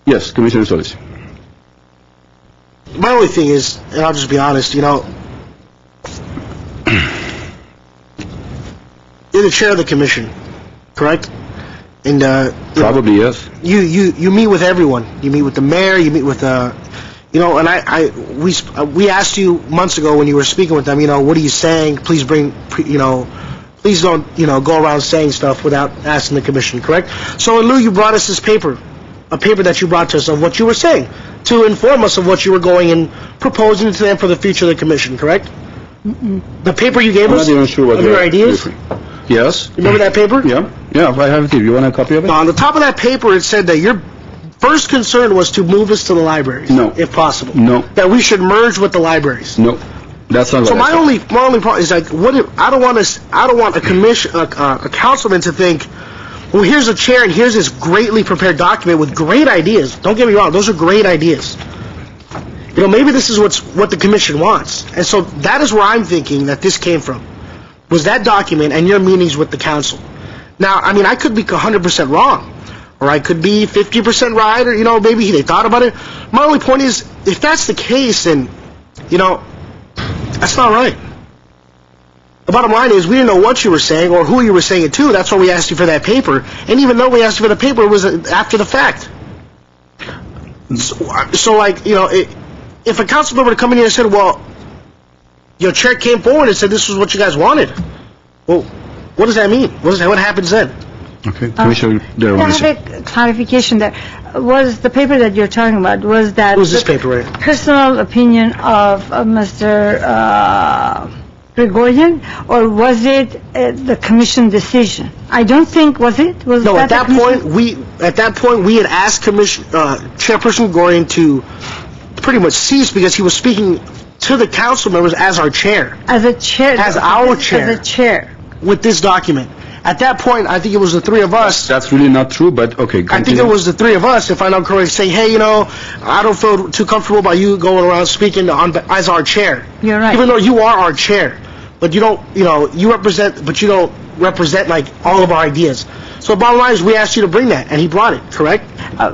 Speaker 1: Yes, Commissioner Solis.
Speaker 12: My only thing is, and I'll just be honest, you know, you're the chair of the commission, correct? And
Speaker 1: Probably, yes.
Speaker 12: you meet with everyone. You meet with the mayor. You meet with and we asked you months ago when you were speaking with them. What are you saying? Please bring. Please don't go around saying stuff without asking the commission. Correct? So in lieu, you brought us this paper, a paper that you brought to us of what you were saying to inform us of what you were going and proposing to them for the future of the commission. Correct? The paper you gave
Speaker 1: I'm
Speaker 12: us.
Speaker 1: not even sure what
Speaker 12: of your ideas.
Speaker 1: Yes.
Speaker 12: Remember that paper?
Speaker 1: Yeah, I have it here. You want a copy of it?
Speaker 12: On the top of that paper, it said that your first concern was to move us to the libraries.
Speaker 1: No.
Speaker 12: If possible.
Speaker 1: No.
Speaker 12: That we should merge with the libraries.
Speaker 1: No. That's not what
Speaker 12: So
Speaker 1: I
Speaker 12: my
Speaker 1: said.
Speaker 12: only problem is like, what if, I don't want a commission, a councilman to think, well, here's a chair and here's this greatly prepared document with great ideas. Don't get me wrong, those are great ideas. Maybe this is what the commission wants. And so that is where I'm thinking that this came from, was that document and your meetings with the council. Now, I could be 100% wrong, or I could be 50% right, or, maybe they thought about it. My only point is, if that's the case, then, that's not right. The bottom line is, we didn't know what you were saying or who you were saying it to. That's why we asked you for that paper. And even though we asked you for the paper, it was after the fact. So if a council member come in here and said, well, your chair came forward and said this was what you guys wanted, well, what does that mean? What happens then?
Speaker 1: Okay, Commissioner Darrow.
Speaker 10: I have a clarification there. Was the paper that you're talking about, was that
Speaker 12: Who's this paper right?
Speaker 10: personal opinion of Mr. Gregorian, or was it the commission decision? I don't think, was it?
Speaker 12: No, at that point we had asked Chairperson Gregorian to pretty much cease because he was speaking to the council members as our chair.
Speaker 10: As a chair.
Speaker 12: As our chair.
Speaker 10: As a chair.
Speaker 12: With this document. At that point, I think it was the three of us.
Speaker 1: That's really not true, but okay, continue.
Speaker 12: I think it was the three of us, if I'm not correct, saying, hey, I don't feel too comfortable about you going around speaking as our chair.
Speaker 10: You're right.
Speaker 12: Even though you are our chair. But you don't, you represent, but you don't represent, all of our ideas. So the bottom line is we asked you to bring that, and he brought it, correct?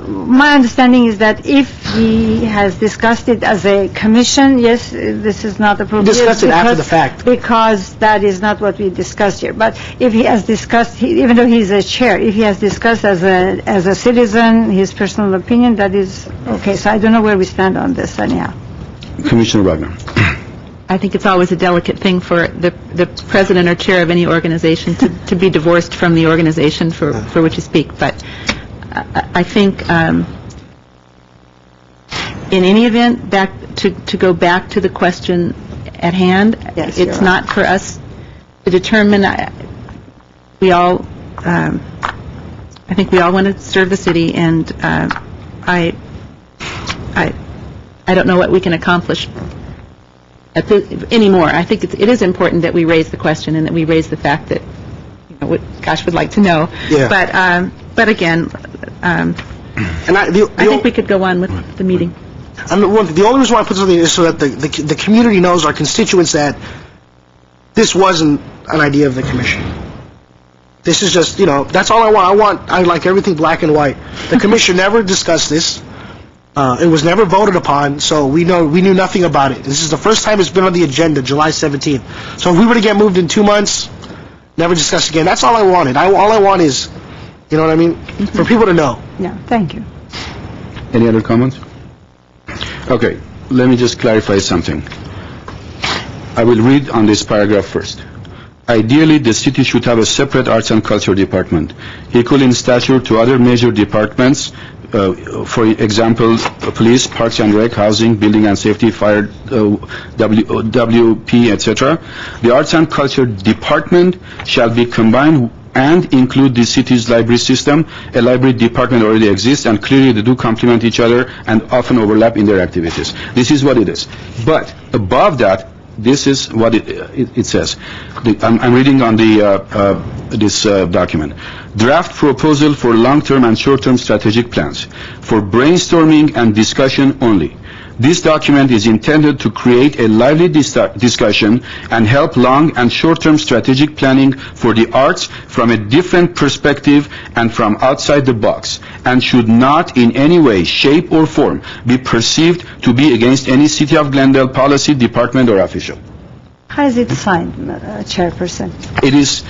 Speaker 10: My understanding is that if he has discussed it as a commission, yes, this is not appropriate.
Speaker 12: Discussed it after the fact.
Speaker 10: Because that is not what we discussed here. But if he has discussed, even though he's a chair, if he has discussed as a citizen, his personal opinion, that is okay. So I don't know where we stand on this anyhow.
Speaker 1: Commissioner Wagner.
Speaker 4: I think it's always a delicate thing for the president or chair of any organization to be divorced from the organization for which you speak. But I think in any event, to go back to the question at hand,
Speaker 10: Yes,
Speaker 4: it's
Speaker 10: you're
Speaker 4: not for us to determine. I think we all want to serve the city, and I don't know what we can accomplish anymore. I think it is important that we raise the question and that we raise the fact that, what Gosh would like to know.
Speaker 12: Yeah.
Speaker 4: But again, I think we could go on with the meeting.
Speaker 12: The only reason why I put something is so that the community knows, our constituents, that this wasn't an idea of the commission. This is just, that's all I want. I like everything black and white. The commission never discussed this. It was never voted upon, so we knew nothing about it. This is the first time it's been on the agenda, July 17th. So if we were to get moved in 2 months, never discussed again, that's all I wanted. All I want is, you know what I mean, for people to know.
Speaker 10: Yeah, thank you.
Speaker 1: Any other comments? Okay, let me just clarify something. I will read on this paragraph first. Ideally, the city should have a separate arts and culture department, equal in stature to other major departments, for example, police, parks and rec, housing, building and safety, fire, WP, etc. The arts and culture department shall be combined and include the city's library system. A library department already exists, and clearly they do complement each other and often overlap in their activities. This is what it is. But above that, this is what it says. I'm reading on this document. Draft proposal for long-term and short-term strategic plans for brainstorming and discussion only. This document is intended to create a lively discussion and help long and short-term strategic planning for the arts from a different perspective and from outside the box, and should not in any way, shape, or form be perceived to be against any City of Glendale policy, department, or official.
Speaker 10: How is it signed, Chairperson?
Speaker 1: It is,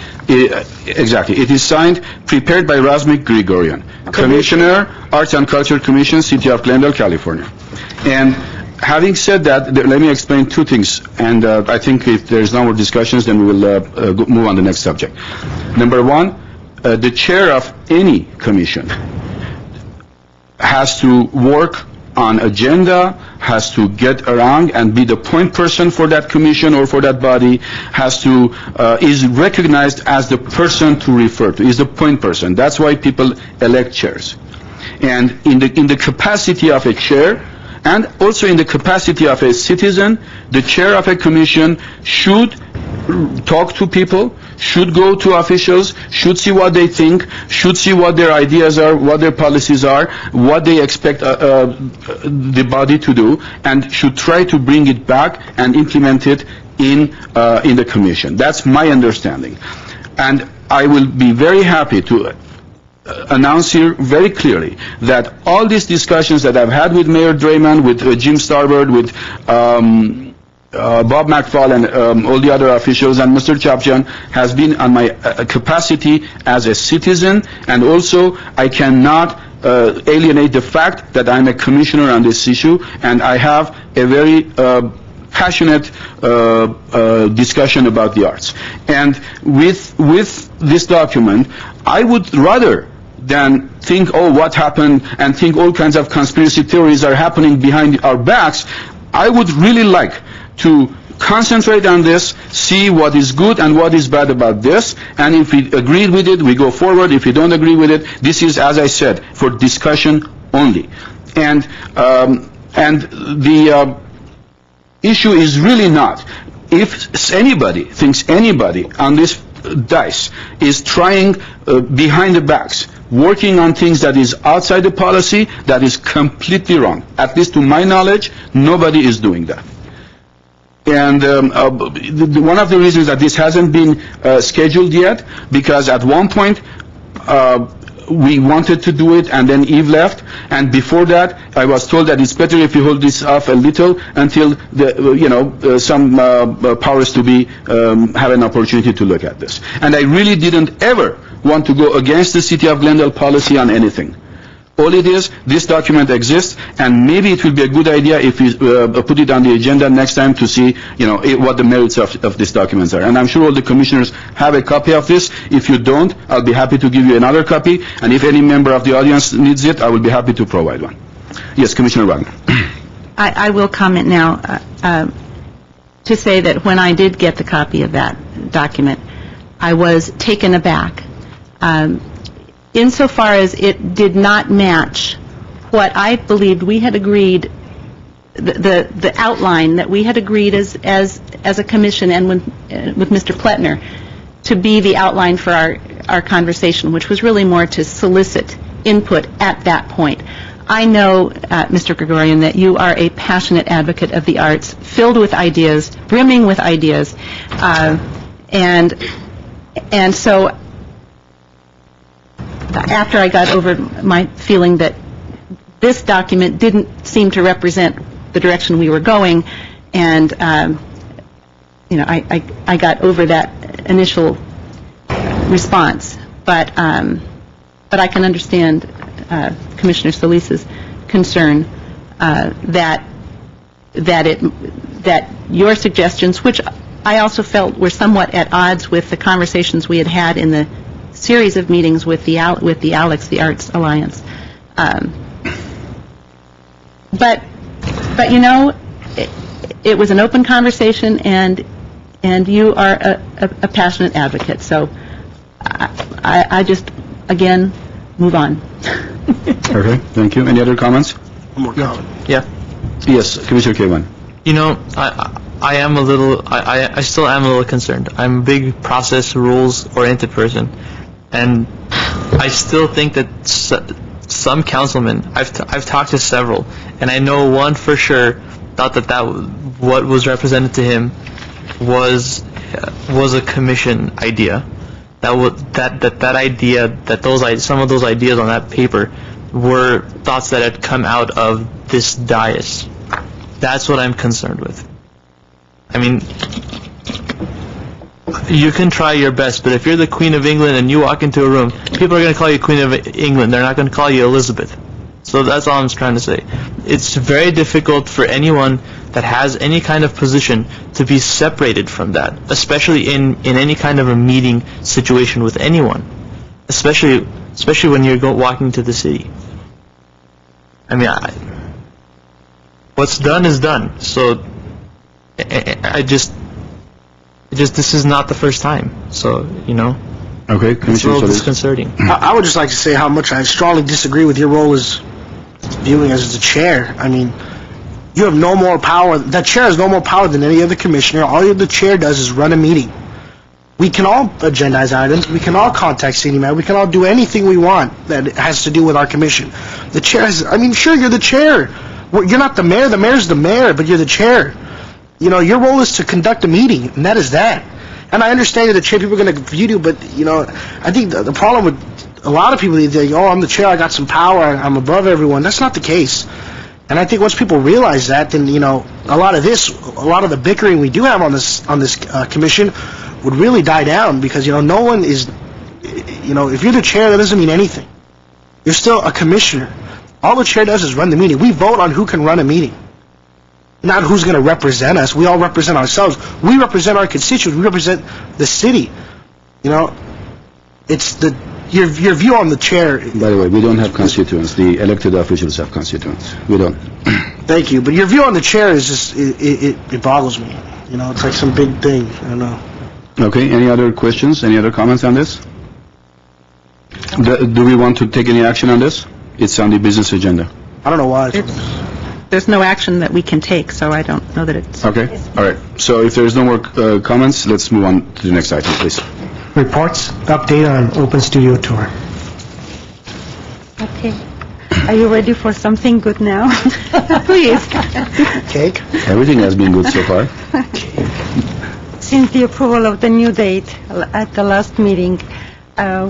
Speaker 1: exactly, it is signed, prepared by Razmik Grigorian, Commissioner, Arts and Culture Commission, City of Glendale, California. And having said that, let me explain two things, and I think if there's no more discussions, then we will move on to the next subject. Number one, the chair of any commission has to work on agenda, has to get around and be the point person for that commission or for that body, is recognized as the person to refer to, is the point person. That's why people elect chairs. And in the capacity of a chair, and also in the capacity of a citizen, the chair of a commission should talk to people, should go to officials, should see what they think, should see what their ideas are, what their policies are, what they expect the body to do, and should try to bring it back and implement it in the commission. That's my understanding. And I will be very happy to announce here very clearly that all these discussions that I've had with Mayor Drayman, with Jim Starbird, with Bob McFall and all the other officials, and Mr. Chapjan, has been on my capacity as a citizen, and also I cannot alienate the fact that I'm a commissioner on this issue, and I have a very passionate discussion about the arts. And with this document, I would rather than think, oh, what happened, and think all kinds of conspiracy theories are happening behind our backs, I would really like to concentrate on this, see what is good and what is bad about this, and if we agree with it, we go forward. If we don't agree with it, this is, as I said, for discussion only. And the issue is really not, if anybody thinks anybody on this dais is trying behind the backs, working on things that is outside the policy, that is completely wrong. At least to my knowledge, nobody is doing that. And one of the reasons that this hasn't been scheduled yet, because at one point we wanted to do it, and then Eve left, and before that I was told that it's better if you hold this off a little until some powers to be have an opportunity to look at this. And I really didn't ever want to go against the City of Glendale policy on anything. All it is, this document exists, and maybe it will be a good idea if we put it on the agenda next time to see, what the merits of these documents are. And I'm sure all the commissioners have a copy of this. If you don't, I'll be happy to give you another copy, and if any member of the audience needs it, I will be happy to provide one. Yes, Commissioner Wagner.
Speaker 4: I will comment now to say that when I did get the copy of that document, I was taken aback. Insofar as it did not match what I believed we had agreed, the outline that we had agreed as a commission and with Mr. Pletner to be the outline for our conversation, which was really more to solicit input at that point. I know, Mr. Gregorian, that you are a passionate advocate of the arts, filled with ideas, brimming with ideas, and so after I got over my feeling that this document didn't seem to represent the direction we were going, and I got over that initial response. But I can understand Commissioner Solis's concern that your suggestions, which I also felt were somewhat at odds with the conversations we had in the series of meetings with the ALEX, the Arts Alliance. But it was an open conversation, and you are a passionate advocate. So I just, again, move on.
Speaker 1: Okay, thank you. Any other comments?
Speaker 12: One more comment.
Speaker 13: Yeah.
Speaker 1: Yes, Commissioner K1.
Speaker 13: I am a little, I still am a little concerned. I'm a big process, rules-oriented person. And I still think that some councilmen, I've talked to several, and I know one for sure thought that what was represented to him was a commission idea. That idea, that some of those ideas on that paper were thoughts that had come out of this dais. That's what I'm concerned with. I mean, You can try your best, but if you're the Queen of England and you walk into a room, people are going to call you Queen of England. They're not going to call you Elizabeth. So that's all I'm trying to say. It's very difficult for anyone that has any kind of position to be separated from that, especially in any kind of a meeting situation with anyone, especially when you're walking to the city. I mean, what's done is done. So this is not the first time. So,
Speaker 1: Okay,
Speaker 13: it's a
Speaker 1: Commissioner
Speaker 13: little
Speaker 1: Solis.
Speaker 13: disconcerting.
Speaker 12: I would just like to say how much I strongly disagree with your role as viewing as the chair. I mean, you have no more power. The chair has no more power than any other commissioner. All the chair does is run a meeting. We can all agendize items. We can all contact city manager. We can all do anything we want that has to do with our commission. The chair is, sure, you're the chair. You're not the mayor. The mayor's the mayor, but you're the chair. Your role is to conduct a meeting, and that is that. And I understand that the chair people are going to view you, but, I think the problem with a lot of people, they think, oh, I'm the chair, I got some power, I'm above everyone. That's not the case. And I think once people realize that, then, a lot of the bickering we do have on this commission would really die down, because, no one is, if you're the chair, that doesn't mean anything. You're still a commissioner. All the chair does is run the meeting. We vote on who can run a meeting, not who's going to represent us. We all represent ourselves. We represent our constituents. We represent the city. It's your view on the chair.
Speaker 1: By the way, we don't have constituents. The elected officials have constituents. We don't.
Speaker 12: Thank you. But your view on the chair is just, it boggles me. It's like some big thing. I don't know.
Speaker 1: Okay, any other questions? Any other comments on this? Do we want to take any action on this? It's on the business agenda.
Speaker 12: I don't know why.
Speaker 4: There's no action that we can take, so I don't know that it's...
Speaker 1: Okay, all right. So if there's no more comments, let's move on to the next item, please.
Speaker 2: Reports, update on open studio tour.
Speaker 10: Okay. Are you ready for something good now? Please.
Speaker 12: Cake?
Speaker 1: Everything has been good so far.
Speaker 10: Since the approval of the new date at the last meeting,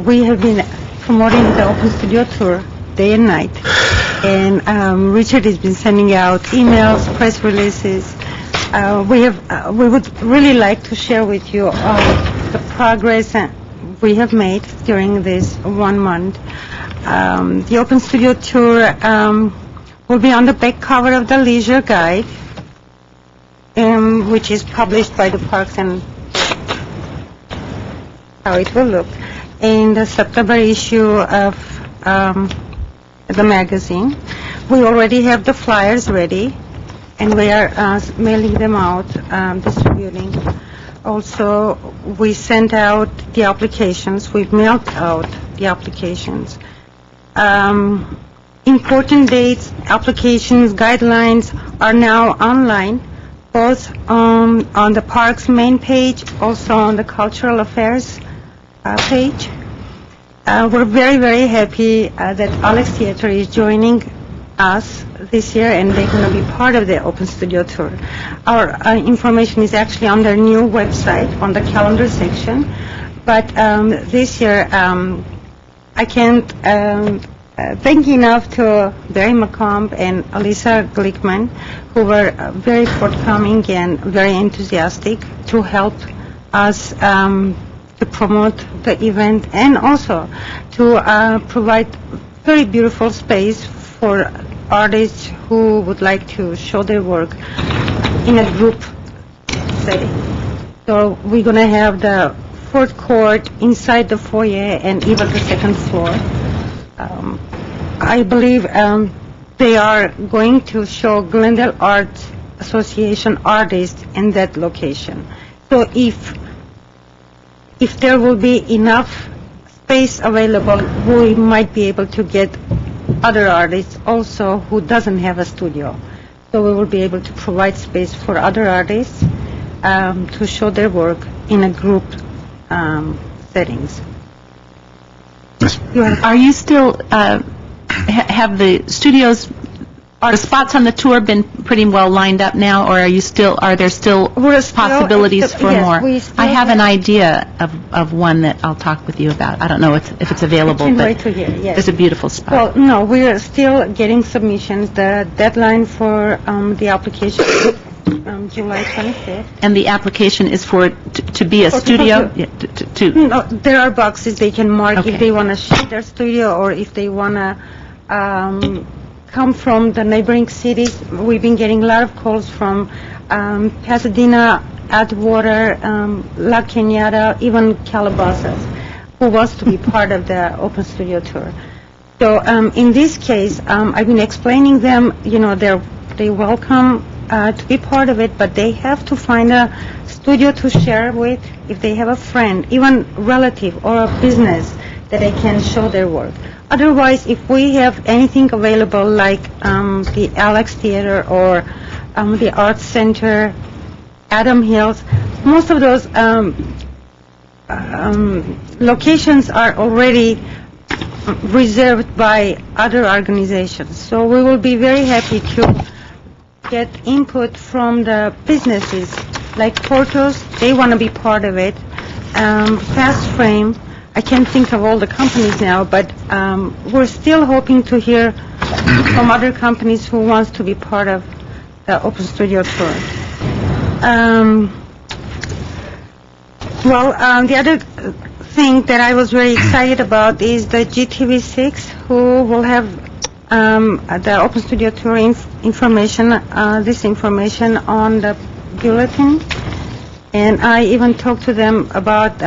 Speaker 10: we have been promoting the open studio tour day and night. And Richard has been sending out emails, press releases. We would really like to share with you the progress we have made during this 1 month. The open studio tour will be on the back cover of the Leisure Guide, which is published by the Parks and how it will look in the September issue of the magazine. We already have the flyers ready, and we are mailing them out, distributing. Also, we sent out the applications. We've mailed out the applications. Important dates, applications, guidelines are now online, both on the park's main page, also on the cultural affairs page. We're very, very happy that Alex Theater is joining us this year, and they're going to be part of the Open Studio Tour. Our information is actually on their new website, on the calendar section. But this year, I can't thank enough to Barry McComb and Alyssa Glickman, who were very forthcoming and very enthusiastic to help us to promote the event, and also to provide very beautiful space for artists who would like to show their work in a group setting. So we're going to have the fourth court inside the foyer and even the second floor. I believe they are going to show Glendale Arts Association artists in that location. So if there will be enough space available, we might be able to get other artists also who doesn't have a studio. So we will be able to provide space for other artists to show their work in a group settings.
Speaker 4: Are you still, have the studios, are the spots on the tour been pretty well lined up now, or are there still possibilities for more? I have an idea of one that I'll talk with you about. I don't know if it's available, but it's a beautiful spot.
Speaker 10: Well, no, we are still getting submissions. The deadline for the application July 25th.
Speaker 4: And the application is for to be a studio? Yeah, to
Speaker 10: No, there are boxes they can mark
Speaker 4: Okay.
Speaker 10: if they want to share their studio or if they want to come from the neighboring cities. We've been getting a lot of calls from Pasadena, Atwater, La Cañada, even Calabasas, who wants to be part of the Open Studio Tour. So in this case, I've been explaining them, they're welcome to be part of it, but they have to find a studio to share with if they have a friend, even relative or a business that they can show their work. Otherwise, if we have anything available like the Alex Theater or the Arts Center, Adam Hills, most of those locations are already reserved by other organizations. So we will be very happy to get input from the businesses like Portos. They want to be part of it. Fast Frame, I can't think of all the companies now, but we're still hoping to hear from other companies who wants to be part of the Open Studio Tour. The other thing that I was very excited about is the GTV6, who will have the Open Studio Tour information, this information on the bulletin. And I even talked to them about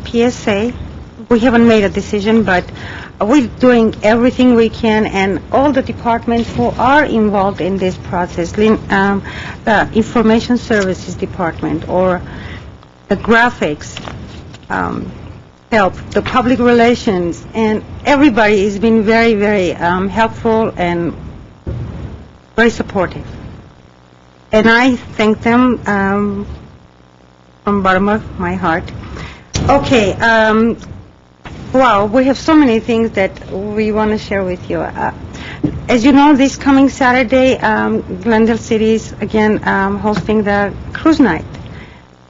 Speaker 10: PSA. We haven't made a decision, but we're doing everything we can, and all the departments who are involved in this process, the Information Services Department or the graphics, help, the public relations, and everybody has been very, very helpful and very supportive. And I thank them from the bottom of my heart. Okay, wow, we have so many things that we want to share with you. As you know, this coming Saturday, Glendale City is again hosting the cruise night.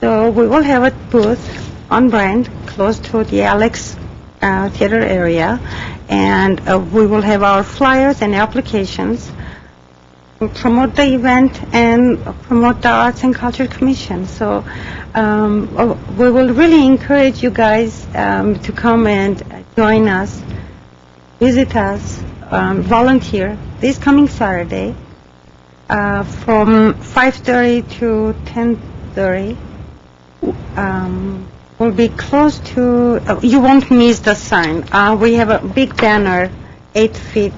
Speaker 10: So we will have a booth on Brand close to the Alex Theater area, and we will have our flyers and applications, promote the event and promote the Arts and Culture Commission. So we will really encourage you guys to come and join us, visit us, volunteer this coming Saturday from 5:30 to 10:30. We'll be close to, you won't miss the sign. We have a big banner, 8 feet,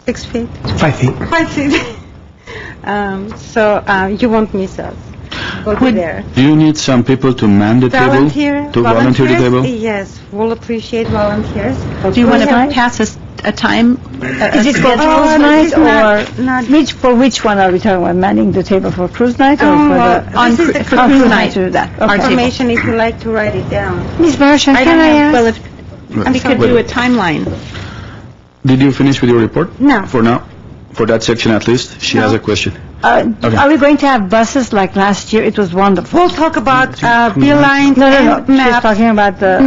Speaker 10: 6 feet?
Speaker 2: 5 feet.
Speaker 10: 5 feet. So you won't miss us. We'll be there.
Speaker 1: Do you need some people to man the table?
Speaker 10: Volunteer?
Speaker 1: To volunteer the table?
Speaker 10: Yes, we'll appreciate volunteers.
Speaker 4: do you want to pass us a time?
Speaker 15: Is it for cruise night or for which one are we talking about? Manning the table for cruise night or for the
Speaker 10: for
Speaker 15: cruise
Speaker 10: cruise
Speaker 15: night?
Speaker 10: night.
Speaker 15: That.
Speaker 10: Our information, if you like to write it down.
Speaker 15: Ms. Barsha, can I ask?
Speaker 4: Well, if we could do a timeline.
Speaker 1: Did you finish with your report?
Speaker 10: No.
Speaker 1: For now? For that section at least? She has a question.
Speaker 15: Are we going to have buses like last year? It was wonderful.
Speaker 10: We'll talk about Beeline
Speaker 15: No.
Speaker 10: and
Speaker 15: She's
Speaker 10: maps
Speaker 15: talking about the...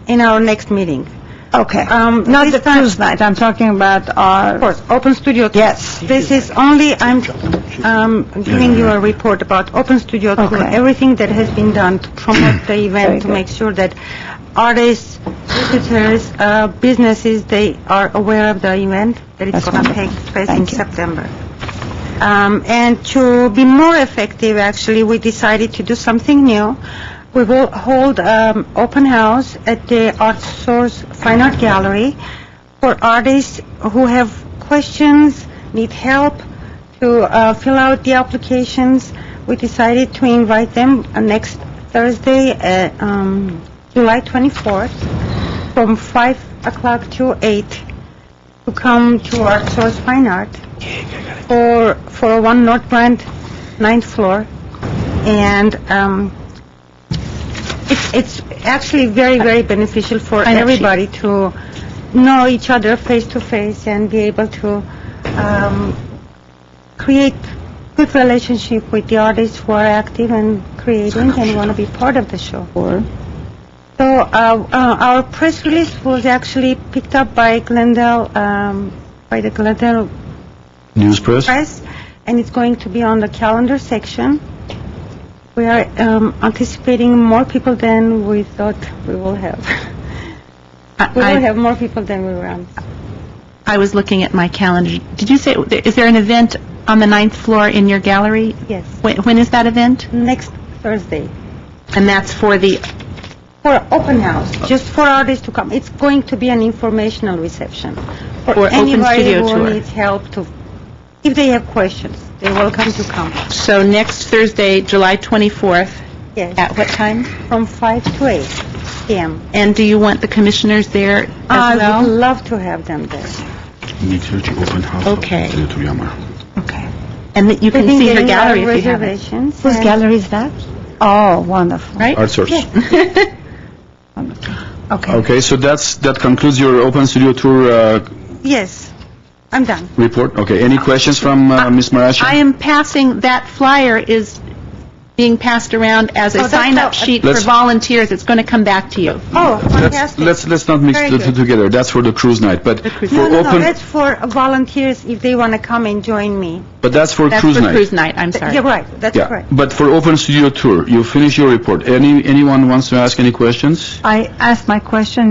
Speaker 10: in our next meeting.
Speaker 15: Okay. Not the cruise night. I'm talking about our...
Speaker 10: Of course, Open Studio Tour.
Speaker 15: Yes.
Speaker 10: This is only, I'm giving you a report about Open Studio Tour,
Speaker 15: Okay.
Speaker 10: everything that has been done to promote the event, to make sure that artists, visitors, businesses, they are aware of the event, that it's going to take place in September. And to be more effective, actually, we decided to do something new. We will hold open house at the Art Source Fine Art Gallery for artists who have questions, need help to fill out the applications. We decided to invite them next Thursday, July 24th, from 5 o'clock to 8 to come to Art Source Fine Art for 1 North Brand, 9th floor. And it's actually very, very beneficial for everybody to know each other face to face and be able to create good relationship with the artists who are active and creating and want to be part of the show. So our press release was actually picked up by Glendale, by the Glendale
Speaker 1: News Press?
Speaker 10: and it's going to be on the calendar section. We are anticipating more people than we thought we will have. We will have more people than we were.
Speaker 4: I was looking at my calendar. Did you say, is there an event on the 9th floor in your gallery?
Speaker 10: Yes.
Speaker 4: When is that event?
Speaker 10: Next Thursday.
Speaker 4: And that's for the...
Speaker 10: For open house, just for artists to come. It's going to be an informational reception.
Speaker 4: For Open
Speaker 10: anybody
Speaker 4: Studio
Speaker 10: who
Speaker 4: Tour.
Speaker 10: needs help to, if they have questions, they're welcome to come.
Speaker 4: So next Thursday, July 24th,
Speaker 10: Yes.
Speaker 4: at what time?
Speaker 10: From 5 to 8 p.m.
Speaker 4: And do you want the commissioners there as
Speaker 10: I
Speaker 4: well?
Speaker 10: would love to have them there.
Speaker 1: open house.
Speaker 4: Okay.
Speaker 10: Okay.
Speaker 4: And that you can see her gallery if you have it.
Speaker 10: reservations.
Speaker 15: Whose
Speaker 10: and-
Speaker 15: gallery is that? Oh, wonderful.
Speaker 4: Right?
Speaker 1: Art Source.
Speaker 10: Okay.
Speaker 1: Okay, so that concludes your Open Studio Tour
Speaker 10: Yes, I'm done.
Speaker 1: report. Okay, any questions from Ms. Marashi?
Speaker 4: I am passing, that flyer is being passed around as a
Speaker 10: Oh, that's
Speaker 4: sign-up
Speaker 10: all-
Speaker 4: sheet for
Speaker 1: Let's-
Speaker 4: volunteers. It's going to come back to you.
Speaker 10: Oh, fantastic.
Speaker 1: Let's not mix
Speaker 10: Very
Speaker 1: the two
Speaker 10: good.
Speaker 1: together. That's for the cruise night, but for
Speaker 10: No,
Speaker 1: open,
Speaker 10: that's for volunteers if they want to come and join me.
Speaker 1: but that's for
Speaker 4: That's
Speaker 1: cruise
Speaker 4: for
Speaker 1: night.
Speaker 4: cruise night, I'm sorry.
Speaker 10: You're right, that's
Speaker 1: Yeah,
Speaker 10: correct.
Speaker 1: but for Open Studio Tour, you finish your report. Anyone wants to ask any questions?
Speaker 15: I asked my question,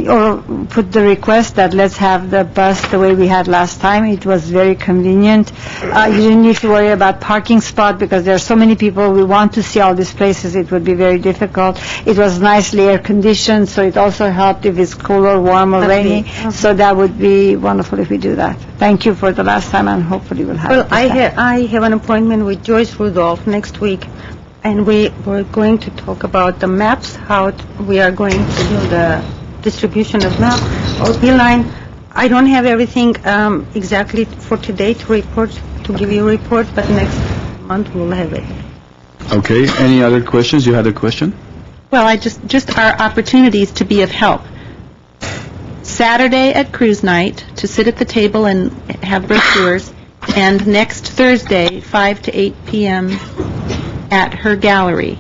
Speaker 15: or put the request that let's have the bus the way we had last time. It was very convenient. You didn't need to worry about parking spot because there are so many people. We want to see all these places. It would be very difficult. It was nicely air conditioned, so it also helped if it's cool or warm or
Speaker 10: That'd be-
Speaker 15: rainy. So that would be wonderful if we do that. Thank you for the last time, and hopefully we'll have
Speaker 10: Well,
Speaker 15: it this time.
Speaker 10: I have an appointment with Joyce Rudolph next week, and we're going to talk about the maps, how we are going to do the distribution of maps, or Beeline. I don't have everything exactly for today to give you a report, but next month we'll have it.
Speaker 1: Okay, any other questions? You had a question?
Speaker 4: Well, just our opportunities to be of help. Saturday at cruise night, to sit at the table and have brochures, and next Thursday, 5 to 8 p.m. at her gallery.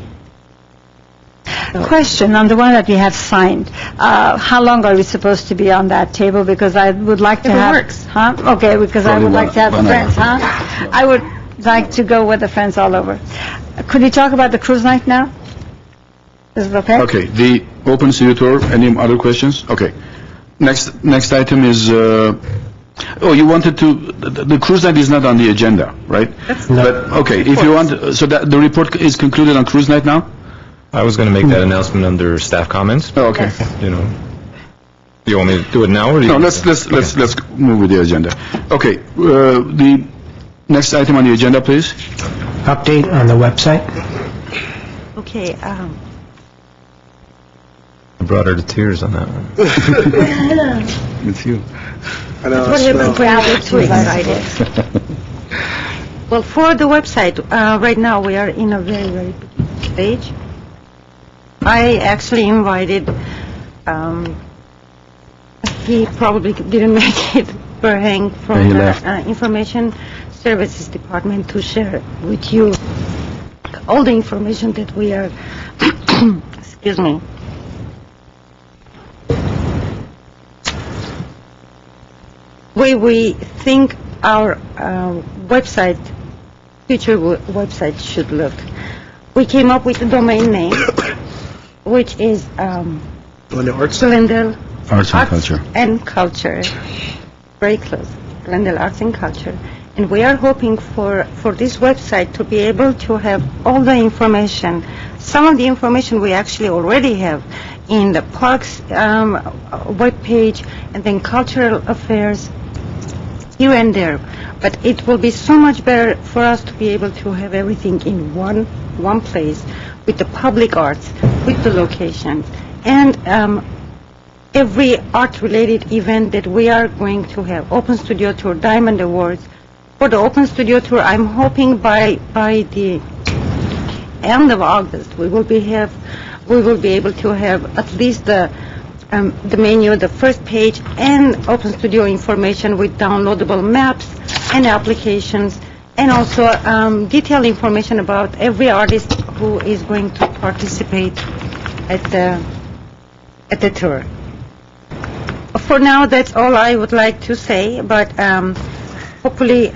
Speaker 15: Question on the one that we have signed. How long are we supposed to be on that table? Because I would like to
Speaker 4: If it
Speaker 15: have...
Speaker 4: works.
Speaker 15: Huh? Okay, because I
Speaker 1: Probably
Speaker 15: would like to have
Speaker 1: one hour.
Speaker 15: friends, huh? I would like to go with the friends all over. Could we talk about the cruise night now? Is it okay?
Speaker 1: Okay, the Open Studio Tour, any other questions? Okay. Next item is, you wanted to, the cruise night is not on the agenda, right? But, okay, if you want, so that, the report is concluded on cruise night now?
Speaker 14: I was going to make that announcement under staff comments,
Speaker 1: Oh, okay.
Speaker 14: you know. You want me to do it now, or do you...
Speaker 1: No, let's move with the agenda. Okay, the next item on the agenda, please.
Speaker 2: Update on the website.
Speaker 10: Okay,
Speaker 14: I brought her to tears on that one.
Speaker 1: It's you.
Speaker 12: I know,
Speaker 10: what
Speaker 12: so-
Speaker 10: happened when I get too excited? Well, for the website, right now we are in a very, very beginning stage. I actually invited, he probably didn't make it, Berhang
Speaker 1: Yeah,
Speaker 10: from
Speaker 1: he
Speaker 10: the
Speaker 1: left.
Speaker 10: Information Services Department to share with you all the information that we are, excuse me, we think our website, future website should look. We came up with a domain name, which is
Speaker 12: Glendale Arts?
Speaker 10: Glendale
Speaker 1: Arts and Culture.
Speaker 10: and Culture. Very close. Glendale Arts and Culture. And we are hoping for this website to be able to have all the information. Some of the information we actually already have in the parks webpage, and then cultural affairs here and there. But it will be so much better for us to be able to have everything in one place with the public arts, with the locations, and every art-related event that we are going to have. Open Studio Tour, Diamond Awards. For the Open Studio Tour, I'm hoping by the end of August, we will be able to have at least the menu, the first page, and Open Studio information with downloadable maps and applications, and also detailed information about every artist who is going to participate at the tour. For now, that's all I would like to say, but hopefully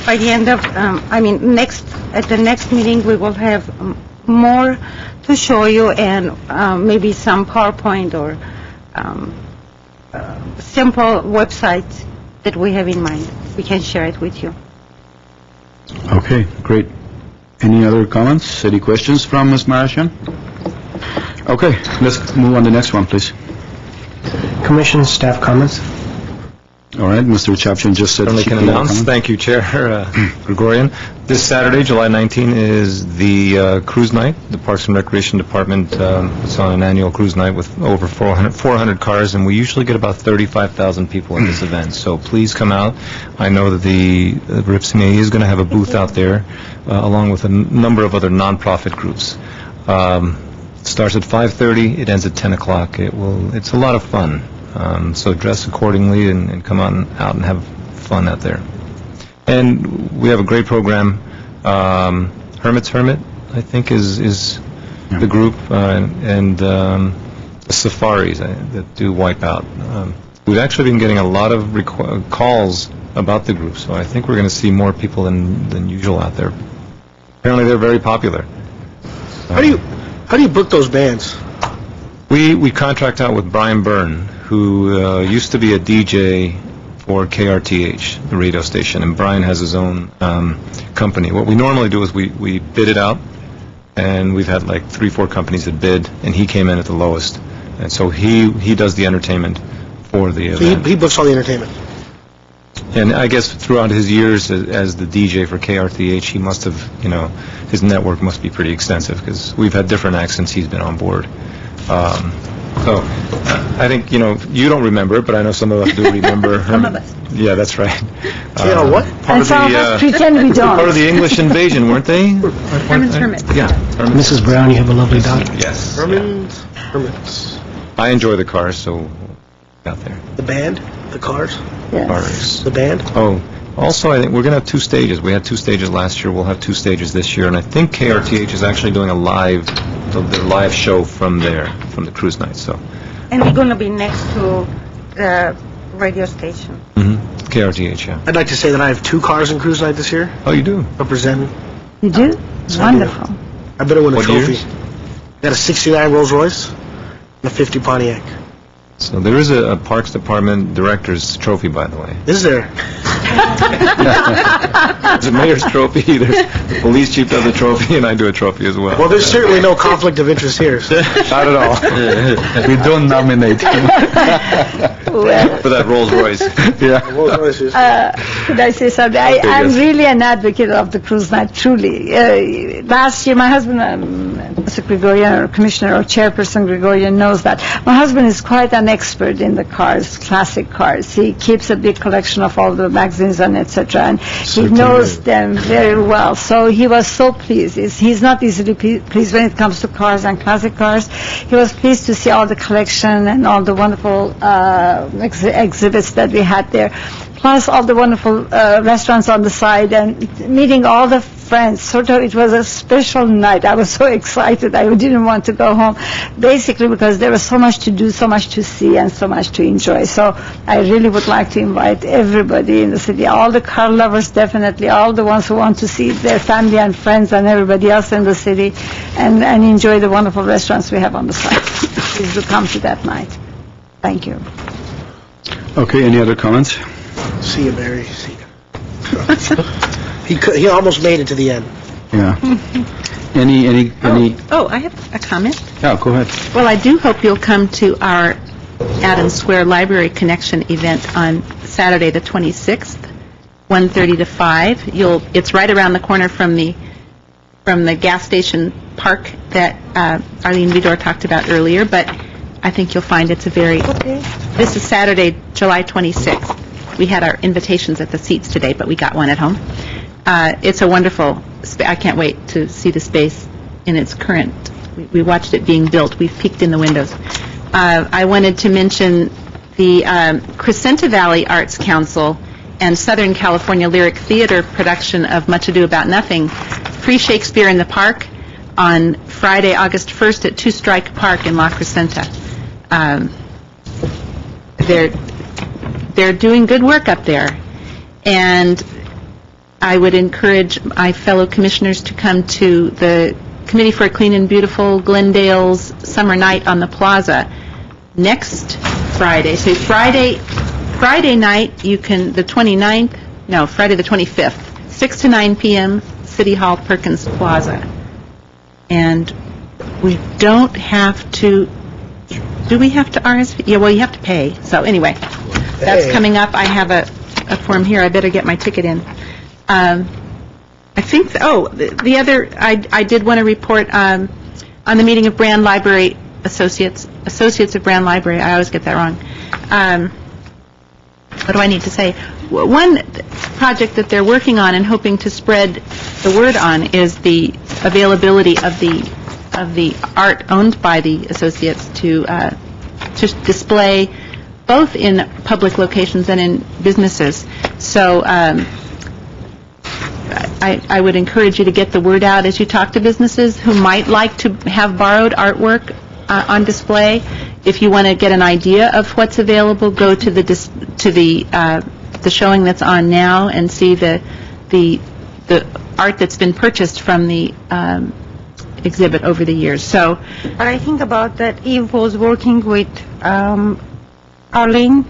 Speaker 10: by the end of, at the next meeting, we will have more to show you and maybe some PowerPoint or simple websites that we have in mind. We can share it with you.
Speaker 1: Okay, great. Any other comments? Any questions from Ms. Marashan? Okay, let's move on to the next one, please.
Speaker 2: Commission staff comments?
Speaker 1: All right, Mr. Chapchan just said...
Speaker 14: Certainly can announce. Thank you, Chair Gregorian. This Saturday, July 19, is the cruise night. The Parks and Recreation Department puts on an annual cruise night with over 400 cars, and we usually get about 35,000 people at this event. So please come out. I know that the RIPSME is going to have a booth out there, along with a number of other nonprofit groups. It starts at 5:30. It ends at 10 o'clock. It's a lot of fun. So dress accordingly and come out and have fun out there. And we have a great program. Hermit's Hermit, I think, is the group, and safaris that do Wipeout. We've actually been getting a lot of calls about the group, so I think we're going to see more people than usual out there. Apparently, they're very popular.
Speaker 12: How do you book those bands?
Speaker 14: We contract out with Brian Byrne, who used to be a DJ for KRTH, the radio station, and Brian has his own company. What we normally do is we bid it out, and we've had like 3-4 companies that bid, and he came in at the lowest. And so he does the entertainment for the event.
Speaker 12: So he books all the entertainment.
Speaker 14: And I guess throughout his years as the DJ for KRTH, he must have, his network must be pretty extensive, because we've had different acts since he's been on board. So I think, you don't remember it, but I know some of us do remember.
Speaker 4: Some of us.
Speaker 14: Yeah, that's right.
Speaker 12: What?
Speaker 15: And some of us pretend we don't.
Speaker 14: Part of the English invasion, weren't they?
Speaker 4: Herman's Hermit.
Speaker 14: Yeah.
Speaker 2: Mrs. Brown, you have a lovely daughter.
Speaker 14: Yes.
Speaker 12: Hermits.
Speaker 14: I enjoy the cars, so out there.
Speaker 12: The band? The cars?
Speaker 14: Cars.
Speaker 12: The band?
Speaker 14: Oh, also, I think we're going to have 2 stages. We had 2 stages last year. We'll have 2 stages this year, and I think KRTH is actually doing their live show from the cruise night. So.
Speaker 10: And we're going to be next to the radio station.
Speaker 14: Mm-hmm. KRTH, yeah.
Speaker 12: I'd like to say that I have 2 cars in cruise night this year.
Speaker 14: Oh, you do?
Speaker 12: Represented.
Speaker 15: You do? It's wonderful.
Speaker 12: I better win a
Speaker 14: What
Speaker 12: trophy.
Speaker 14: years?
Speaker 12: Got a 69 Rolls Royce and a 50 Pontiac.
Speaker 14: So there is a Parks Department Director's Trophy, by the way.
Speaker 12: Is there?
Speaker 14: There's a Mayor's Trophy, there's the Police Chief does a trophy, and I do a trophy as well.
Speaker 12: Well, there's certainly no conflict of interest here. So.
Speaker 14: Not at all.
Speaker 1: We don't nominate.
Speaker 14: For that Rolls Royce.
Speaker 1: Yeah.
Speaker 12: Rolls Royce is.
Speaker 15: Could I say something? I'm really an advocate of the cruise night, truly. Last year, my husband, Mr. Gregorian, or Commissioner or Chairperson Gregorian, knows that. My husband is quite an expert in the cars, classic cars. He keeps a big collection of all the magazines and etc. And he knows them very well. So he was so pleased. He's not easily pleased when it comes to cars and classic cars. He was pleased to see all the collection and all the wonderful exhibits that we had there, plus all the wonderful restaurants on the side, and meeting all the friends. Sort of, it was a special night. I was so excited. I didn't want to go home, basically because there was so much to do, so much to see, and so much to enjoy. So I really would like to invite everybody in the city, all the car lovers, definitely, all the ones who want to see their family and friends and everybody else in the city, and enjoy the wonderful restaurants we have on the side. Please do come to that night. Thank you.
Speaker 1: Okay, any other comments?
Speaker 12: See you, Barry. See you. He almost made it to the end.
Speaker 1: Yeah. Any?
Speaker 4: Oh, I have a comment.
Speaker 1: Yeah, go ahead.
Speaker 4: Well, I do hope you'll come to our Adams Square Library Connection event on Saturday, the 26th, 1:30 to 5. It's right around the corner from the gas station park that Arlene Vidor talked about earlier, but I think you'll find it's a very... This is Saturday, July 26th. We had our invitations at the seats today, but we got one at home. It's a wonderful... I can't wait to see the space in its current... We watched it being built. We've peeked in the windows. I wanted to mention the Crescenta Valley Arts Council and Southern California Lyric Theater production of Much Ado About Nothing, Free Shakespeare in the Park, on Friday, August 1st at Two Strike Park in La Crescenta. They're doing good work up there, and I would encourage my fellow commissioners to come to the Committee for a Clean and Beautiful Glendale's Summer Night on the Plaza next Friday. So Friday night, you can, the 29th, no, Friday the 25th, 6 to 9 p.m., City Hall, Perkins Plaza. And we don't have to, do we have to RSVP? Yeah, well, you have to pay. So anyway, that's coming up. I have a form here. I better get my ticket in. I think, the other, I did want to report on the meeting of Brand Library Associates of Brand Library. I always get that wrong. What do I need to say? One project that they're working on and hoping to spread the word on is the availability of the art owned by the associates to display both in public locations and in businesses. So I would encourage you to get the word out as you talk to businesses who might like to have borrowed artwork on display. If you want to get an idea of what's available, go to the showing that's on now and see the art that's been purchased from the exhibit over the years. So,
Speaker 10: But I think about that Eve was working with Arlene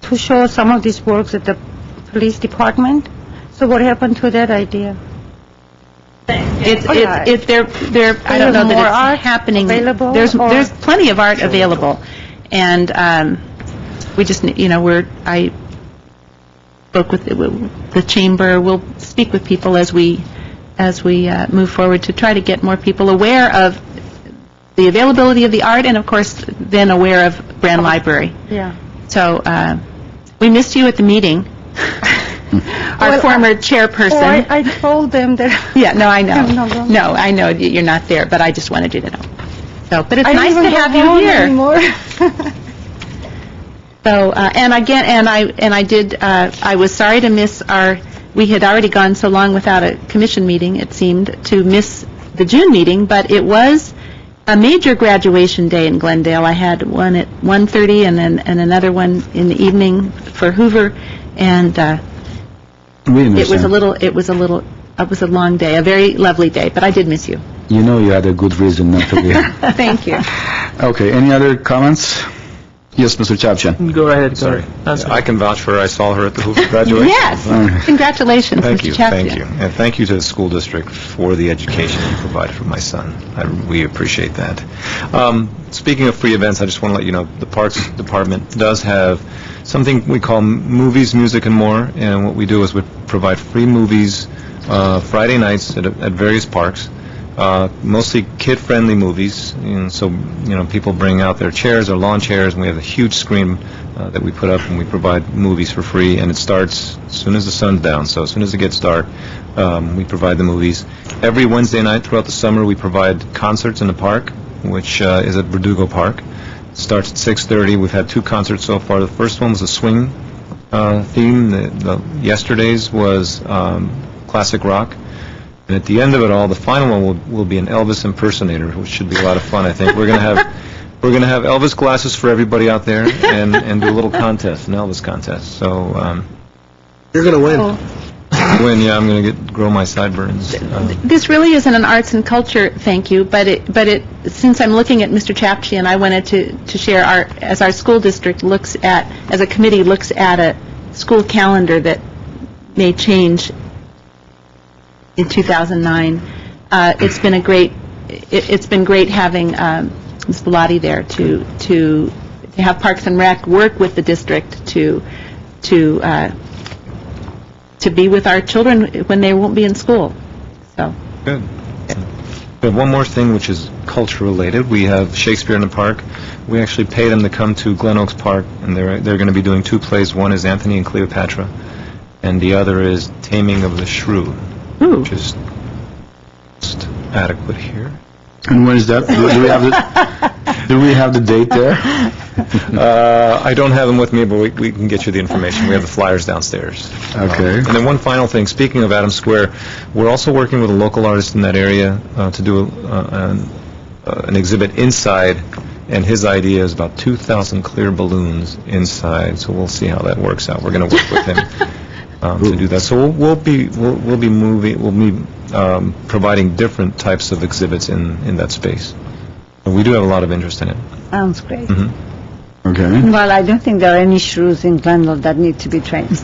Speaker 10: to show some of these works at the police department. So what happened to that idea?
Speaker 4: I don't know that it's happening.
Speaker 10: Available,
Speaker 4: there's plenty of art available, and we just, I spoke with the chamber. We'll speak with people as we move forward to try to get more people aware of the availability of the art, and of course, then aware of Brand Library.
Speaker 10: Yeah.
Speaker 4: So we missed you at the meeting. Our former chairperson.
Speaker 10: I told them that.
Speaker 4: Yeah, no, I know. No, I know you're not there, but I just wanted you to know. So, but it's
Speaker 10: I
Speaker 4: nice
Speaker 10: don't
Speaker 4: to
Speaker 10: even
Speaker 4: have
Speaker 10: go
Speaker 4: you
Speaker 10: home
Speaker 4: here.
Speaker 10: anymore.
Speaker 4: So, I was sorry to miss we had already gone so long without a commission meeting, it seemed, to miss the June meeting, but it was a major graduation day in Glendale. I had one at 1:30 and another one in the evening for Hoover, and it was a long day, a very lovely day, but I did miss you.
Speaker 1: You know you had a good reason not to be here.
Speaker 4: Thank you.
Speaker 1: Okay, any other comments? Yes, Mr. Chapchan.
Speaker 13: Go ahead.
Speaker 14: Sorry.
Speaker 13: That's
Speaker 14: I can vouch for her. I saw her at the Hoover graduation.
Speaker 4: Yes. Congratulations,
Speaker 14: Thank
Speaker 4: Mr.
Speaker 14: you,
Speaker 4: Chapman.
Speaker 14: thank you. And thank you to the school district for the education you provided for my son. We appreciate that. Speaking of free events, I just want to let you know, the Parks Department does have something we call Movies, Music, and More, and what we do is we provide free movies Friday nights at various parks. Mostly kid-friendly movies, and so people bring out their chairs, their lawn chairs, and we have a huge screen that we put up, and we provide movies for free, and it starts as soon as the sun's down. So as soon as it gets dark, we provide the movies. Every Wednesday night throughout the summer, we provide concerts in the park, which is at Verdugo Park. It starts at 6:30. We've had 2 concerts so far. The first one was a swing theme. Yesterday's was classic rock. And at the end of it all, the final one will be an Elvis impersonator, which should be a lot of fun. I think we're going to have Elvis glasses for everybody out there, and do a little contest, an Elvis contest. So
Speaker 12: you're going to win.
Speaker 14: Win, yeah. I'm going to grow my sideburns.
Speaker 4: This really isn't an arts and culture thank you, but since I'm looking at Mr. Chapchian, I wanted to share as our school district as a committee looks at a school calendar that may change in 2009. It's been great having Ms. Bellotti there to have Parks and Rec work with the district to be with our children when they won't be in school. So
Speaker 14: good. We have one more thing, which is culture related. We have Shakespeare in the Park. We actually pay them to come to Glen Oaks Park, and they're going to be doing 2 plays. One is Antony and Cleopatra, and the other is Taming of the Shrew.
Speaker 4: Ooh.
Speaker 14: Just adequate here.
Speaker 1: And when is that? Do we have the date there?
Speaker 14: I don't have them with me, but we can get you the information. We have the flyers downstairs.
Speaker 1: Okay.
Speaker 14: And then one final thing. Speaking of Adams Square, we're also working with a local artist in that area to do an exhibit inside, and his idea is about 2,000 clear balloons inside, so we'll see how that works out. We're going to work with him. to do that. So we'll be providing different types of exhibits in that space. And we do have a lot of interest in it.
Speaker 15: Sounds great.
Speaker 1: Okay.
Speaker 15: Well, I don't think there are any shrews in Glendale that need to be trained.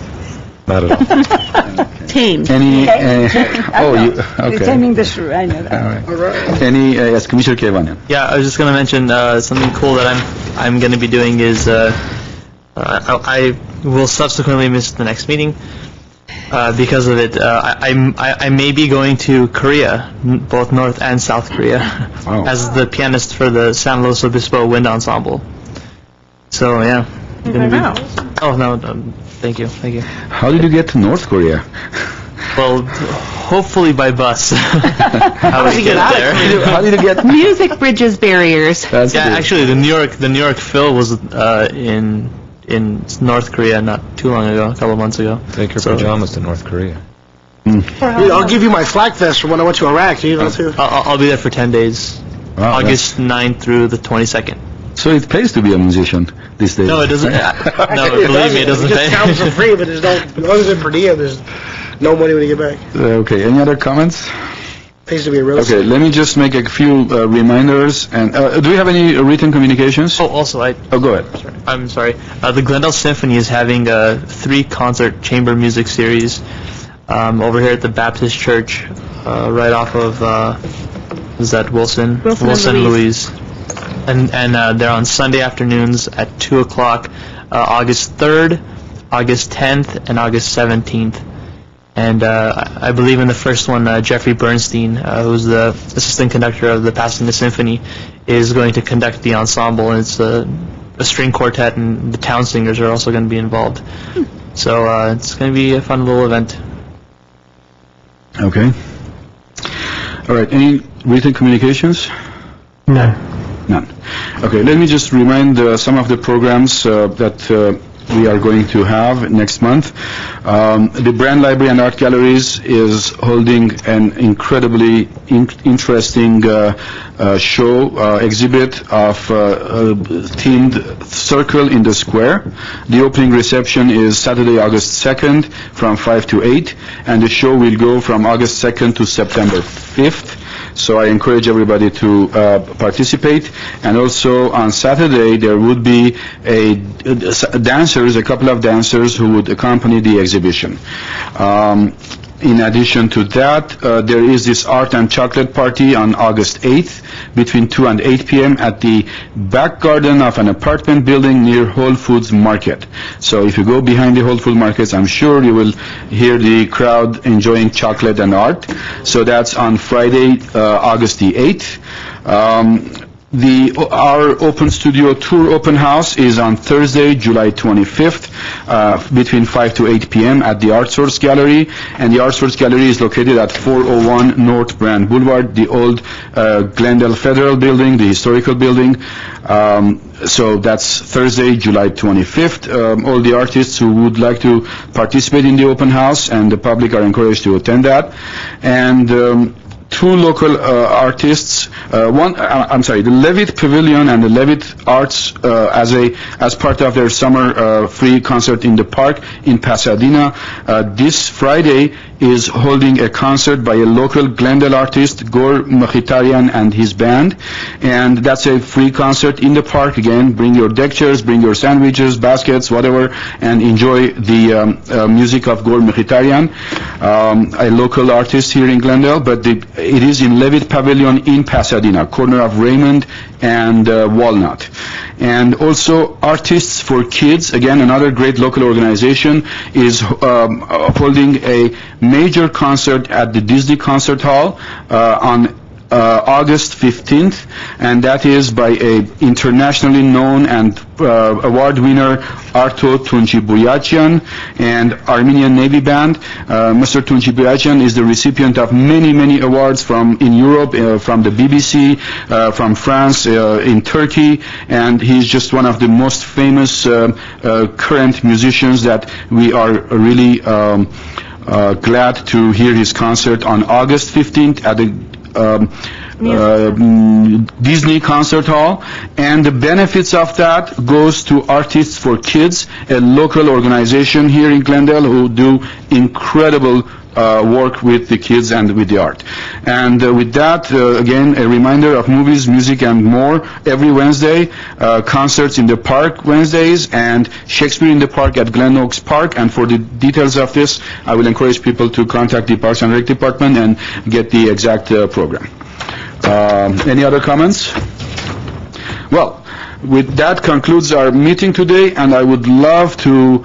Speaker 14: Not at all.
Speaker 4: Tamed.
Speaker 1: Any,
Speaker 15: You're
Speaker 1: okay.
Speaker 15: taming the shrew, I know that.
Speaker 1: All right. Any, yes, Commissioner Kevanen.
Speaker 13: Yeah, I was just going to mention something cool that I'm going to be doing is I will subsequently miss the next meeting because of it. I may be going to Korea, both North and South Korea, as the pianist for the San Luis Obispo Wind Ensemble. So yeah. Oh no, thank you.
Speaker 1: How did you get to North Korea?
Speaker 13: Well, hopefully by bus. How did you get there?
Speaker 1: How did you get?
Speaker 4: Music bridges barriers.
Speaker 1: That's
Speaker 13: Yeah,
Speaker 1: good.
Speaker 13: actually, the New York Phil was in North Korea not too long ago, a couple months ago.
Speaker 14: Take your pajamas to North Korea.
Speaker 12: I'll give you my flak vest for when I went to Iraq, you know, too.
Speaker 13: I'll be there for 10 days,
Speaker 1: Wow,
Speaker 13: August 9th through the 22nd.
Speaker 1: So it pays to be a musician these days.
Speaker 13: No, it doesn't. No, believe me, it doesn't
Speaker 12: It just
Speaker 13: pay.
Speaker 12: sounds for free, but there's no, as long as it's per diem, there's no money when you get back.
Speaker 1: Okay, any other comments?
Speaker 12: Pays to be a real
Speaker 1: Okay,
Speaker 12: estate.
Speaker 1: let me just make a few reminders. And do we have any written communications?
Speaker 13: Oh, also,
Speaker 1: go ahead.
Speaker 13: I'm sorry. The Glendale Symphony is having a 3-concert chamber music series over here at the Baptist Church, right off of is that Wilson
Speaker 4: and
Speaker 13: Louise. And they're on Sunday afternoons at 2 o'clock, August 3rd, August 10th, and August 17th. And I believe in the first one, Jeffrey Bernstein, who's the assistant conductor of the Pasadena Symphony, is going to conduct the ensemble, and it's a string quartet, and the town singers are also going to be involved. So it's going to be a fun little event.
Speaker 1: Okay. All right, any written communications?
Speaker 2: None.
Speaker 1: None. Okay, let me just remind some of the programs that we are going to have next month. The Brand Library and Art Galleries is holding an incredibly interesting show, exhibit of themed Circle in the Square. The opening reception is Saturday, August 2nd from 5 to 8, and the show will go from August 2nd to September 5th. So I encourage everybody to participate. And also on Saturday there would be a couple of dancers who would accompany the exhibition. In addition to that, there is this art and chocolate party on August 8th between 2 and 8 p.m. at the back garden of an apartment building near Whole Foods Market. So if you go behind the Whole Foods Markets, I'm sure you will hear the crowd enjoying chocolate and art. So that's on Friday, August the 8th. Our Open Studio Tour Open House is on Thursday, July 25th, between 5 to 8 p.m. at the Art Source Gallery. And the Art Source Gallery is located at 401 North Brand Boulevard, the old Glendale Federal Building, the historical building. So that's Thursday, July 25th. All the artists who would like to participate in the open house and the public are encouraged to attend that. And two local artists, the Levitt Pavilion and the Levitt Arts as part of their summer free concert in the park in Pasadena. This Friday is holding a concert by a local Glendale artist, Gor Mkhitaryan, and his band. And that's a free concert in the park. Again, bring your deck chairs, bring your sandwiches, baskets, whatever, and enjoy the music of Gor Mkhitaryan, a local artist here in Glendale, but it is in Levitt Pavilion in Pasadena, corner of Raymond and Walnut. And also Artists for Kids, again another great local organization, is holding a major concert at the Disney Concert Hall on August 15th, and that is by a internationally known and award winner Arto Tunçi-Buyachian and Armenian Navy Band. Mr. Tunçi-Buyachian is the recipient of many awards in Europe, from the BBC, from France, in Turkey, and he's just one of the most famous current musicians that we are really glad to hear his concert on August 15th at the Disney Concert Hall, and the benefits of that goes to Artists for Kids, a local organization here in Glendale who do incredible work with the kids and with the art. And with that, again, a reminder of movies, music, and more every Wednesday, concerts in the park Wednesdays, and Shakespeare in the Park at Glen Oaks Park. And for the details of this, I will encourage people to contact the Parks and Rec Department and get the exact program. Any other comments? Well, with that concludes our meeting today, and I would love to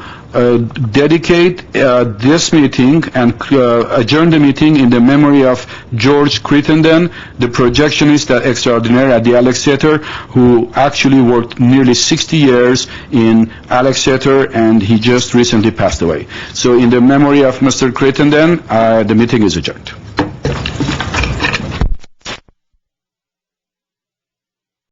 Speaker 1: dedicate this meeting and adjourn the meeting in the memory of George Crittenden, the projectionist extraordinaire at the Alex Theater, who actually worked nearly 60 years in Alex Theater, and he just recently passed away. So in the memory of Mr. Crittenden, the meeting is adjourned.